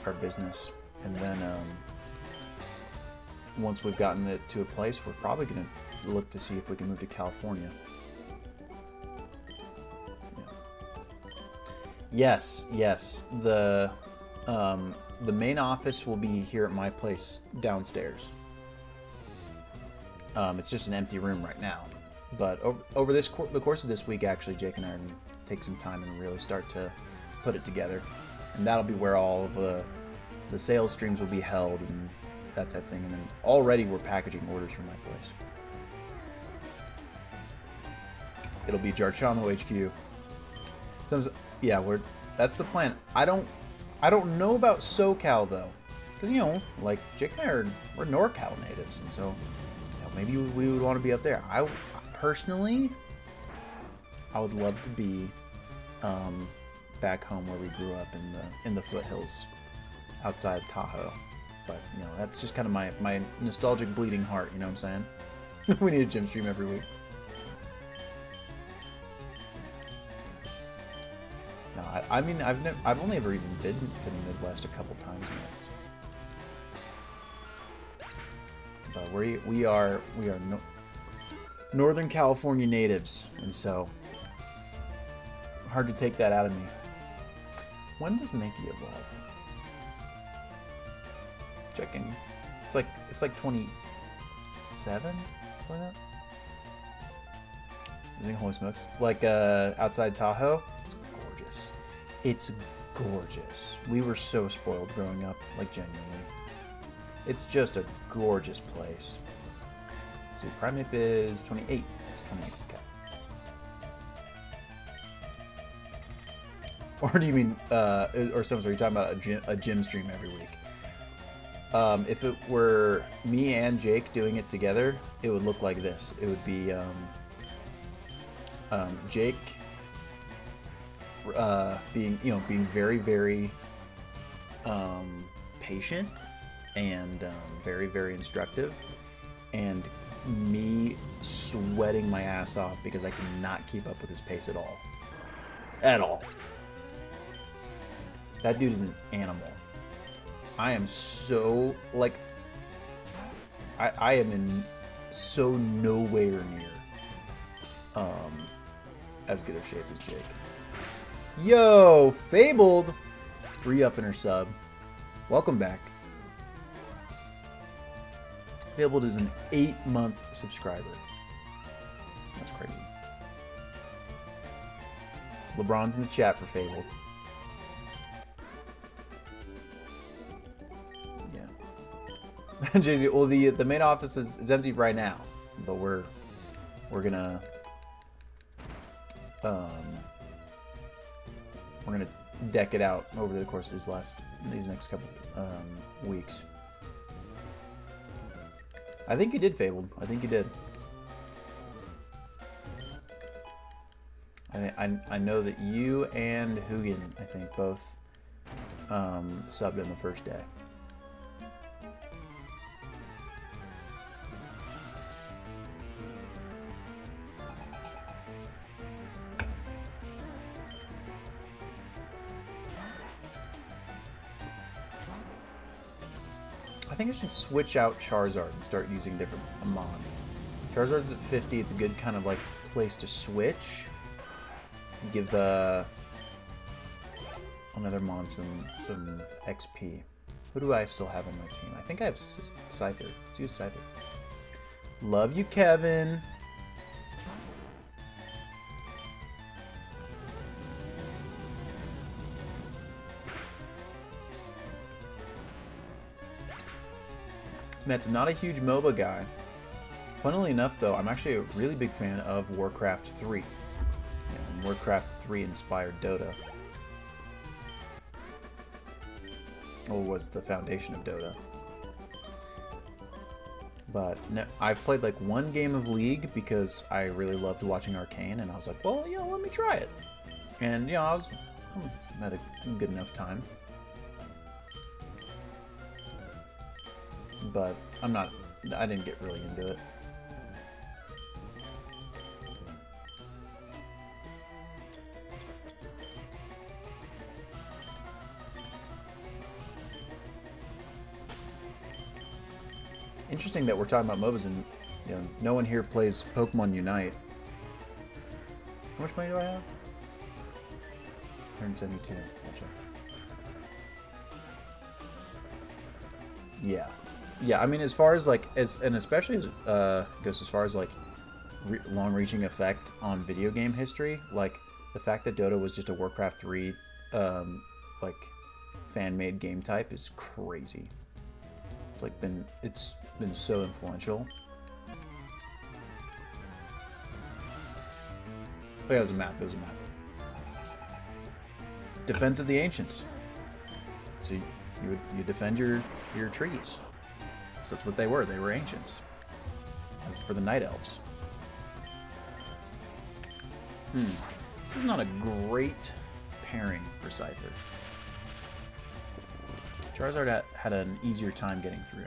S1: our business. And then once we've gotten it to a place, we're probably gonna look to see if we can move to California. Yes. The main office will be here at my place downstairs. It's just an empty room right now. But over the course of this week, actually, Jake and I are going to take some time and really start to put it together. And that'll be where all of the sales streams will be held and that type of thing. And then already we're packaging orders from my place. It'll be Jarchamo HQ. Yeah, that's the plan. I I don't know about SoCal though, because you know, like Jake and I we're NorCal natives, and so you know, maybe we would want to be up there. I personally, I would love to be back home where we grew up in the foothills outside Tahoe. But you know, that's just kind of my nostalgic bleeding heart. You know what I'm saying? We need a gym stream every week. No, I mean I've only ever even been to the Midwest a couple times once. But we are Northern California natives, and so hard to take that out of me. When does Mankey evolve? Checking. It's like 27. Like that. Using holy smokes. Like outside Tahoe. It's gorgeous. It's gorgeous. We were so spoiled growing up, like genuinely. It's just a gorgeous place. Let's see, Primate is 28. It's 28. Okay. Or do you mean, or some? Are you talking about a gym stream every week? If it were me and Jake doing it together, it would look like this. It would be Jake being very, very patient and very, very instructive, and me sweating my ass off because I cannot keep up with his pace at all. At all. That dude is an animal. I am so, like, I am in so nowhere near as good of shape as Jake. Yo, Fabled! Re-upping her sub. Welcome back. Fabled is an 8-month subscriber. That's crazy. LeBron's in the chat for Fabled. Yeah. Jay-Z, well, the main office is empty right now, but we're gonna deck it out over the course of these next couple weeks. I think you did, Fabled. I think you did. I know that you and Hugin, I think, both subbed on the first day. I think I should switch out Charizard and start using different Amon. Charizard's at 50. It's a good kind of like place to switch. Give another Mon some XP. Who do I still have on my team? I think I have Scyther. Let's use Scyther. Love you, Kevin. Mets, I'm not a huge MOBA guy. Funnily enough, though, I'm actually a really big fan of Warcraft 3. Yeah, Warcraft 3 inspired Dota. Or was the foundation of Dota. But no, I've played like one game of League because I really loved watching Arcane, and I was like, well, let me try it. And I had a good enough time. But I didn't get really into it. Interesting that we're talking about MOBAs and no one here plays Pokemon Unite. How much money do I have? 172. Gotcha. Yeah. Yeah, I mean, as far as like, and especially as goes as far as like long-reaching effect on video game history, like the fact that Dota was just a Warcraft 3 like fan-made game type is crazy. It's been so influential. Oh yeah, it was a map. Defense of the Ancients. So you defend your trees. So that's what they were. They were ancients. As for the night elves. This is not a great pairing for Scyther. Charizard had an easier time getting through.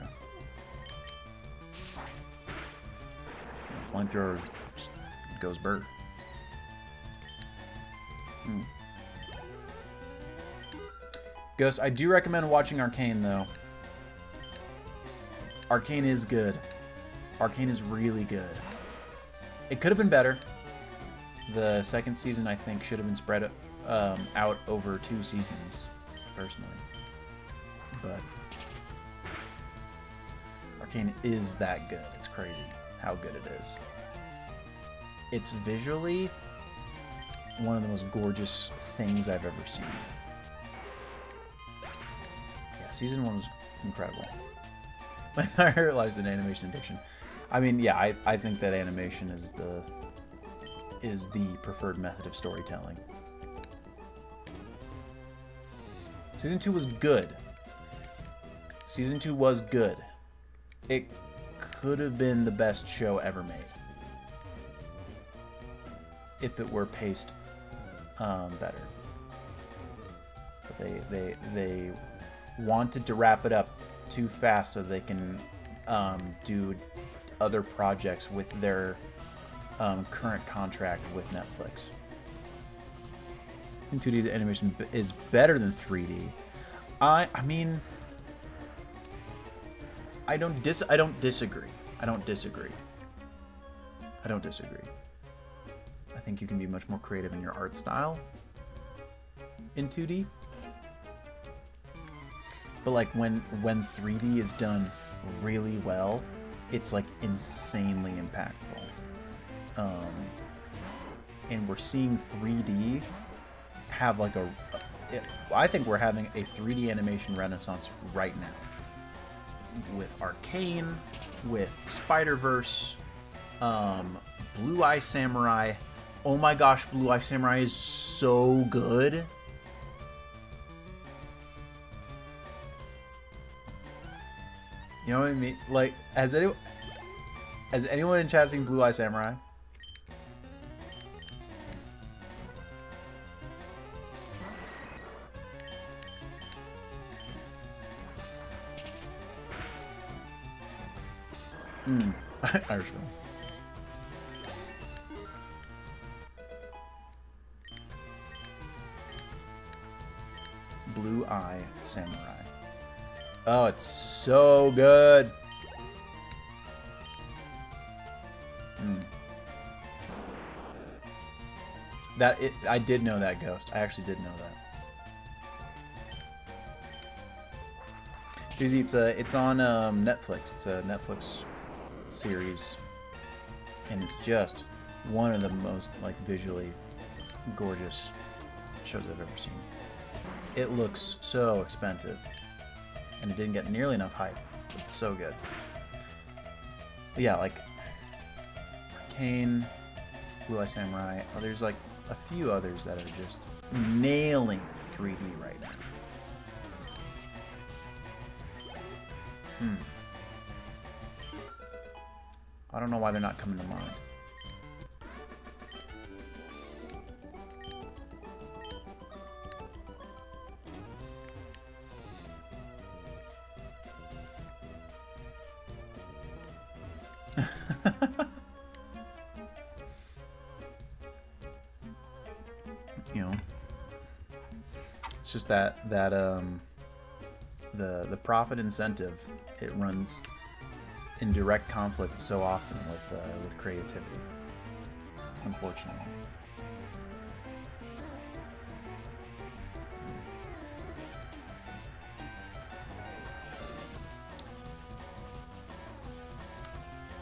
S1: Flamethrower just goes burr. Ghost, I do recommend watching Arcane, though. Arcane is good. Arcane is really good. It could have been better. The second season, I think, should have been spread out over 2 seasons, personally. But Arcane is that good. It's crazy how good it is. It's visually one of the most gorgeous things I've ever seen. Yeah, season 1 was incredible. My entire life's an animation addiction. I mean, yeah, I think that animation is the preferred method of storytelling. Season 2 was good. Season 2 was good. It could have been the best show ever made. If it were paced better. But they wanted to wrap it up too fast so they can do other projects with their current contract with Netflix. And 2D animation is better than 3D. I mean, I don't disagree. I don't disagree. I think you can be much more creative in your art style in 2D. But like when 3D is done really well, it's like insanely impactful. And we're seeing 3D have like I think we're having a 3D animation renaissance right now. With Arcane, with Spider-Verse, Blue Eye Samurai. Oh my gosh, Blue Eye Samurai is so good. You know what I mean? Like, has anyone in chat seen Blue Eye Samurai? Irish film. Blue Eye Samurai. Oh, it's so good. I did know that, Ghost. I actually did know that. It's on Netflix. It's a Netflix series, and it's just one of the most like visually gorgeous shows I've ever seen. It looks so expensive, and it didn't get nearly enough hype. It's so good. But yeah, like Arcane, Blue Eye Samurai. Oh, there's like a few others that are just nailing 3D right now. I don't know why they're not coming to mind. You know, it's just that the profit incentive, it runs in direct conflict so often with creativity, unfortunately.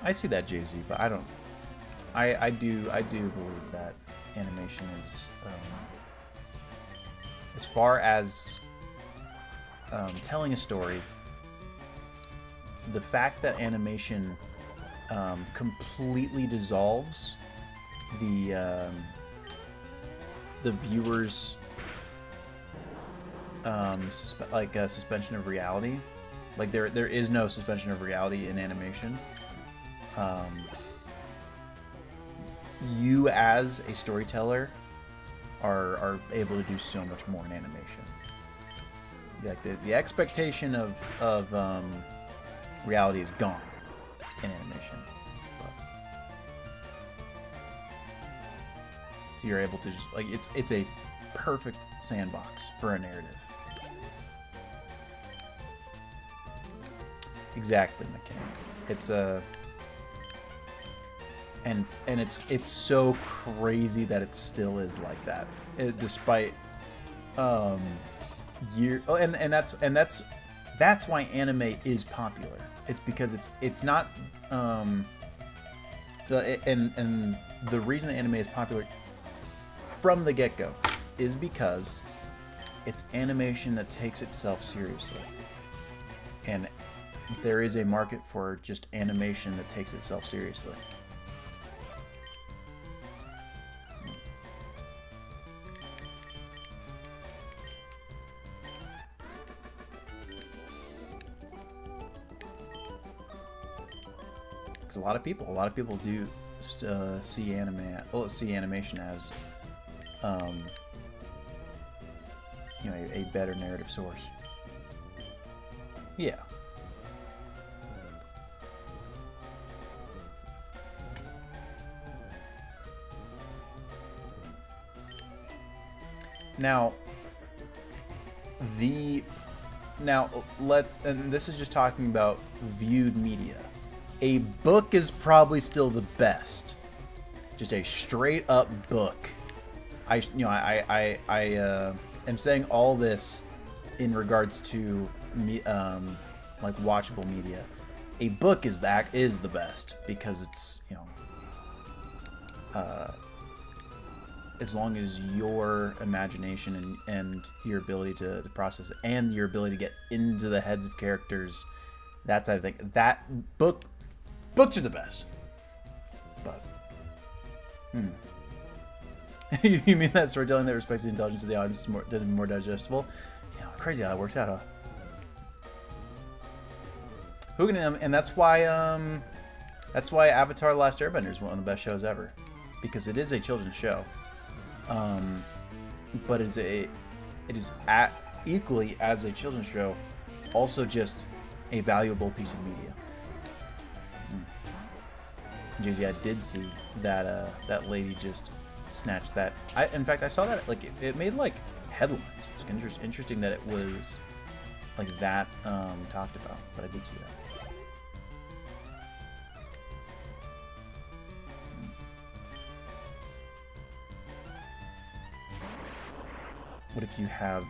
S1: I see that, Jay-Z, but I don't. I do believe that animation is, as far as telling a story, the fact that animation completely dissolves the viewer's like a suspension of reality. Like there is no suspension of reality in animation. You as a storyteller are able to do so much more in animation. Like the expectation of reality is gone in animation. But you're able to just like it's a perfect sandbox for a narrative. Exactly, McKay. It's a and it's so crazy that it still is like that, despite that's why anime is popular. It's because it's not and the reason that anime is popular from the get-go is because it's animation that takes itself seriously, and there is a market for just animation that takes itself seriously. Because a lot of people do see animation as you know, a better narrative source. Yeah. Now let's, and this is just talking about viewed media. A book is probably still the best. Just a straight up book. I am saying all this in regards to like watchable media. A book is the best because it's, you know, as long as your imagination and your ability to process it and your ability to get into the heads of characters, that type of thing. Books are the best. But you mean that storytelling that respects the intelligence of the audience does it more digestible? You know, crazy how that works out, huh? And that's why Avatar: The Last Airbender is one of the best shows ever, because it is a children's show, but it is equally as a children's show, also just a valuable piece of media. Jay-Z, I did see that that lady just snatched that. In fact, I saw that like it made like headlines. It's interesting that it was like that talked about, but I did see that. What if you have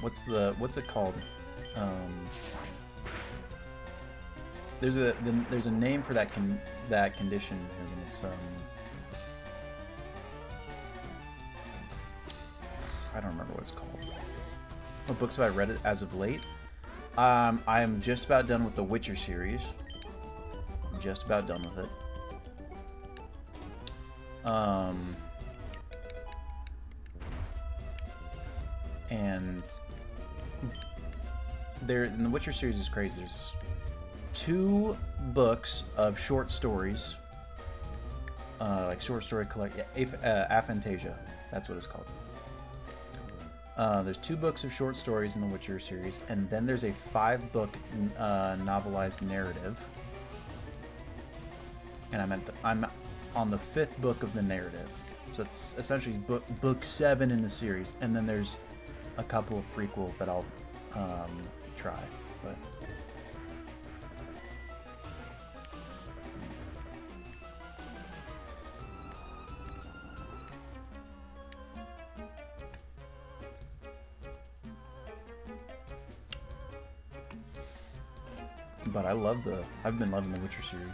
S1: what's it called? There's a name for that condition, and it's I don't remember what it's called. What books have I read as of late? I am just about done with the Witcher series. I'm just about done with it. And in the Witcher series is crazy. There's 2 books of short stories, like short story aphantasia. That's what it's called. There's 2 books of short stories in the Witcher series, and then there's a 5-book novelized narrative. And I'm on the 5th book of the narrative, so it's essentially book 7 in the series. And then there's a couple of prequels that I'll try, but I've been loving the Witcher series.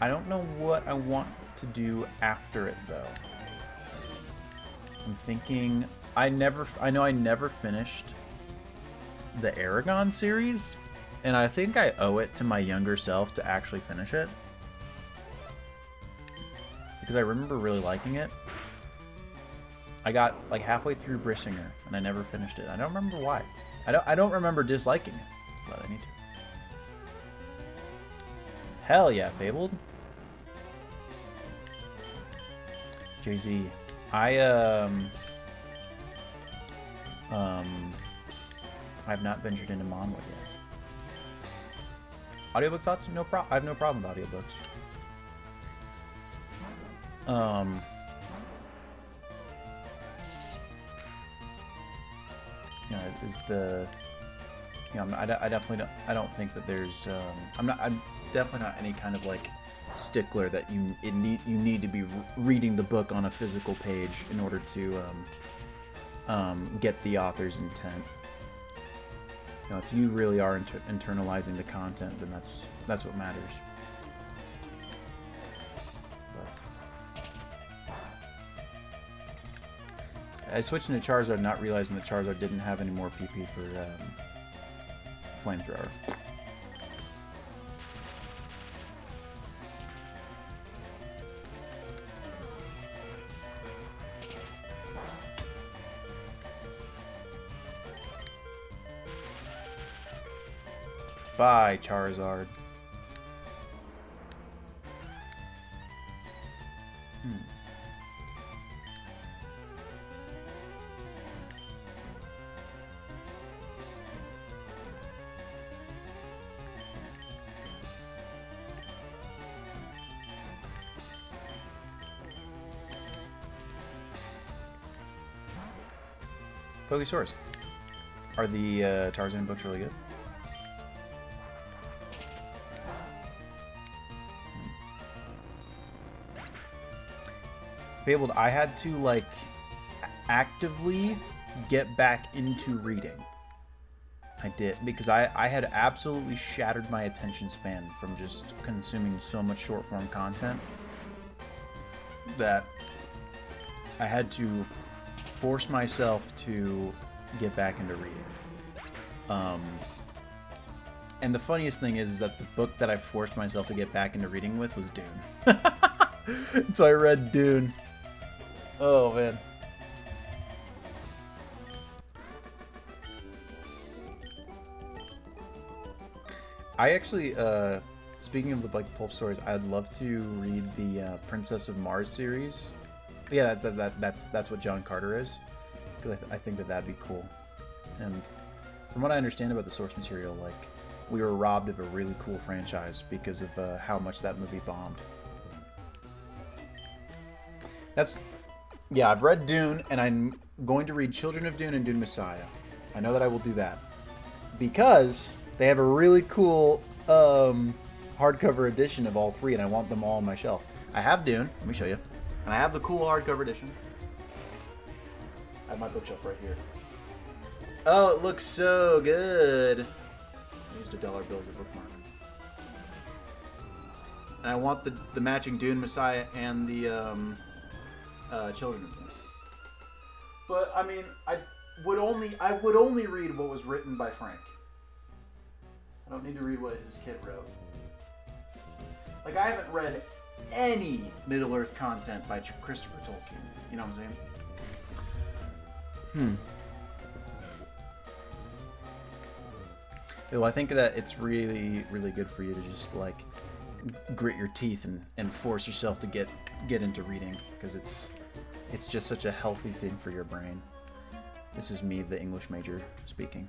S1: I don't know what I want to do after it though. I'm thinking I know I never finished the Aragon series, and I think I owe it to my younger self to actually finish it. because I remember really liking it. I got like halfway through Brissinger and I never finished it. I don't remember why. I don't remember disliking it, but I need to. Hell yeah, Fabled. Jay-Z. I have not ventured into Manhwa yet. Audiobook thoughts? No problem. I have no problem with audiobooks. You know, is the, you know, I definitely don't, I don't think that there's, I'm definitely not any kind of like stickler that you need to be reading the book on a physical page in order to get the author's intent. You know, if you really are internalizing the content, then that's what matters. I switched into Charizard, not realizing that Charizard didn't have any more PP for Flamethrower. Bye, Charizard. Pokesaurus. Are the Tarzan books really good? Fabled, I had to like actively get back into reading. I did, because I had absolutely shattered my attention span from just consuming so much short form content that I had to force myself to get back into reading. And the funniest thing is that the book that I forced myself to get back into reading with was Dune. So I read Dune. Oh man. I actually, speaking of the like pulp stories, I'd love to read the Princess of Mars series. Yeah, that's what John Carter is. Because I think that'd be cool. And from what I understand about the source material, like, we were robbed of a really cool franchise because of how much that movie bombed. Yeah, I've read Dune, and I'm going to read Children of Dune and Dune Messiah. I know that I will do that. Because they have a really cool hardcover edition of all three, and I want them all on my shelf. I have Dune. Let me show you. And I have the cool hardcover edition. I have my bookshelf right here. Oh, it looks so good. I used $1 bill as a bookmark. And I want the matching Dune Messiah and the Children of Dune. But I mean, I would only read what was written by Frank. I don't need to read what his kid wrote. Like, I haven't read any Middle-earth content by Christopher Tolkien. You know what I'm saying? Well, I think that it's really, really good for you to just, like, grit your teeth and force yourself to get into reading, because it's just such a healthy thing for your brain. This is me, the English major, speaking.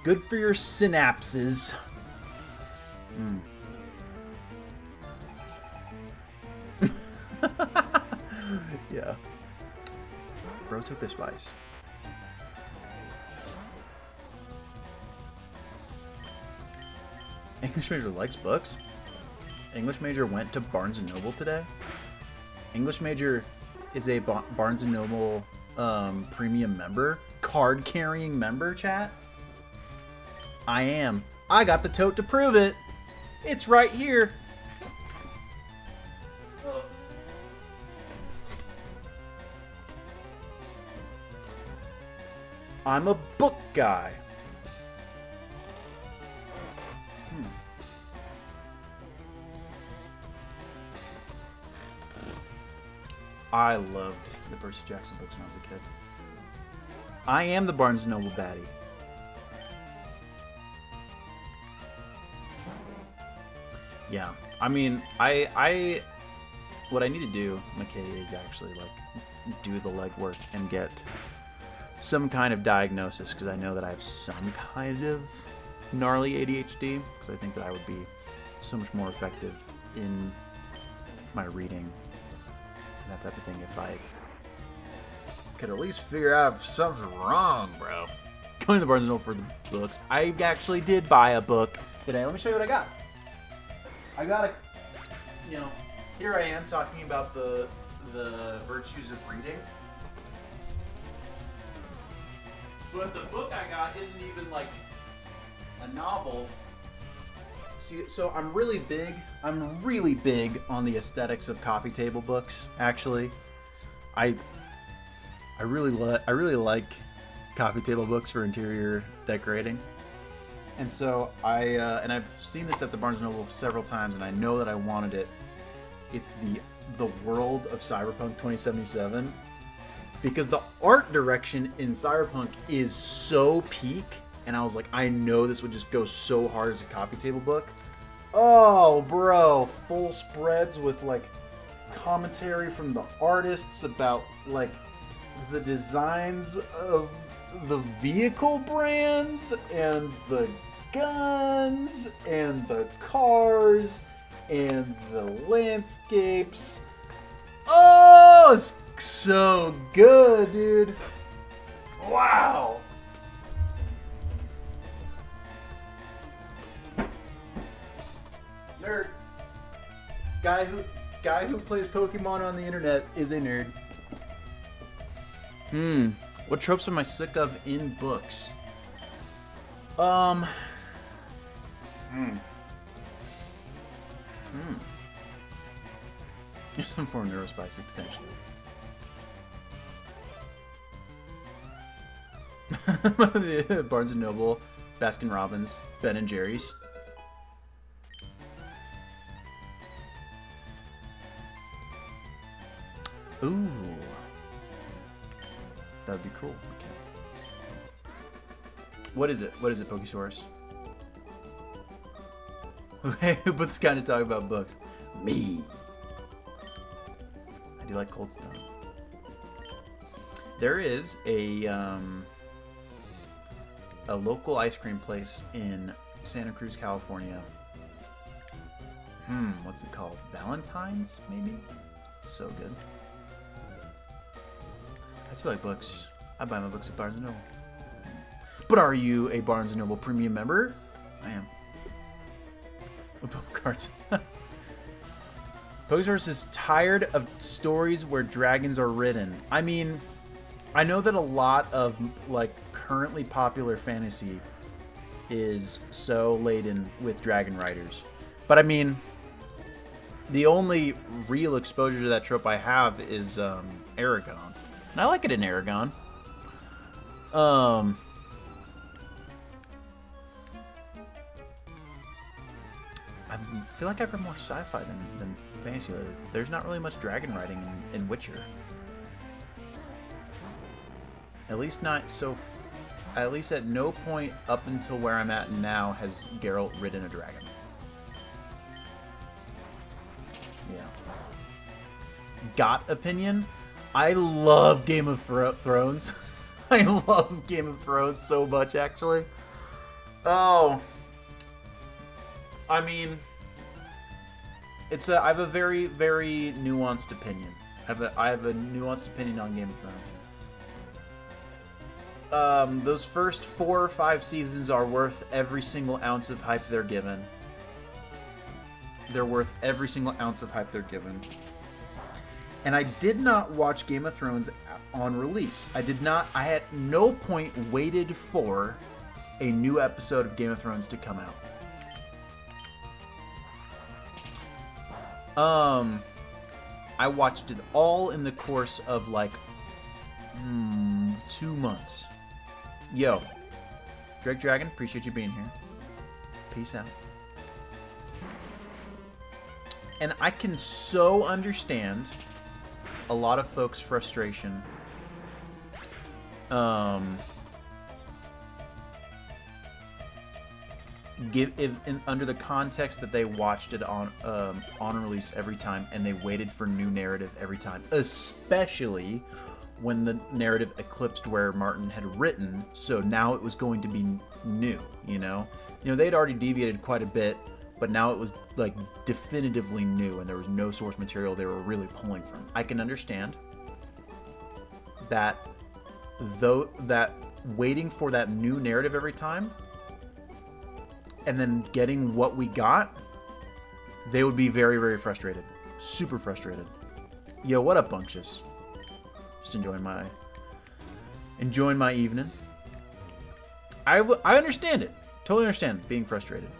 S1: Good for your synapses. Yeah. Bro took the spice. English major likes books. English major went to Barnes & Noble today. English major is a Barnes & Noble premium member. Card-carrying member, chat. I am. I got the tote to prove it. It's right here. I'm a book guy. I loved the Percy Jackson books when I was a kid. I am the Barnes & Noble baddie. Yeah, I mean, what I need to do, McKay, is actually like do the legwork and get some kind of diagnosis, because I know that I have some kind of gnarly ADHD, because I think that I would be so much more effective in my reading and that type of thing if I could at least figure out if something's wrong, bro. Going to the Barnes & Noble for the books. I actually did buy a book today. Let me show you what I got. I got a, you know, here I am talking about the virtues of reading. But the book I got isn't even like a novel. See, so I'm really big on the aesthetics of coffee table books, actually. I really like coffee table books for interior decorating. And so and I've seen this at the Barnes & Noble several times, and I know that I wanted it. It's the World of Cyberpunk 2077, because the art direction in Cyberpunk is so peak, and I was like, I know this would just go so hard as a coffee table book. Oh, bro, full spreads with like commentary from the artists about like the designs of the vehicle brands and the guns and the cars and the landscapes. Oh, it's so good, dude. Wow. Nerd. Guy who plays Pokemon on the internet is a nerd. What tropes am I sick of in books? Some form of neurospicy, potentially. Barnes & Noble, Baskin Robbins, Ben & Jerry's. Ooh. That would be cool. Okay. What is it? What is it, Pokesaurus? Who puts kind of talk about books? Me. I do like Cold Stone. There is a local ice cream place in Santa Cruz, California. What's it called? Valentine's, maybe? So good. I still like books. I buy my books at Barnes & Noble. But are you a Barnes & Noble premium member? I am. With Pokemon cards. Pokesaurus is tired of stories where dragons are ridden. I mean, I know that a lot of like currently popular fantasy is so laden with dragon riders. But I mean, the only real exposure to that trope I have is Aragon. And I like it in Aragon. I feel like I've read more sci-fi than fantasy lately. There's not really much dragon riding in Witcher. At least not so... At least at no point up until where I'm at now has Geralt ridden a dragon. Yeah. Got opinion? I love Game of Thrones. I love Game of Thrones so much, actually. Oh. I mean, I have a very, very nuanced opinion. I have a nuanced opinion on Game of Thrones. Those first 4 or 5 seasons are worth every single ounce of hype they're given. They're worth every single ounce of hype they're given. And I did not watch Game of Thrones on release. I at no point waited for a new episode of Game of Thrones to come out. I watched it all in the course of like 2 months. Yo, Drake Dragon, appreciate you being here. Peace out. And I can so understand a lot of folks' frustration. Under the context that they watched it on release every time, and they waited for new narrative every time, especially when the narrative eclipsed where Martin had written. So now it was going to be new. They'd already deviated quite a bit, but now it was like definitively new, and there was no source material they were really pulling from. I can understand that, though, that waiting for that new narrative every time and then getting what we got, they would be very, very frustrated. Super frustrated. Yo, what up, Bunctious? Just enjoying my evening. I understand it. Totally understand being frustrated.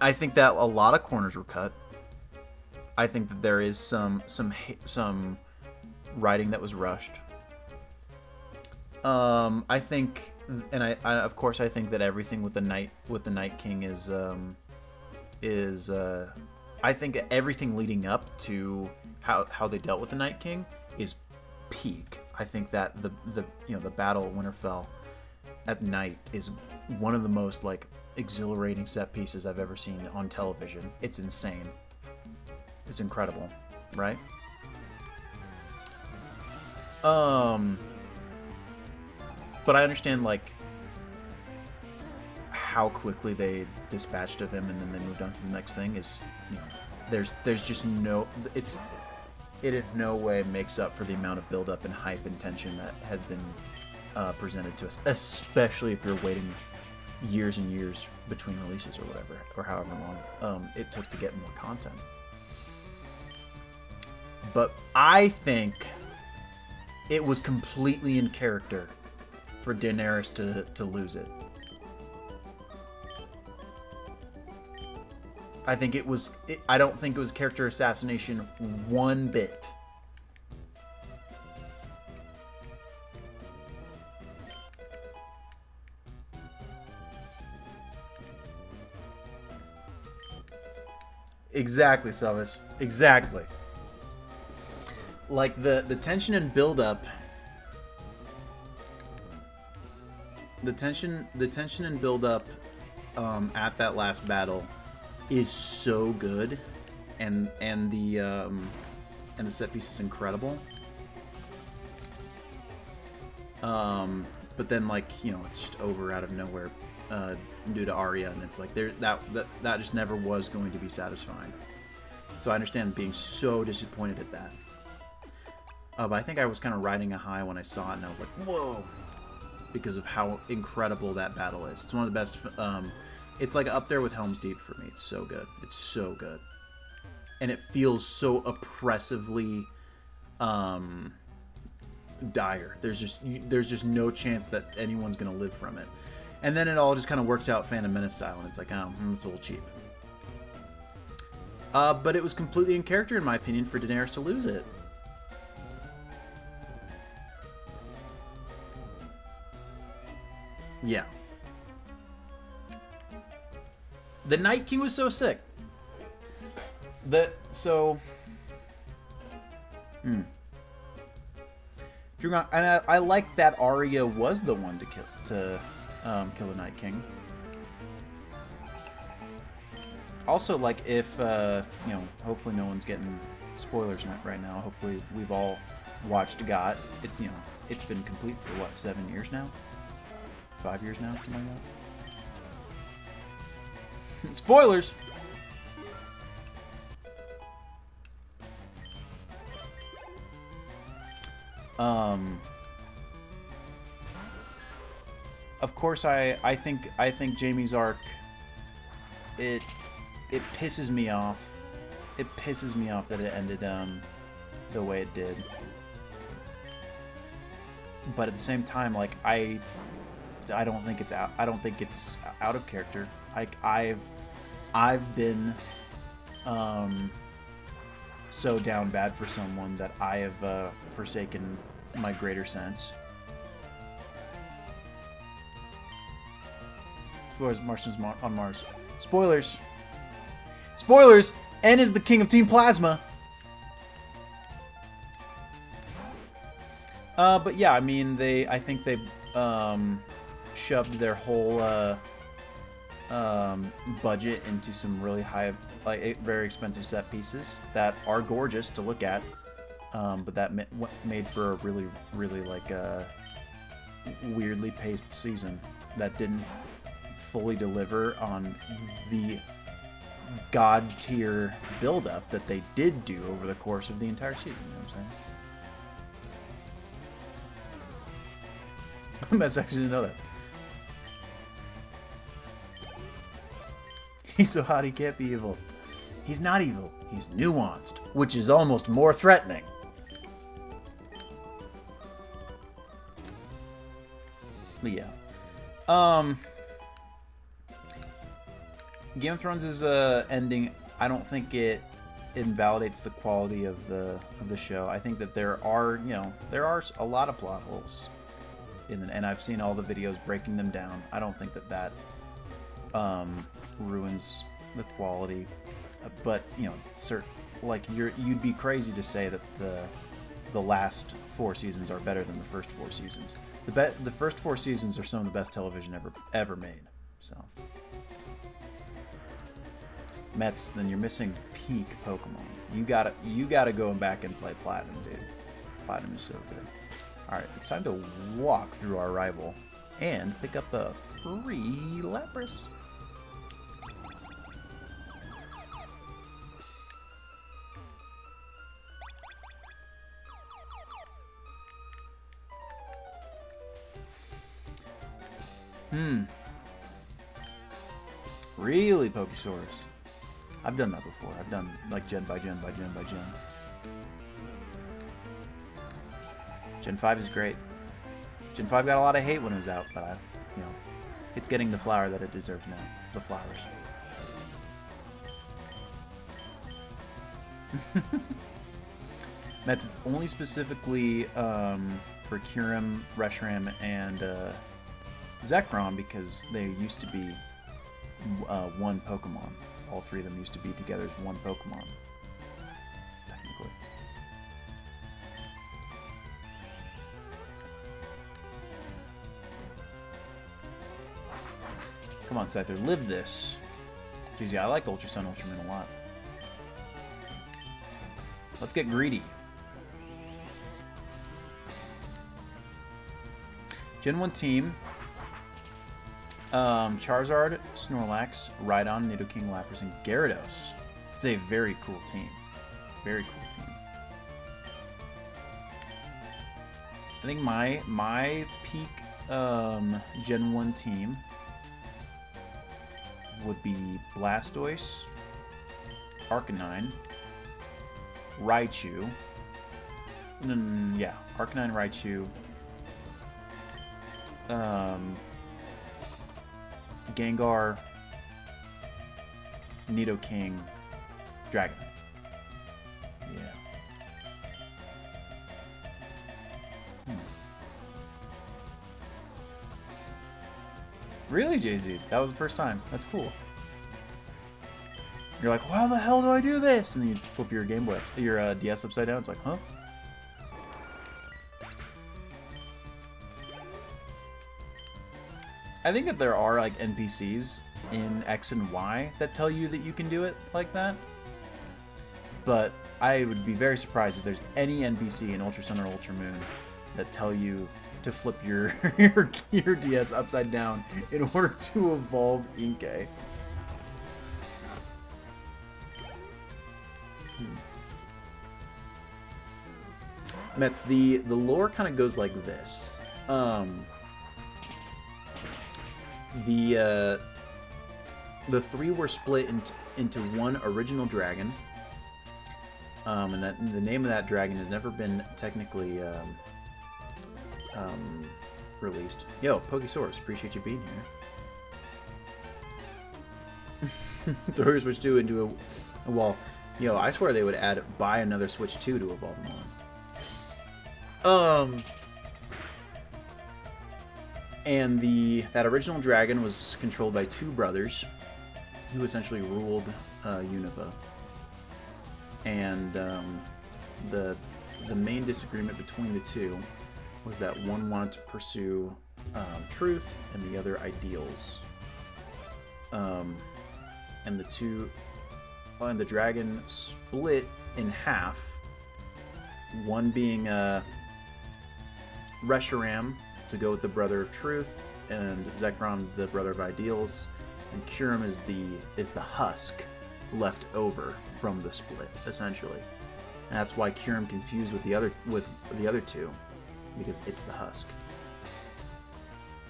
S1: I think that a lot of corners were cut. I think that there is some writing that was rushed. I think, and I of course I think that everything with the Night King is I think everything leading up to how they dealt with the Night King is peak. I think that the battle at Winterfell at night is one of the most like exhilarating set pieces I've ever seen on television. It's insane. It's incredible, right? But I understand like how quickly they dispatched of him and then they moved on to the next thing is, there's just no, it in no way makes up for the amount of buildup and hype and tension that has been presented to us, especially if you're waiting years and years between releases or whatever, or however long it took to get more content. But I think it was completely in character for Daenerys to lose it. I think it was. I don't think it was character assassination one bit. Exactly, Salvis. Exactly. Like the tension and build-up. The tension and build-up at that last battle is so good, and the set piece is incredible. But then it's just over out of nowhere due to Arya, and it's like that just never was going to be satisfying. So I understand being so disappointed at that. But I think I was kind of riding a high when I saw it, and I was like, whoa, because of how incredible that battle is. It's one of the best. It's like up there with Helm's Deep for me. It's so good. It's so good. And it feels so oppressively dire. There's just no chance that anyone's going to live from it. And then it all just kind of works out Phantom Menace style, and it's like, it's a little cheap. But it was completely in character, in my opinion, for Daenerys to lose it. Yeah. The Night King was so sick. Drew, and I like that Arya was the one to kill the Night King. Also, like, if hopefully no one's getting spoilers right now. Hopefully we've all watched GOT. It's it's been complete for what, 7 years now? 5 years now, something like that. Spoilers! Of course, I think Jaime's arc, it pisses me off. It pisses me off that it ended the way it did. But at the same time, like, I don't think it's out. I don't think it's out of character. Like, I've been so down bad for someone that I have forsaken my greater sense. Spoilers. Martians on Mars. Spoilers. Spoilers. N is the king of Team Plasma. But yeah, I mean, I think they shoved their whole budget into some really high, like very expensive set pieces that are gorgeous to look at. But that made for a really, really like weirdly paced season that didn't fully deliver on the god tier build-up that they did do over the course of the entire season. You know what I'm saying? Mets actually didn't know that. He's so hot he can't be evil. He's not evil. He's nuanced, which is almost more threatening. But yeah. Game of Thrones is ending. I don't think it invalidates the quality of the show. I think that there are a lot of plot holes and I've seen all the videos breaking them down. I don't think that ruins the quality. But you'd be crazy to say that the last 4 seasons are better than the first 4 seasons. The first 4 seasons are some of the best television ever made. So, Mets, then you're missing peak Pokemon. You gotta go back and play Platinum, dude. Platinum is so good. All right, it's time to walk through our rival and pick up a free Lapras. Really, Pokesaurus? I've done that before. I've done like gen by gen by gen by gen. Gen 5 is great. Gen 5 got a lot of hate when it was out, but it's getting the flower that it deserves now. The flowers. Mets, it's only specifically for Kyurem, Reshiram, and Zekrom because they used to be one Pokemon. All 3 of them used to be together as one Pokemon. Technically. Come on, Scyther, live this. Geez, yeah, I like Ultra Sun, Ultra Moon a lot. Let's get greedy. Gen 1 team. Charizard, Snorlax, Rhydon, Nidoking, Lapras, and Gyarados. It's a very cool team. Very cool team. I think my peak Gen 1 team would be Blastoise, Arcanine, Raichu. Yeah, Arcanine, Raichu. Gengar, Nidoking, Dragonite. Yeah. Really, Jay-Z? That was the first time. That's cool. You're like, how the hell do I do this? And then you flip your Game Boy, your DS upside down. It's like, huh? I think that there are like NPCs in X and Y that tell you that you can do it like that. But I would be very surprised if there's any NPC in Ultra Sun or Ultra Moon that tell you to flip your DS upside down in order to evolve Inkay. Mets, the lore kind of goes like this. The 3 were split into one original dragon, and that the name of that dragon has never been technically released. Yo, Pokesaurus, appreciate you being here. Throw your Switch 2 into a wall. Yo, I swear they would buy another Switch 2 to evolve them on. And that original dragon was controlled by 2 brothers who essentially ruled Unova. And the main disagreement between the 2 was that one wanted to pursue truth and the other ideals. And the dragon split in half. One being Reshiram to go with the brother of truth, and Zekrom the brother of ideals, and Kurum is the husk left over from the split, essentially. And that's why Kurum confused with the other two, because it's the husk.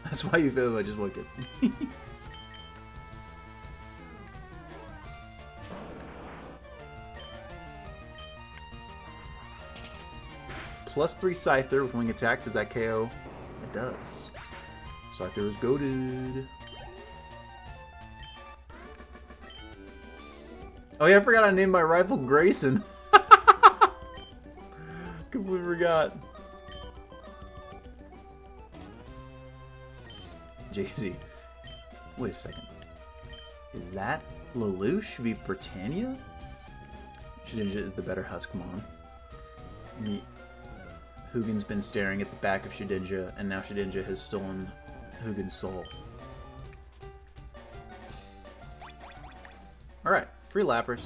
S1: That's why you feel like just wicked. +3 Scyther with wing attack. Does that KO? It does. Scyther is goated. Oh yeah, I forgot I named my rifle Grayson. Completely forgot. Jay-Z. Wait a second. Is that Lelouch v Britannia? Shedinja is the better Huskmon. Hugin's been staring at the back of Shedinja, and now Shedinja has stolen Hugin's soul. Alright, free Lapras.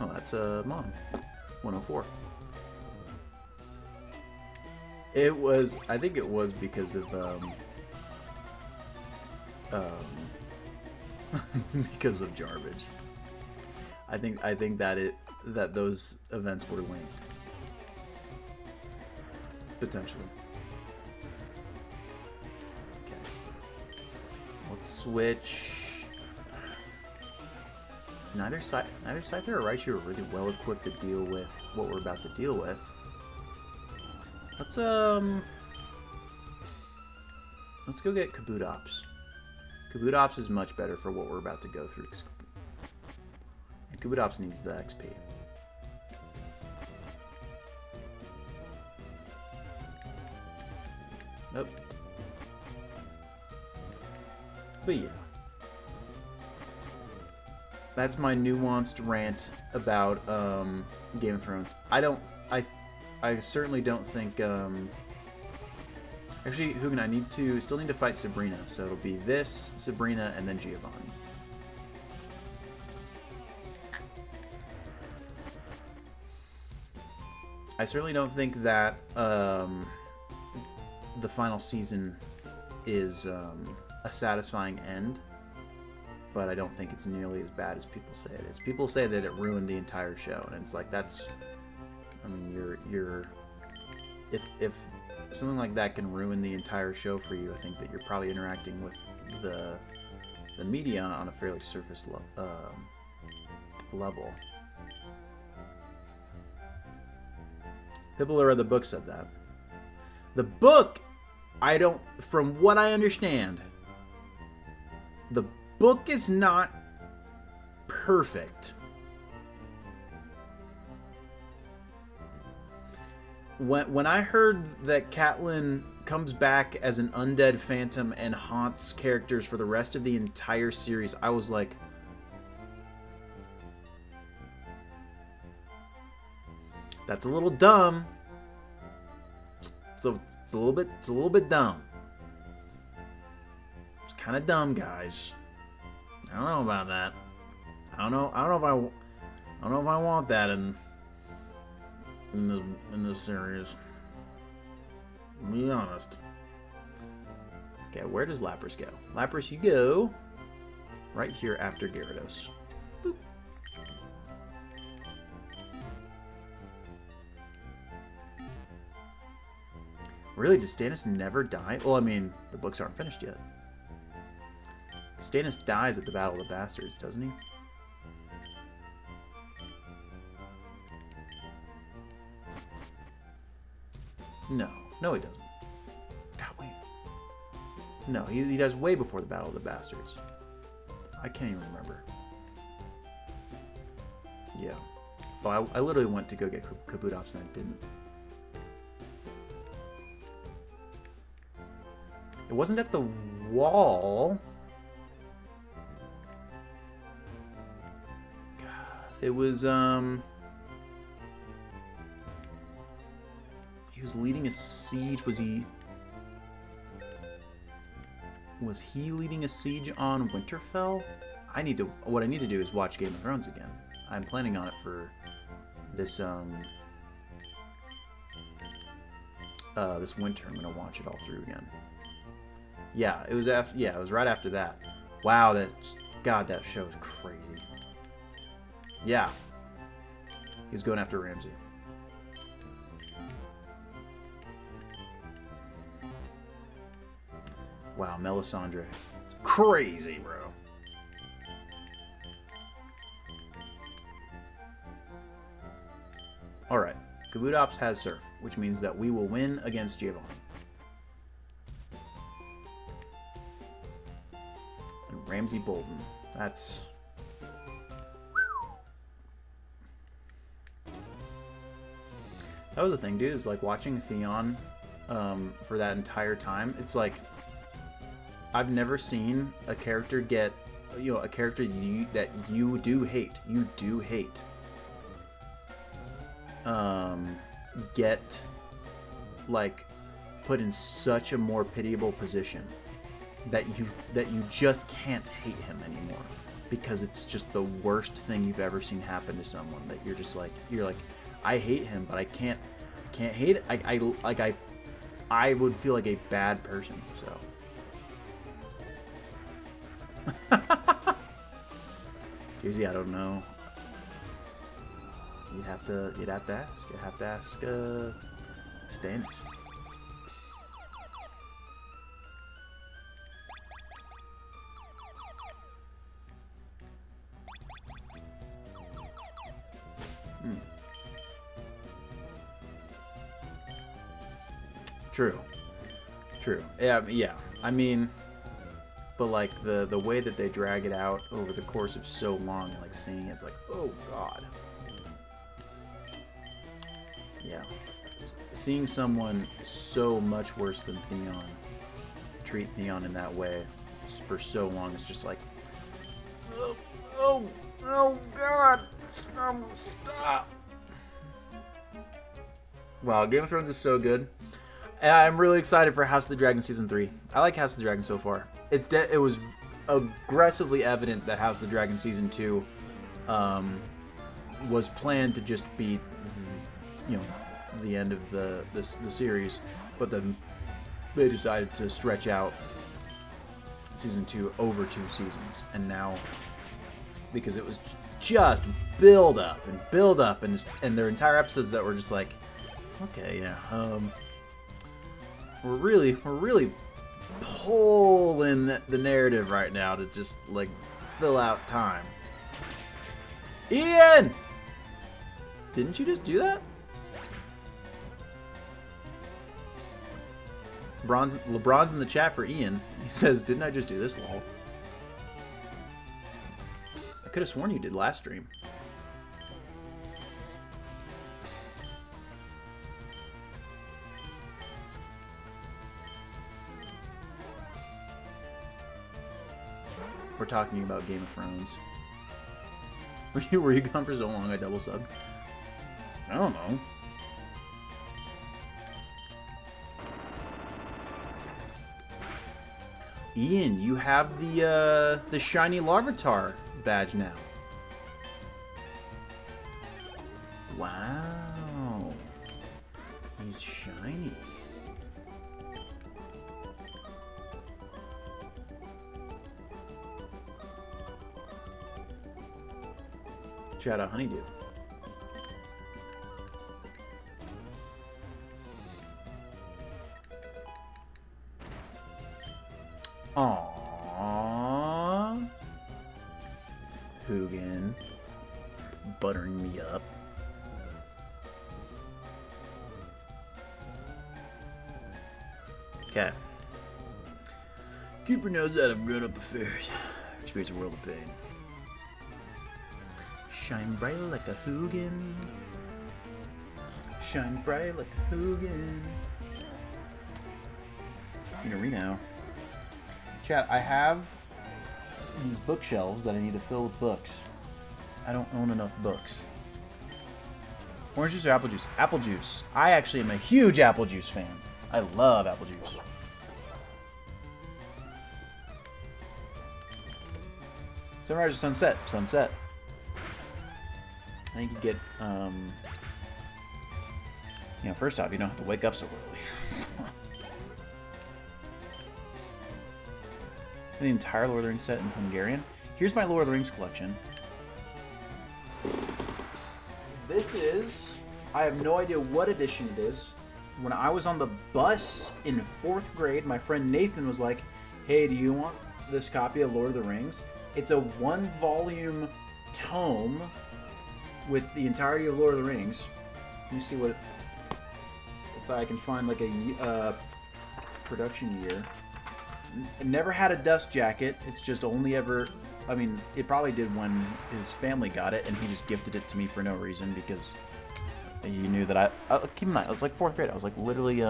S1: Oh, that's a Mon. 104. It was, I think it was because of, because of Garbage. I think that those events were linked. Potentially. Okay. Let's switch. Neither Scyther or Raichu are really well equipped to deal with what we're about to deal with. Let's go get Kabutops. Kabutops is much better for what we're about to go through. And Kabutops needs the XP. Nope. But yeah. That's my nuanced rant about Game of Thrones. I certainly don't think actually, Hugin, I still need to fight Sabrina, so it'll be this, Sabrina, and then Giovanni. I certainly don't think that the final season is a satisfying end, but I don't think it's nearly as bad as people say it is. People say that it ruined the entire show, and it's like, that's, I mean, if something like that can ruin the entire show for you, I think that you're probably interacting with the media on a fairly surface level. People who read the book said that. The book, from what I understand, the book is not perfect. When I heard that Catelyn comes back as an undead phantom and haunts characters for the rest of the entire series, I was like, that's a little dumb. So it's a little bit dumb. It's kind of dumb, guys. I don't know about that. I don't know if I want that in this series. To be honest. Okay, where does Lapras go? Lapras, you go right here after Gyarados. Boop. Really, does Stannis never die? Well, I mean, the books aren't finished yet. Stannis dies at the Battle of the Bastards, doesn't he? No. No, he doesn't. God, wait. No, he dies way before the Battle of the Bastards. I can't even remember. Yeah. Oh, I literally went to go get Kabutops and I didn't. It wasn't at the wall. It was, he was leading a siege. Was he leading a siege on Winterfell? What I need to do is watch Game of Thrones again. I'm planning on it for this, this winter. I'm gonna watch it all through again. Yeah, it was it was right after that. Wow, God, that show is crazy. Yeah. He's going after Ramsay. Wow, Melisandre. Crazy, bro. Alright. Kabutops has Surf, which means that we will win against Giovanni. And Ramsay Bolton. That's... That was the thing, dude, is like watching Theon for that entire time. It's like, I've never seen a character get, a character that you do hate. You do hate. Get, like, put in such a more pitiable position that you just can't hate him anymore, because it's just the worst thing you've ever seen happen to someone. That you're just like, I hate him, but I can't hate it. I would feel like a bad person. So, usually I don't know. You'd have to ask. You'd have to ask Stannis. True. Yeah. I mean, but like the way that they drag it out over the course of so long, and like seeing it's like, oh god. Yeah. Seeing someone so much worse than Theon treat Theon in that way for so long, it's just like, oh god, stop. Wow, Game of Thrones is so good. And I'm really excited for House of the Dragon Season 3. I like House of the Dragon so far. It was aggressively evident that House of the Dragon Season 2 was planned to just be, the end of the series. But then they decided to stretch out Season 2 over 2 seasons. And now, because it was just build up, and their entire episodes that were just like, okay, yeah, We're really pulling the narrative right now to just, like, fill out time. Ian! Didn't you just do that? LeBron's in the chat for Ian. He says, didn't I just do this, lol? I could have sworn you did last stream. We're talking about Game of Thrones. Were you gone for so long I double subbed? I don't know. Ian, you have the shiny Larvitar badge now. Wow. He's shiny. Shout out Honeydew. Aww. Hugin. Buttering me up. Okay. Cooper knows that of grown-up affairs. Experience a world of pain. Shine bright like a Hugin. Shine bright like a Hugin. In Reno. Chat, I have these bookshelves that I need to fill with books. I don't own enough books. Orange juice or apple juice? Apple juice. I actually am a huge apple juice fan. I love apple juice. Sunrise or sunset? Sunset. I think you get, you know, first off, you don't have to wake up so early. The entire Lord of the Rings set in Hungarian. Here's my Lord of the Rings collection. This is... I have no idea what edition it is. When I was on the bus in 4th grade, my friend Nathan was like, hey, do you want this copy of Lord of the Rings? It's a 1-volume tome with the entirety of Lord of the Rings. Let me see what... if I can find like a production year. It never had a dust jacket. It's just only ever... I mean, it probably did when his family got it, and he just gifted it to me for no reason because he knew that keep in mind, I was like 4th grade. I was like literally,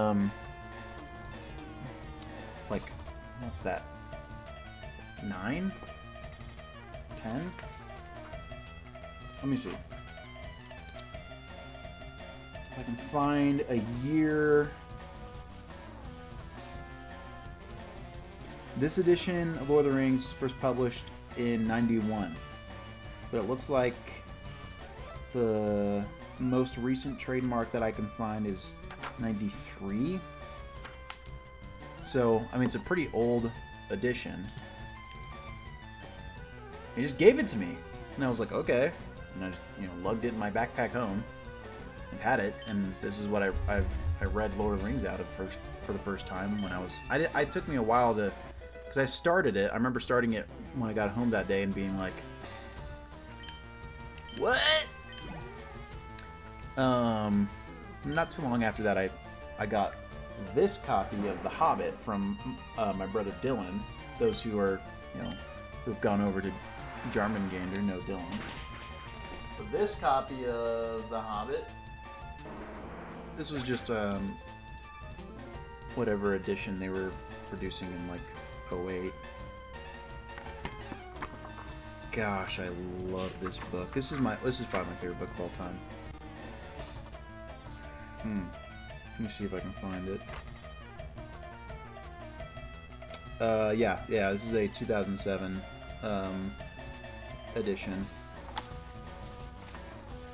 S1: like, what's that? 9? 10? Let me see. If I can find a year... This edition of Lord of the Rings was first published in 91. But it looks like the most recent trademark that I can find is 93. So, I mean, it's a pretty old edition. He just gave it to me. And I was like, okay. And I just, you know, lugged it in my backpack home. I've had it, and this is what I read Lord of the Rings out of for the first time when I was... It took me a while to... Because I started it. I remember starting it when I got home that day and being like, what? Not too long after that, I got this copy of The Hobbit from my brother Dylan. Those who are, you know, who've gone over to Jarmangander know Dylan. But this copy of The Hobbit, this was just whatever edition they were producing in like 08. Gosh, I love this book. This is probably my favorite book of all time. Let me see if I can find it. Yeah, this is a 2007 edition.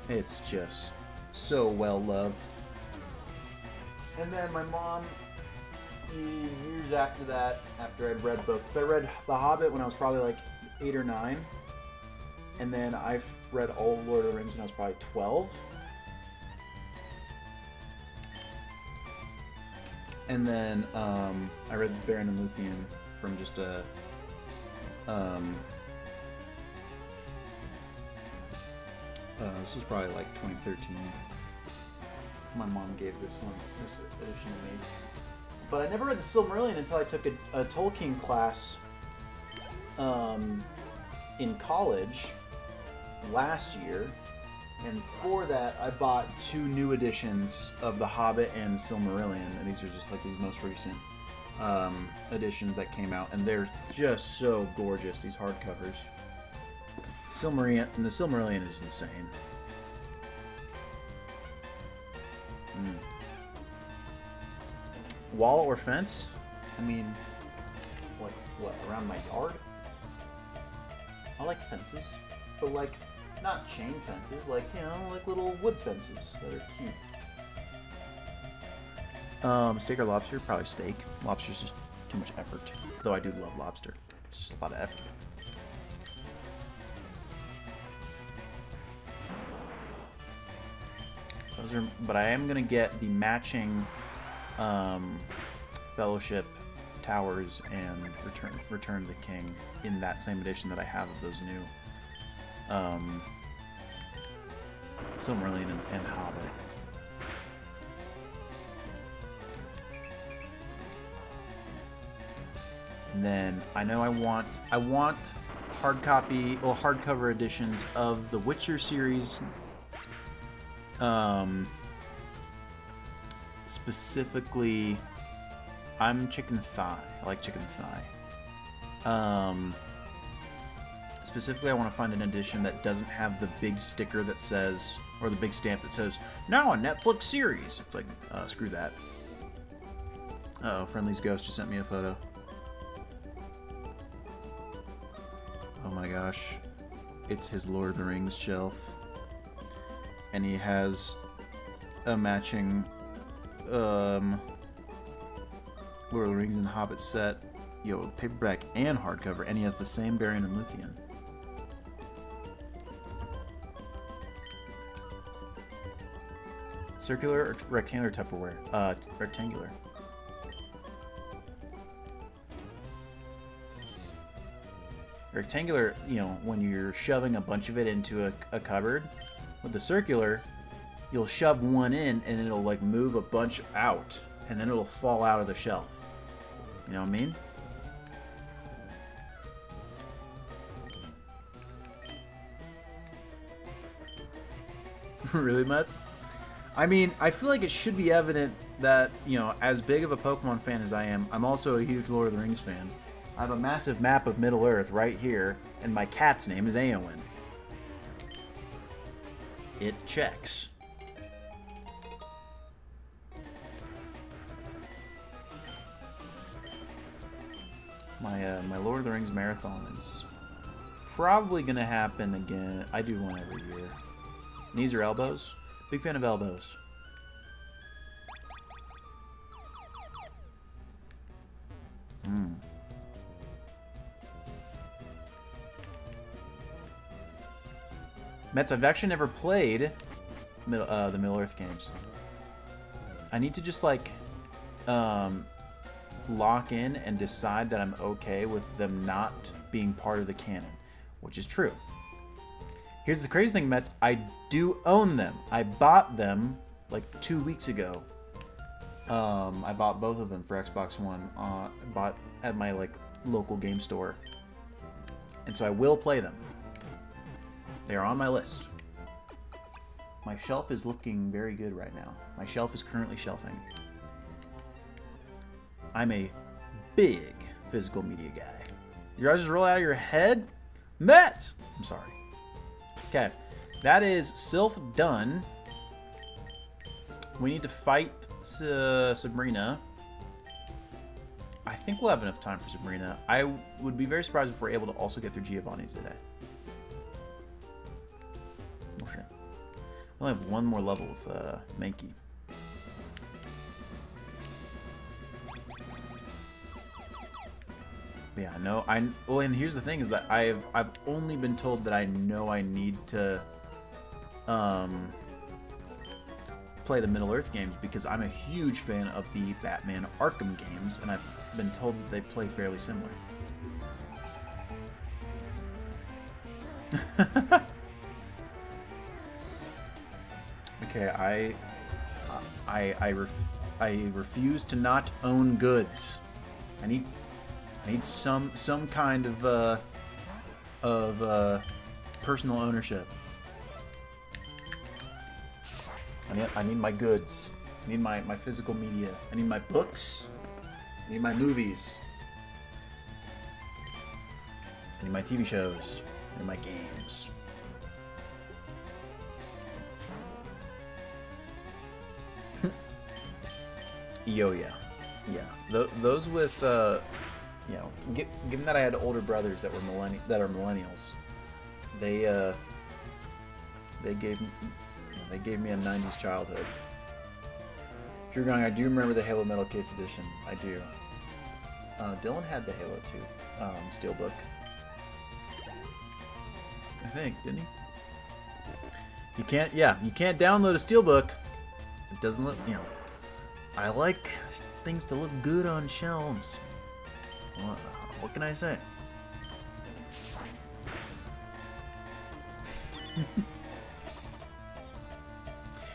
S1: It's just so well loved. And then my mom, years after that, after I'd read books, because I read The Hobbit when I was probably like 8 or 9, and then I've read all of Lord of the Rings when I was probably 12. And then I read Baron and Luthien from just a this was probably like 2013. My mom gave this edition to me. But I never read the Silmarillion until I took a Tolkien class in college last year. And for that, I bought 2 new editions of The Hobbit and Silmarillion. And these are just like these most recent editions that came out. And they're just so gorgeous, these hardcovers. Silmarillion, and the Silmarillion is insane. Wall or fence? I mean, what, around my yard? I like fences, but like, not chain fences, like, you know, like little wood fences that are cute. Steak or lobster? Probably steak. Lobster's just too much effort. Though I do love lobster. It's just a lot of effort. But I am gonna get the matching Fellowship Towers and Return of the King in that same edition that I have of those new Silmarillion and Hobbit. And then I know I want hard copy or hardcover editions of the Witcher series. Specifically, I'm chicken thigh. I like chicken thigh. Specifically, I want to find an edition that doesn't have the big sticker that says, or the big stamp that says, now a Netflix series. It's like, screw that. Uh-oh, Friendly's Ghost just sent me a photo. Oh my gosh. It's his Lord of the Rings shelf. And he has a matching Lord of the Rings and Hobbit set. Yo, paperback and hardcover. And he has the same Barian and Luthien. Circular or rectangular Tupperware? Rectangular. Rectangular, you know, when you're shoving a bunch of it into a cupboard. With the circular, you'll shove one in and it'll like move a bunch out. And then it'll fall out of the shelf. You know what I mean? Really, Mets? I mean, I feel like it should be evident that, you know, as big of a Pokemon fan as I am, I'm also a huge Lord of the Rings fan. I have a massive map of Middle-earth right here, and my cat's name is Eowyn. It checks. My Lord of the Rings marathon is probably going to happen again. I do one every year. Knees or elbows? Big fan of elbows. Mets, I've actually never played the Middle-earth games. I need to just, like, lock in and decide that I'm okay with them not being part of the canon, which is true. Here's the crazy thing, Mets. I do own them. I bought them, like, 2 weeks ago. I bought both of them for Xbox One. I bought at my, like, local game store. And so I will play them. They are on my list. My shelf is looking very good right now. My shelf is currently shelving. I'm a big physical media guy. Your eyes just roll out of your head? Matt! I'm sorry. Okay. That is Sylph done. We need to fight Sabrina. I think we'll have enough time for Sabrina. I would be very surprised if we're able to also get through Giovanni today. Okay. We only have one more level with Mankey. Yeah, no, well, and here's the thing: is that I've only been told that I know I need to play the Middle-earth games because I'm a huge fan of the Batman Arkham games, and I've been told that they play fairly similar. Okay, I refuse to not own goods. I need some kind of personal ownership. I need my goods. I need my physical media. I need my books. I need my movies. I need my TV shows. I need my games. Yo, yeah. Those with, you know, given that I had older brothers that were millennials, they gave me a '90s childhood. Drew Gong, I do remember the Halo Metal Case Edition. I do. Dylan had the Halo 2 Steelbook. I think, didn't he? You can't download a Steelbook. It doesn't look, you know. I like things to look good on shelves. What can I say?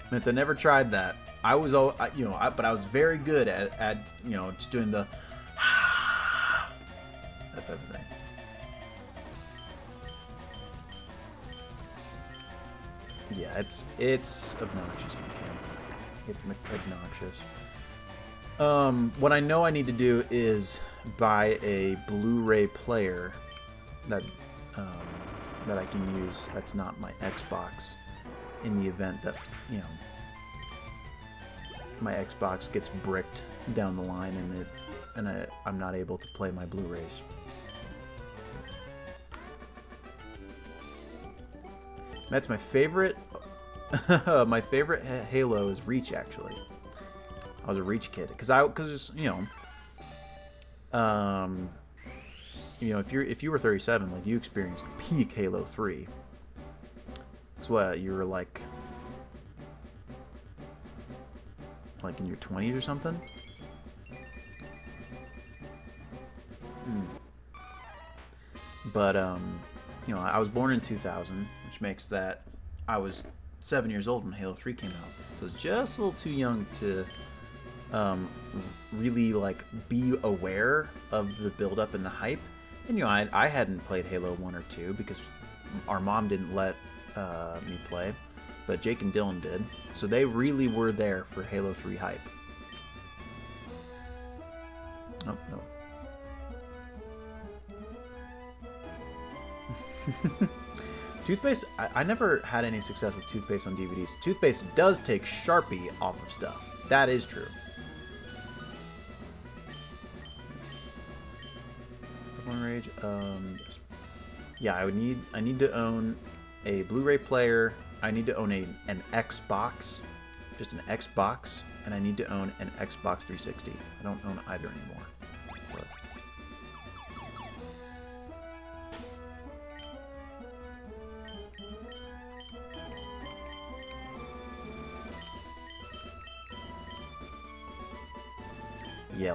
S1: Mints, I never tried that. I was, you know, but I was very good at you know, just doing the that type of thing. Yeah, it's obnoxious. It's obnoxious. What I know I need to do is buy a Blu-ray player that that I can use. That's not my Xbox. In the event that, you know, my Xbox gets bricked down the line and I'm not able to play my Blu-rays. That's my favorite. My favorite Halo is Reach, actually. I was a Reach kid because you know, if you were 37, like, you experienced peak Halo 3. It's what, you were like in your 20s or something? But you know, I was born in 2000, which makes that I was 7 years old when Halo 3 came out. So it's just a little too young to really like be aware of the build-up and the hype. And you know, I hadn't played Halo 1 or 2 because our mom didn't let me play, but Jake and Dylan did. So they really were there for Halo 3 hype. Oh, no. Toothpaste, I never had any success with toothpaste on DVDs. Toothpaste does take Sharpie off of stuff. That is true. Pokemon Rage. Yeah, I need to own a Blu-ray player. I need to own an Xbox, just an Xbox, and I need to own an Xbox 360. I don't own either anymore. But yeah,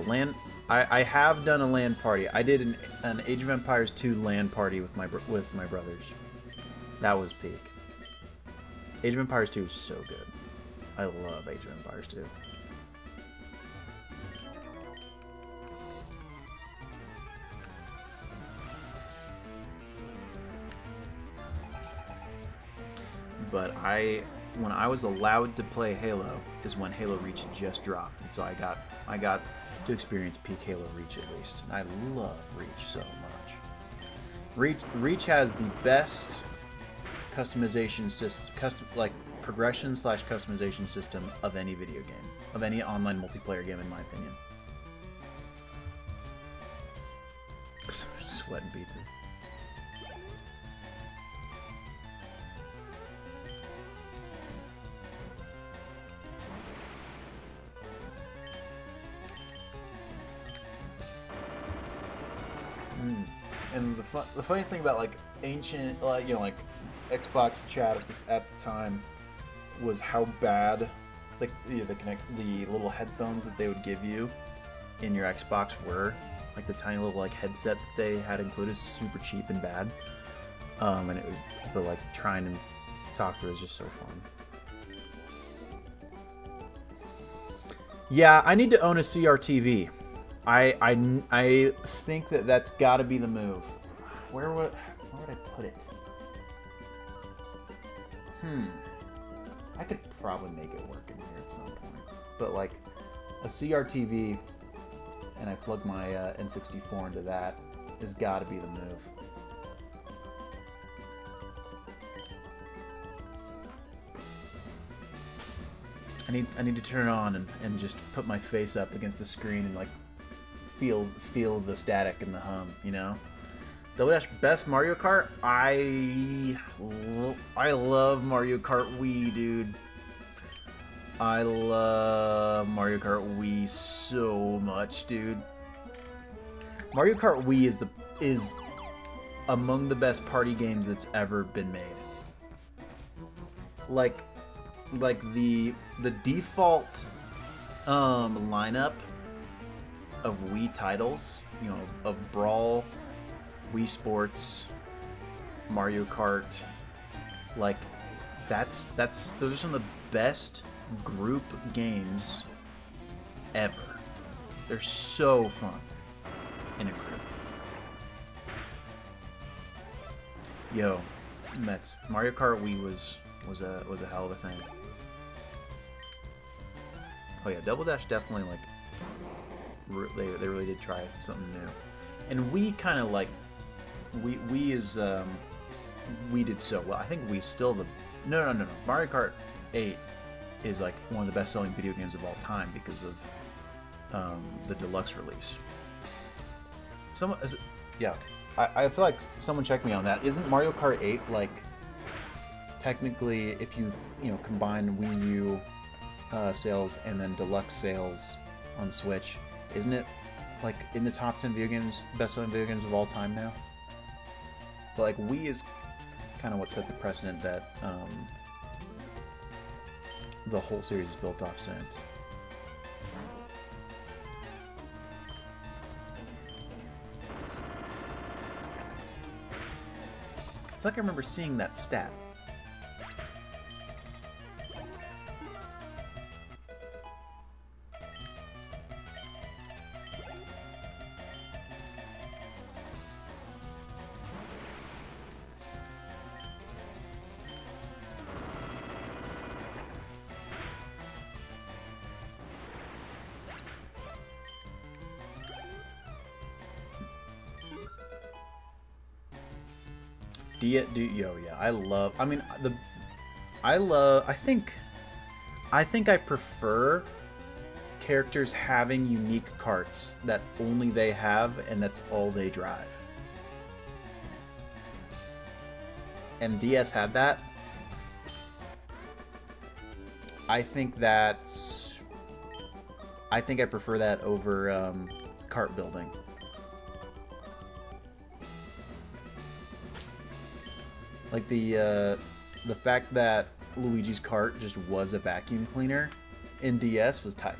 S1: I have done a LAN party. I did an Age of Empires 2 LAN party with my brothers. That was peak. Age of Empires 2 is so good. I love Age of Empires 2. But when I was allowed to play Halo is when Halo Reach had just dropped, and so I got to experience peak Halo Reach at least. And I love Reach so much. Reach has the best customization system, progression / customization system of any video game, of any online multiplayer game, in my opinion. Sweating pizza. And the funniest thing about like ancient, you know, like Xbox chat at the time was how bad, like the little headphones that they would give you in your Xbox were. Like the tiny little like headset that they had included, super cheap and bad. But like trying to talk to it was just so fun. Yeah, I need to own a CRTV. I think that's got to be the move. Where would I put it? I could probably make it work in here at some point. But like a CRTV, and I plug my N64 into that, has got to be the move. I need to turn it on and just put my face up against the screen and like feel the static and the hum, you know? Double Dash best Mario Kart? I love Mario Kart Wii, dude. I love Mario Kart Wii so much, dude. Mario Kart Wii is among the best party games that's ever been made. Like the default lineup of Wii titles, you know, of Brawl, Wii Sports, Mario Kart, like those are some of the best group games ever. They're so fun in a group. Yo, Mets, Mario Kart Wii was a hell of a thing. Oh yeah, Double Dash definitely like They really did try something new, and we kind of like we did so well. I think we still no. Mario Kart 8 is like one of the best-selling video games of all time because of the deluxe release. Yeah, I feel like someone checked me on that. Isn't Mario Kart 8 like technically, if you combine Wii U sales and then deluxe sales on Switch, isn't it like in the top 10 video games, best-selling video games of all time now? But like Wii is kind of what set the precedent that the whole series is built off since. I feel like I remember seeing that stat. Yeah, I love. I mean, I think I prefer characters having unique carts that only they have and that's all they drive. And DS had that. I think I prefer that over cart building. Like the fact that Luigi's cart just was a vacuum cleaner in DS was tight.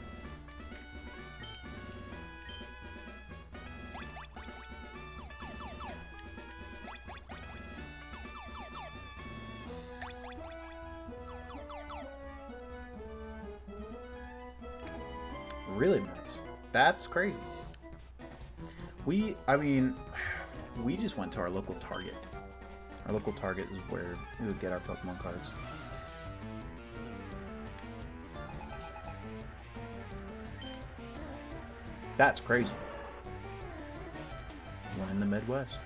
S1: Really nuts. That's crazy. We just went to our local Target. Our local Target is where we would get our Pokemon cards. That's crazy. One in the Midwest.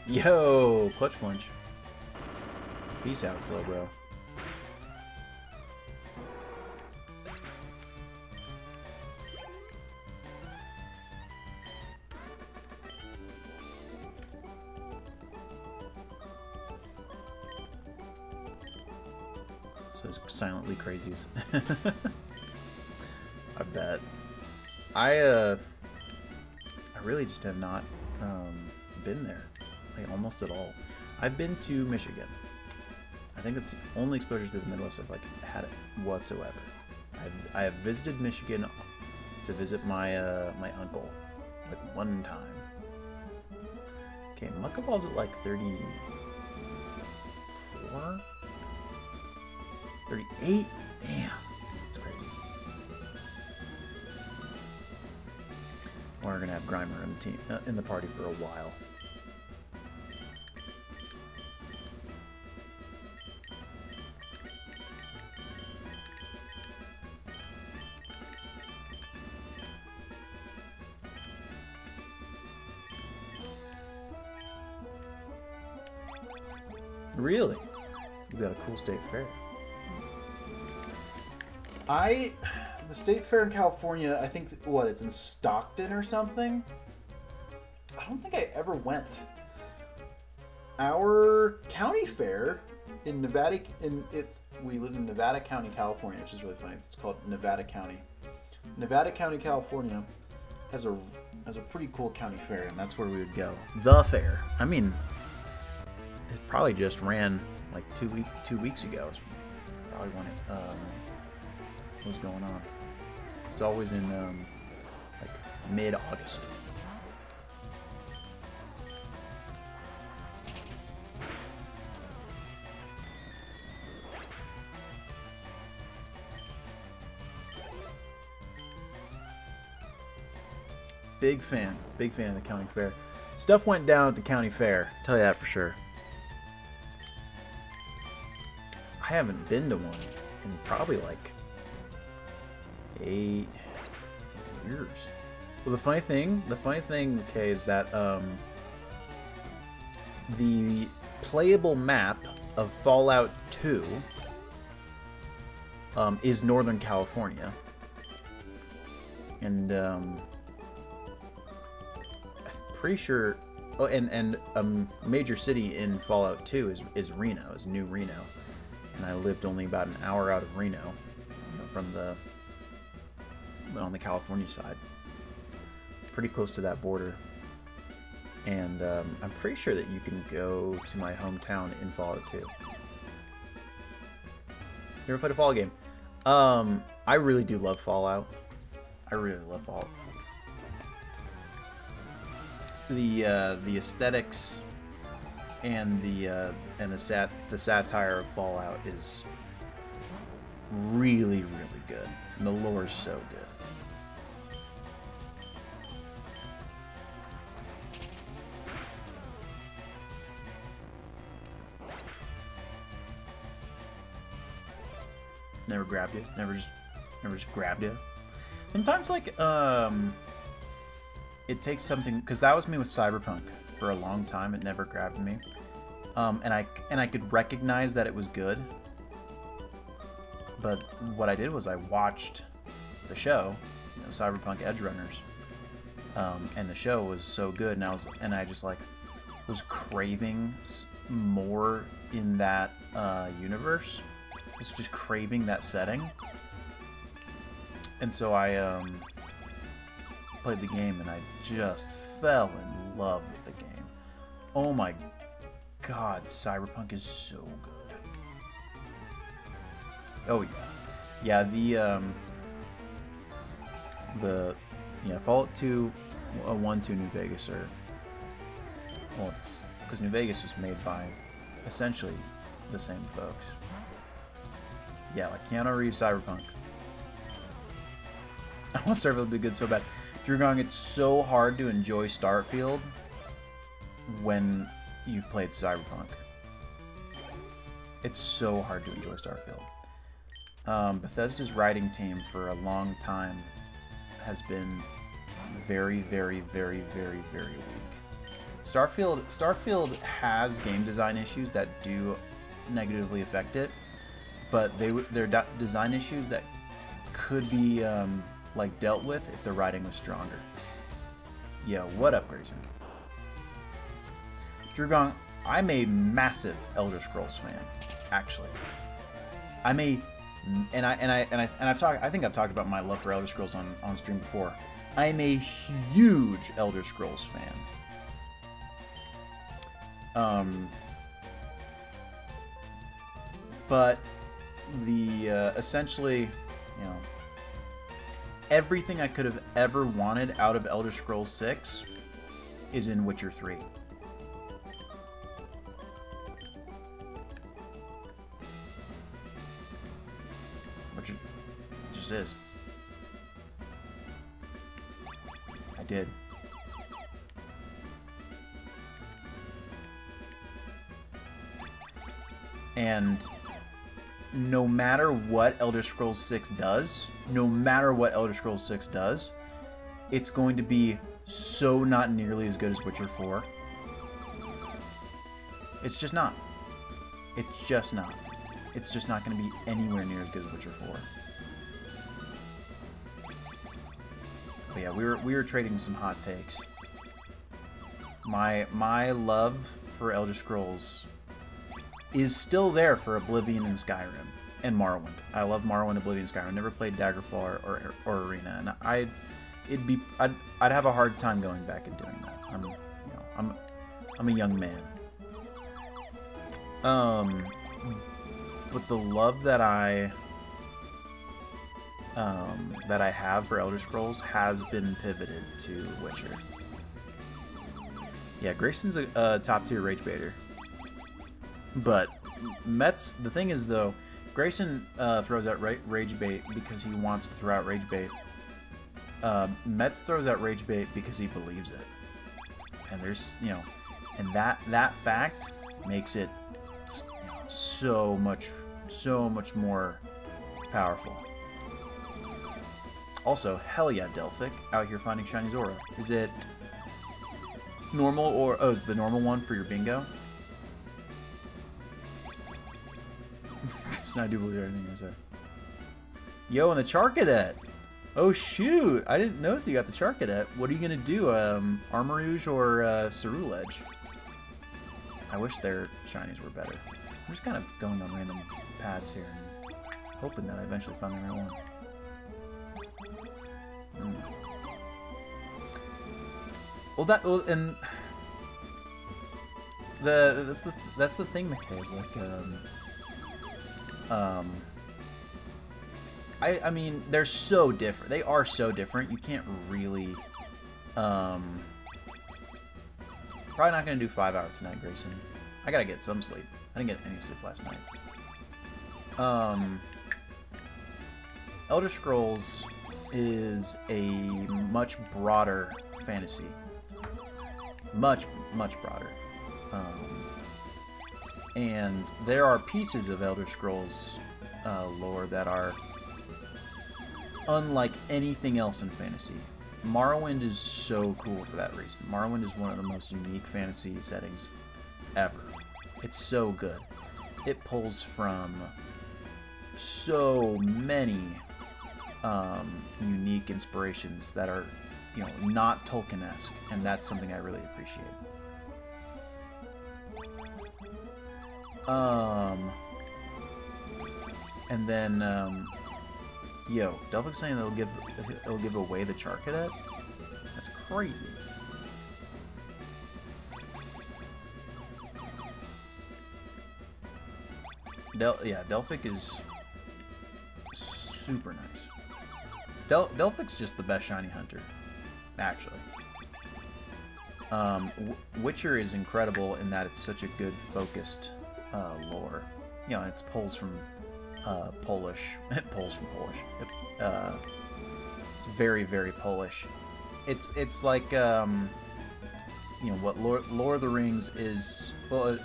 S1: Yo, clutch flinch. Peace out, slow bro. So it's silently crazies. I bet. I really just have not been there, like almost at all. I've been to Michigan. I think it's the only exposure to the Midwest I've like had it whatsoever. I have visited Michigan to visit my my uncle like one time. Okay, Mucka Ball's at like 34? 38? Damn, that's crazy. We're gonna have Grimer in the team in the party for a while. Really? You've got a cool state fair. The state fair in California, I think, it's in Stockton or something? I don't think I ever went. Our county fair in Nevada, we live in Nevada County, California, which is really funny. It's called Nevada County. Nevada County, California has a pretty cool county fair, and that's where we would go. The fair. I mean, it probably just ran like 2 weeks ago. It's probably when it was going on. It's always in like mid-August. Big fan of the county fair. Stuff went down at the county fair, I'll tell you that for sure. haven't been to one in probably like 8 years. Well, the funny thing, okay, is that the playable map of Fallout 2 is Northern California, and I'm pretty sure. Oh, and a major city in Fallout 2 is Reno, is New Reno, and I lived only about an hour out of Reno, from on the California side, pretty close to that border. And I'm pretty sure that you can go to my hometown in Fallout 2. Never played a Fallout game. I really do love Fallout. I really love Fallout. The aesthetics and the satire of Fallout is really, really good, and the lore is so good. Never grabbed you. Never just grabbed you. Sometimes, like, it takes something, because that was me with Cyberpunk for a long time. It never grabbed me, and I could recognize that it was good. But what I did was I watched the show, Cyberpunk Edgerunners, and the show was so good, and I just like was craving more in that universe. I was just craving that setting, and so I played the game, and I just fell in love with the game. Oh my god, Cyberpunk is so good. Oh yeah, Fallout 2, 1, 2, New Vegas are, well, it's because New Vegas was made by essentially the same folks. Yeah, like Keanu Reeves Cyberpunk. I want Starfield to be good so bad. Drugong, it's so hard to enjoy Starfield when you've played Cyberpunk. It's so hard to enjoy Starfield. Bethesda's writing team for a long time has been very, very, very, very, very weak. Starfield has game design issues that do negatively affect it, but they're design issues that could be like dealt with if the writing was stronger. Yeah, what up, Grayson? Drugong, I'm a massive Elder Scrolls fan, actually. I think I've talked about my love for Elder Scrolls on stream before. I'm a huge Elder Scrolls fan. But essentially, everything I could have ever wanted out of Elder Scrolls 6 is in Witcher 3. Which it just is. I did. And no matter what Elder Scrolls 6 does, it's going to be so not nearly as good as Witcher 4. It's just not. It's just not. It's just not going to be anywhere near as good as Witcher 4. But yeah, we were trading some hot takes. My love for Elder Scrolls is still there for Oblivion and Skyrim and Morrowind. I love Morrowind, Oblivion, Skyrim. I never played Daggerfall or Arena, and I'd have a hard time going back and doing that. I'm a young man. But the love that I have for Elder Scrolls has been pivoted to Witcher. Yeah, Grayson's a top tier rage baiter. But the thing is though, Grayson throws out rage bait because he wants to throw out rage bait. Metz throws out rage bait because he believes it. And there's, and that fact makes it so much So much more powerful. Also, hell yeah, Delphic, out here finding shiny Zora. Is it normal or... Oh, is the normal one for your bingo? It's not, I do believe everything you say. Yo, and the Charcadet! Oh shoot! I didn't notice you got the Charcadet. What are you gonna do? Armarouge or Ceruledge? I wish their shinies were better. I'm just kind of going on random pads here and hoping that I eventually find the right one. Well, and that's the thing, McKay, is like I mean, they're so different. They are so different. You can't really probably not gonna do 5 hours tonight, Grayson. I gotta get some sleep. I didn't get any sleep last night. Elder Scrolls is a much broader fantasy. Much broader. And there are pieces of Elder Scrolls lore that are unlike anything else in fantasy. Morrowind is so cool for that reason. Morrowind is one of the most unique fantasy settings ever. It's so good. It pulls from so many unique inspirations that are, you know, not Tolkien-esque, and that's something I really appreciate. And then, yo, Delphic's saying it'll give away the Charcadet? That's crazy. Yeah, Delphic is super nice. Delphic's just the best shiny hunter, actually. Witcher is incredible in that it's such a good focused lore. You know, it pulls from Polish. It pulls from Polish. It's very, very Polish. It's like you know what Lord of the Rings is. Well,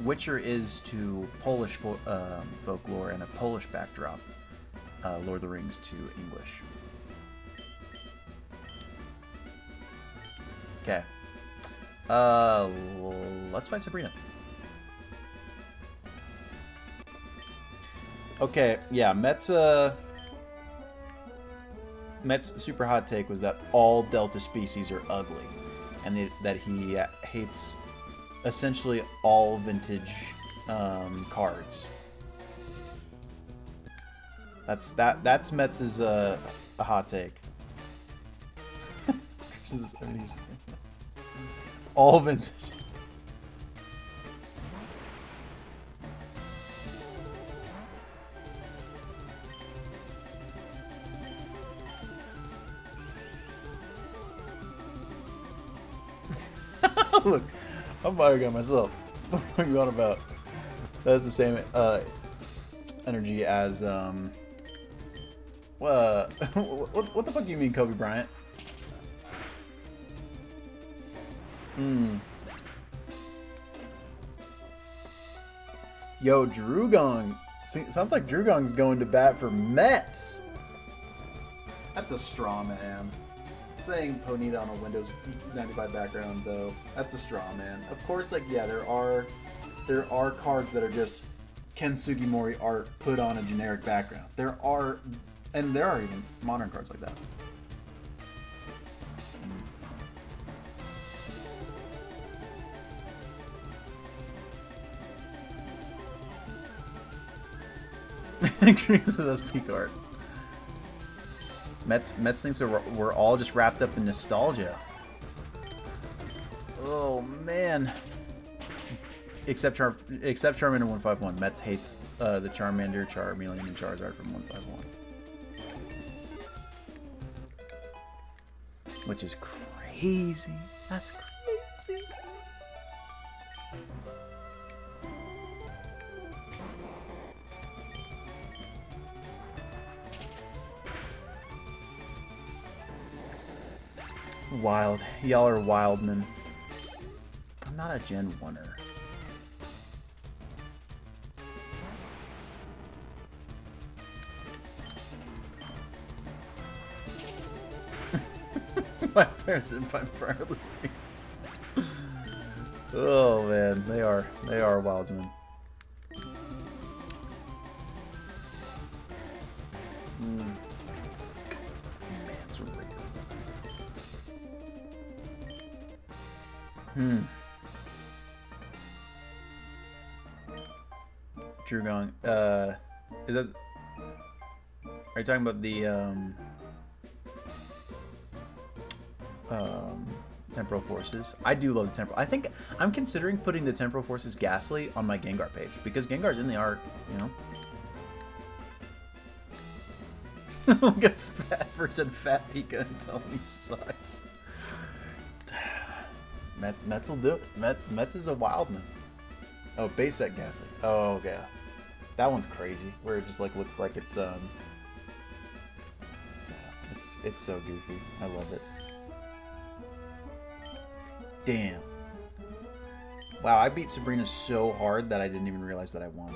S1: Witcher is to Polish folklore and a Polish backdrop. Lord of the Rings to English. Okay. Let's fight Sabrina. Okay, yeah, Met's super hot take was that all Delta species are ugly, and that he hates essentially all vintage cards. That's Metz's a hot take. All vintage. Look, I'm firing on myself. What are you on about? That's the same energy as what the fuck do you mean, Kobe Bryant? Yo, Drugong. Sounds like Drugong's going to bat for Mets. That's a straw man. Saying Ponyta on a Windows 95 background, though, that's a straw man. Of course, like, yeah, there are cards that are just Ken Sugimori art put on a generic background. There are even modern cards like that. Increase of those peak art. Mets thinks that we're all just wrapped up in nostalgia. Oh man. Except Charmander 151. Mets hates the Charmander, Charmeleon, and Charizard from 151. Which is crazy. That's crazy. Wild. Y'all are wild men. I'm not a Gen 1er. My parents didn't find fire with me. Oh man, they are wildsmen. Man's raider. Drew Gong. Is that? Are you talking about the temporal forces? I do love the temporal. I think I'm considering putting the temporal forces Ghastly on my Gengar page because Gengar's in the art, you know. Look at Fat versus Fat Pika and tell me sucks. Mets will do it. Mets is a wild man. Oh, base set Ghastly. Oh yeah, that one's crazy. Where it just like looks like it's yeah, it's so goofy. I love it. Damn. Wow, I beat Sabrina so hard that I didn't even realize that I won.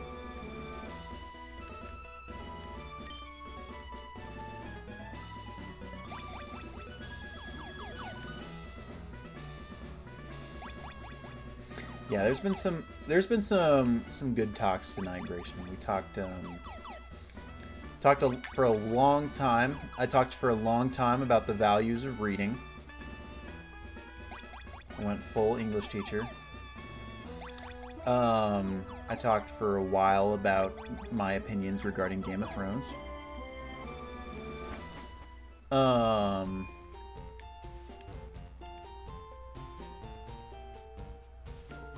S1: Yeah, there's been some good talks tonight, Grayson. We talked for a long time. I talked for a long time about the values of reading. I went full English teacher. I talked for a while about my opinions regarding Game of Thrones. A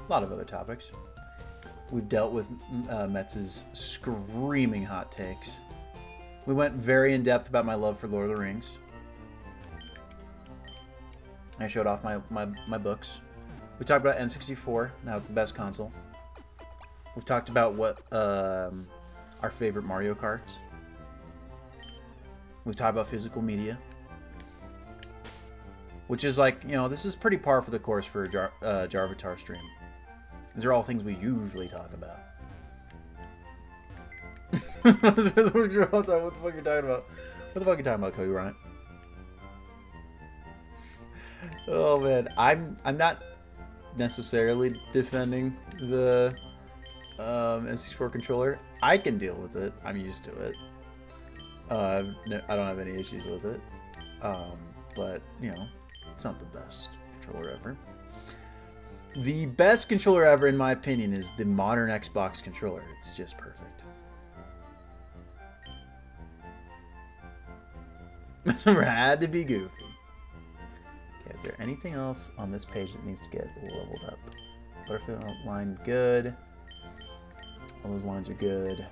S1: lot of other topics. We've dealt with Metz's screaming hot takes. We went very in depth about my love for Lord of the Rings. I showed off my books. We talked about N64, now it's the best console. We've talked about what our favorite Mario Karts. We've talked about physical media. Which is like, you know, this is pretty par for the course for a Jarvatar stream. These are all things we usually talk about. What the fuck are you talking about? What the fuck are you talking about, Cody Bryant? Oh man, I'm not necessarily defending the N64 controller. I can deal with it. I'm used to it. I don't have any issues with it. But you know, it's not the best controller ever. The best controller ever, in my opinion, is the modern Xbox controller. It's just perfect. This one had to be goofy. Okay, is there anything else on this page that needs to get leveled up? Butterfield line, good. All those lines are good.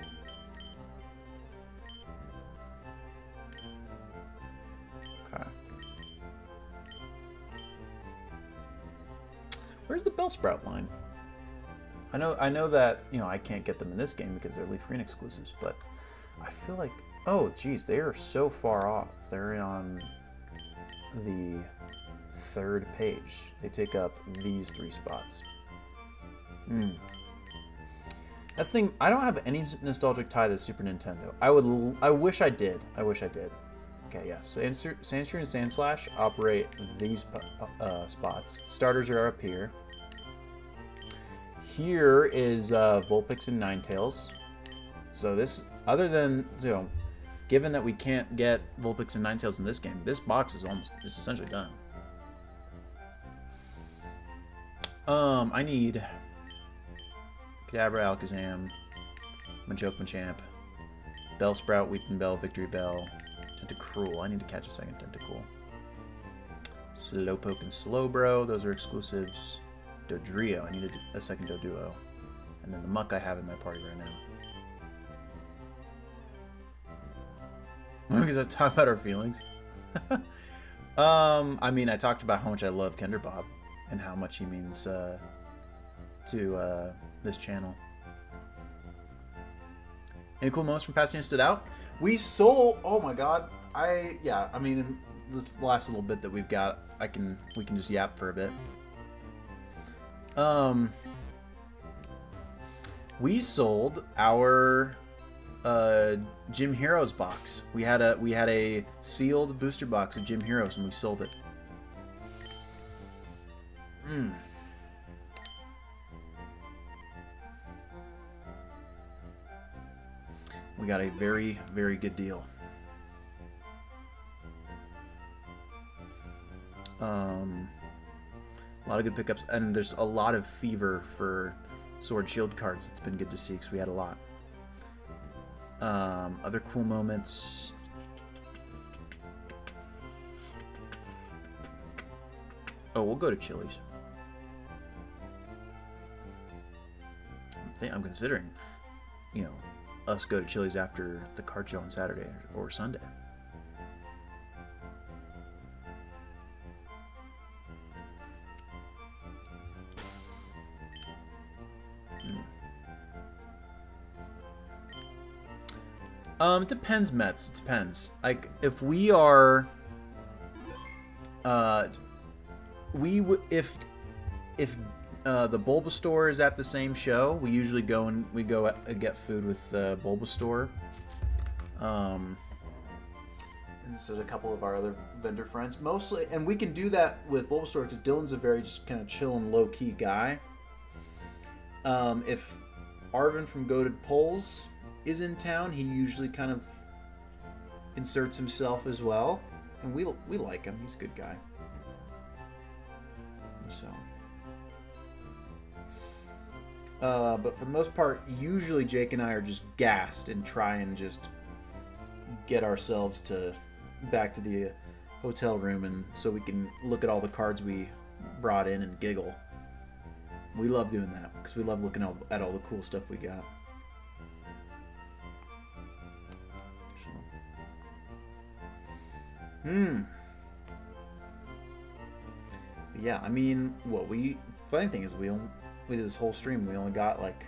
S1: Okay. Where's the Bellsprout line? I know that, you know, I can't get them in this game because they're Leaf Green exclusives, but I feel like, oh geez, they are so far off. They're on the third page. They take up these 3 spots. That's the thing. I don't have any nostalgic tie to the Super Nintendo. I wish I did. I wish I did. Okay, yes. Sandshrew and Sandslash operate these spots. Starters are up here. Here is Vulpix and Ninetales. So this, other than, you know, given that we can't get Vulpix and Ninetales in this game, this box is essentially done. I need Kadabra, Alakazam, Machoke, Machamp, Bellsprout, Weeping Bell, Victory Bell, Tentacruel. I need to catch a second Tentacool. Slowpoke and Slowbro, those are exclusives. Dodrio, I need a second Doduo. And then the Muck I have in my party right now. Because I talk about our feelings. I mean, I talked about how much I love Kender Bob and how much he means to this channel. Any cool moments from Pasadena stood out? We sold. Oh my god. I mean, in this last little bit that we've got, we can just yap for a bit. We sold our Gym Heroes box. We had a sealed booster box of Gym Heroes and we sold it. Mm. We got a very, very good deal. A lot of good pickups, and there's a lot of fever for Sword Shield cards. It's been good to see because we had a lot. Other cool moments. Oh, we'll go to Chili's. I'm considering, you know, us go to Chili's after the card show on Saturday or Sunday. It depends, Mets. It depends. Like, if we are, if the Bulbasaur is at the same show, we usually go and get food with Bulbasaur. And so a couple of our other vendor friends, mostly, and we can do that with Bulbasaur because Dylan's a very just kind of chill and low key guy. If Arvin from Goated Polls is in town, he usually kind of inserts himself as well, and we like him. He's a good guy. So, but for the most part, usually Jake and I are just gassed and try and just get ourselves back to the hotel room, and so we can look at all the cards we brought in and giggle. We love doing that because we love looking at all the cool stuff we got. Yeah, I mean, funny thing is we did this whole stream, we only got like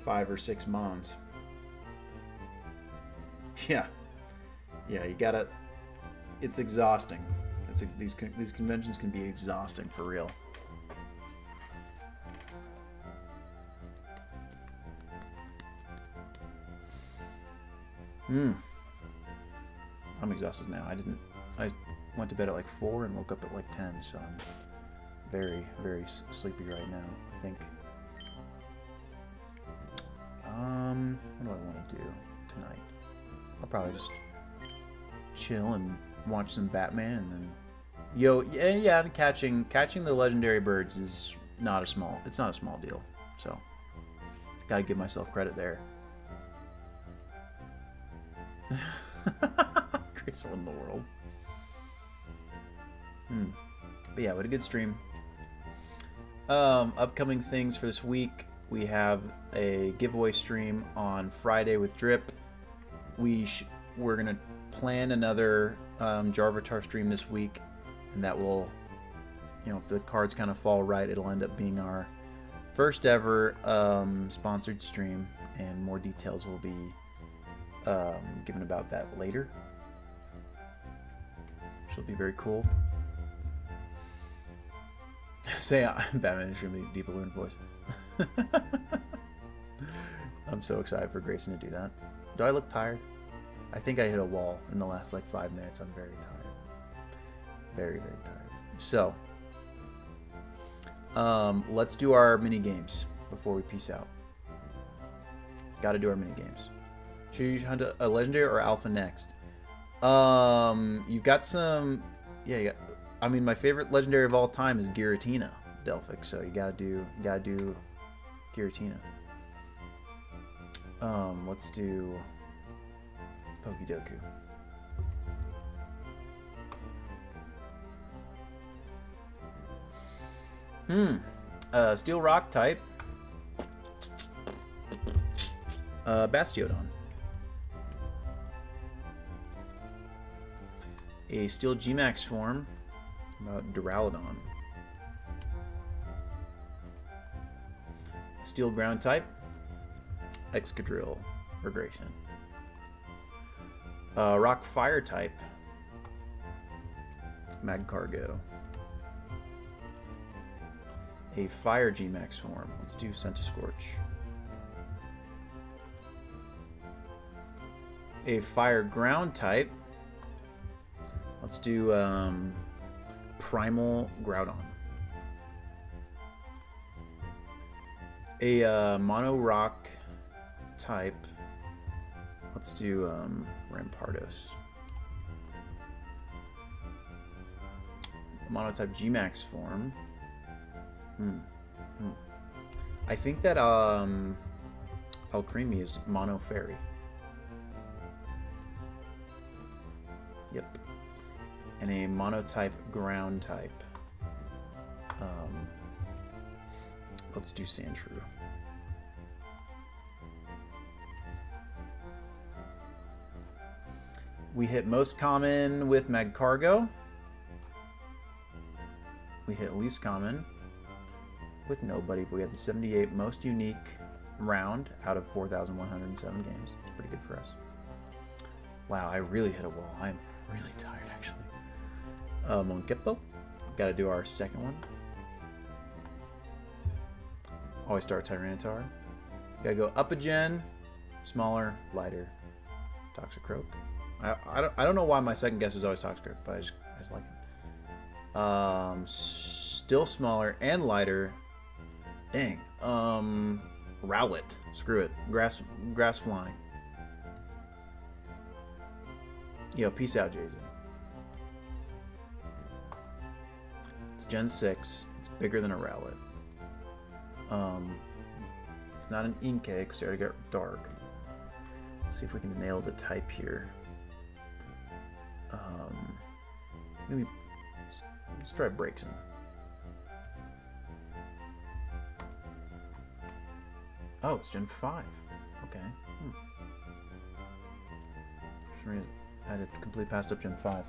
S1: 5 or 6 mons. Yeah, you gotta. It's exhausting. These conventions can be exhausting for real. I'm exhausted now. I went to bed at like 4 and woke up at like 10, so I'm very, very sleepy right now, I think. What do I want to do tonight? I'll probably just chill and watch some Batman, and then catching the legendary birds is not a small deal. So gotta give myself credit there. Greatest one in the world. But yeah, what a good stream. Upcoming things for this week: we have a giveaway stream on Friday with Drip. We're gonna plan another Jarvatar stream this week, and that will, if the cards kind of fall right, it'll end up being our first ever sponsored stream, and more details will be given about that later, which will be very cool. Say Batman is really deep balloon voice. I'm so excited for Grayson to do that. Do I look tired? I think I hit a wall in the last like 5 minutes. I'm very tired. Very, very tired. So, let's do our mini games before we peace out. Got to do our mini games. Should you hunt a legendary or alpha next? You've got some. Yeah, you got. I mean, my favorite legendary of all time is Giratina, Delphic. So you gotta do Giratina. Let's do Pokédoku. Steel Rock type. Bastiodon. A Steel G-Max form. About Duraludon. Steel Ground type. Excadrill for Grayson. Rock Fire type. Magcargo. A Fire G-Max form. Let's do Centiskorch. A Fire Ground type. Let's do Primal Groudon. A mono rock type. Let's do Rampardos. Monotype G-Max form. I think that Alcremie is Mono Fairy. Yep. And a Monotype Ground type. Let's do Sandshrew. We hit most common with Magcargo. We hit least common with nobody, but we had the 78 most unique round out of 4,107 games. It's pretty good for us. Wow, I really hit a wall. I'm really tired, actually. Monkepo. Got to do our second one. Always start Tyranitar. Got to go up a gen, smaller, lighter, Toxicroak. I don't know why my second guess is always Toxicroak, but I just like it. Still smaller and lighter. Dang. Rowlet. Screw it. Grass flying. Yo, peace out, JJ. It's Gen 6. It's bigger than a Rowlet. It's not an Inkay because they already got dark. Let's see if we can nail the type here. Maybe let's try Braixen. Oh, it's Gen 5. Okay. For some reason, I had to completely passed up Gen 5.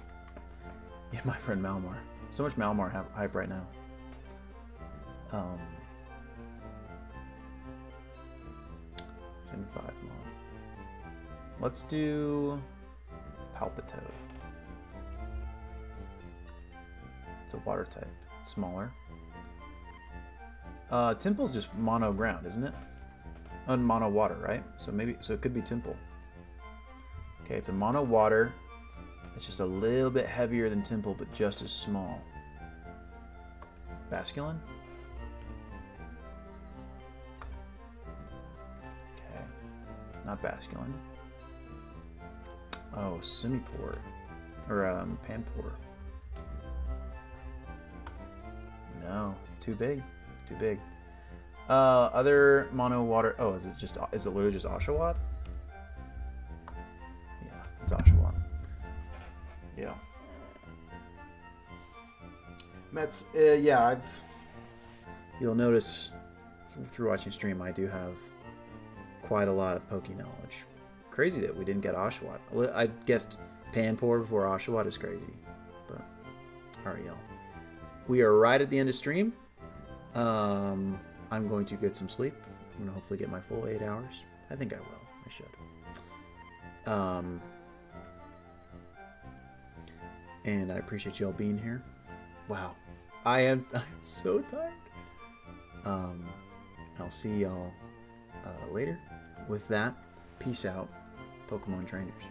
S1: Yeah, my friend Malmar. So much Malmar hype right now. Gen 5 Mom. Let's do Palpitoad. It's a water type. Smaller. Timple's just mono ground, isn't it? Mono water, right? So it could be Timple. Okay, it's a mono water. It's just a little bit heavier than Timple, but just as small. Basculin? Okay. Not Basculin. Oh, Simipour. Or, Panpour. No. Too big. Too big. Other mono water. Oh, is it literally just Oshawott? Yeah, it's Oshawott. Yeah. Mets, yeah, you'll notice through watching stream, I do have quite a lot of Poke knowledge. Crazy that we didn't get Oshawott. I guessed Panpour before Oshawott is crazy. But, alright, y'all. We are right at the end of stream. I'm going to get some sleep. I'm going to hopefully get my full 8 hours. I think I will. I should. And I appreciate y'all being here. Wow. I'm so tired. I'll see y'all later. With that, peace out, Pokemon trainers.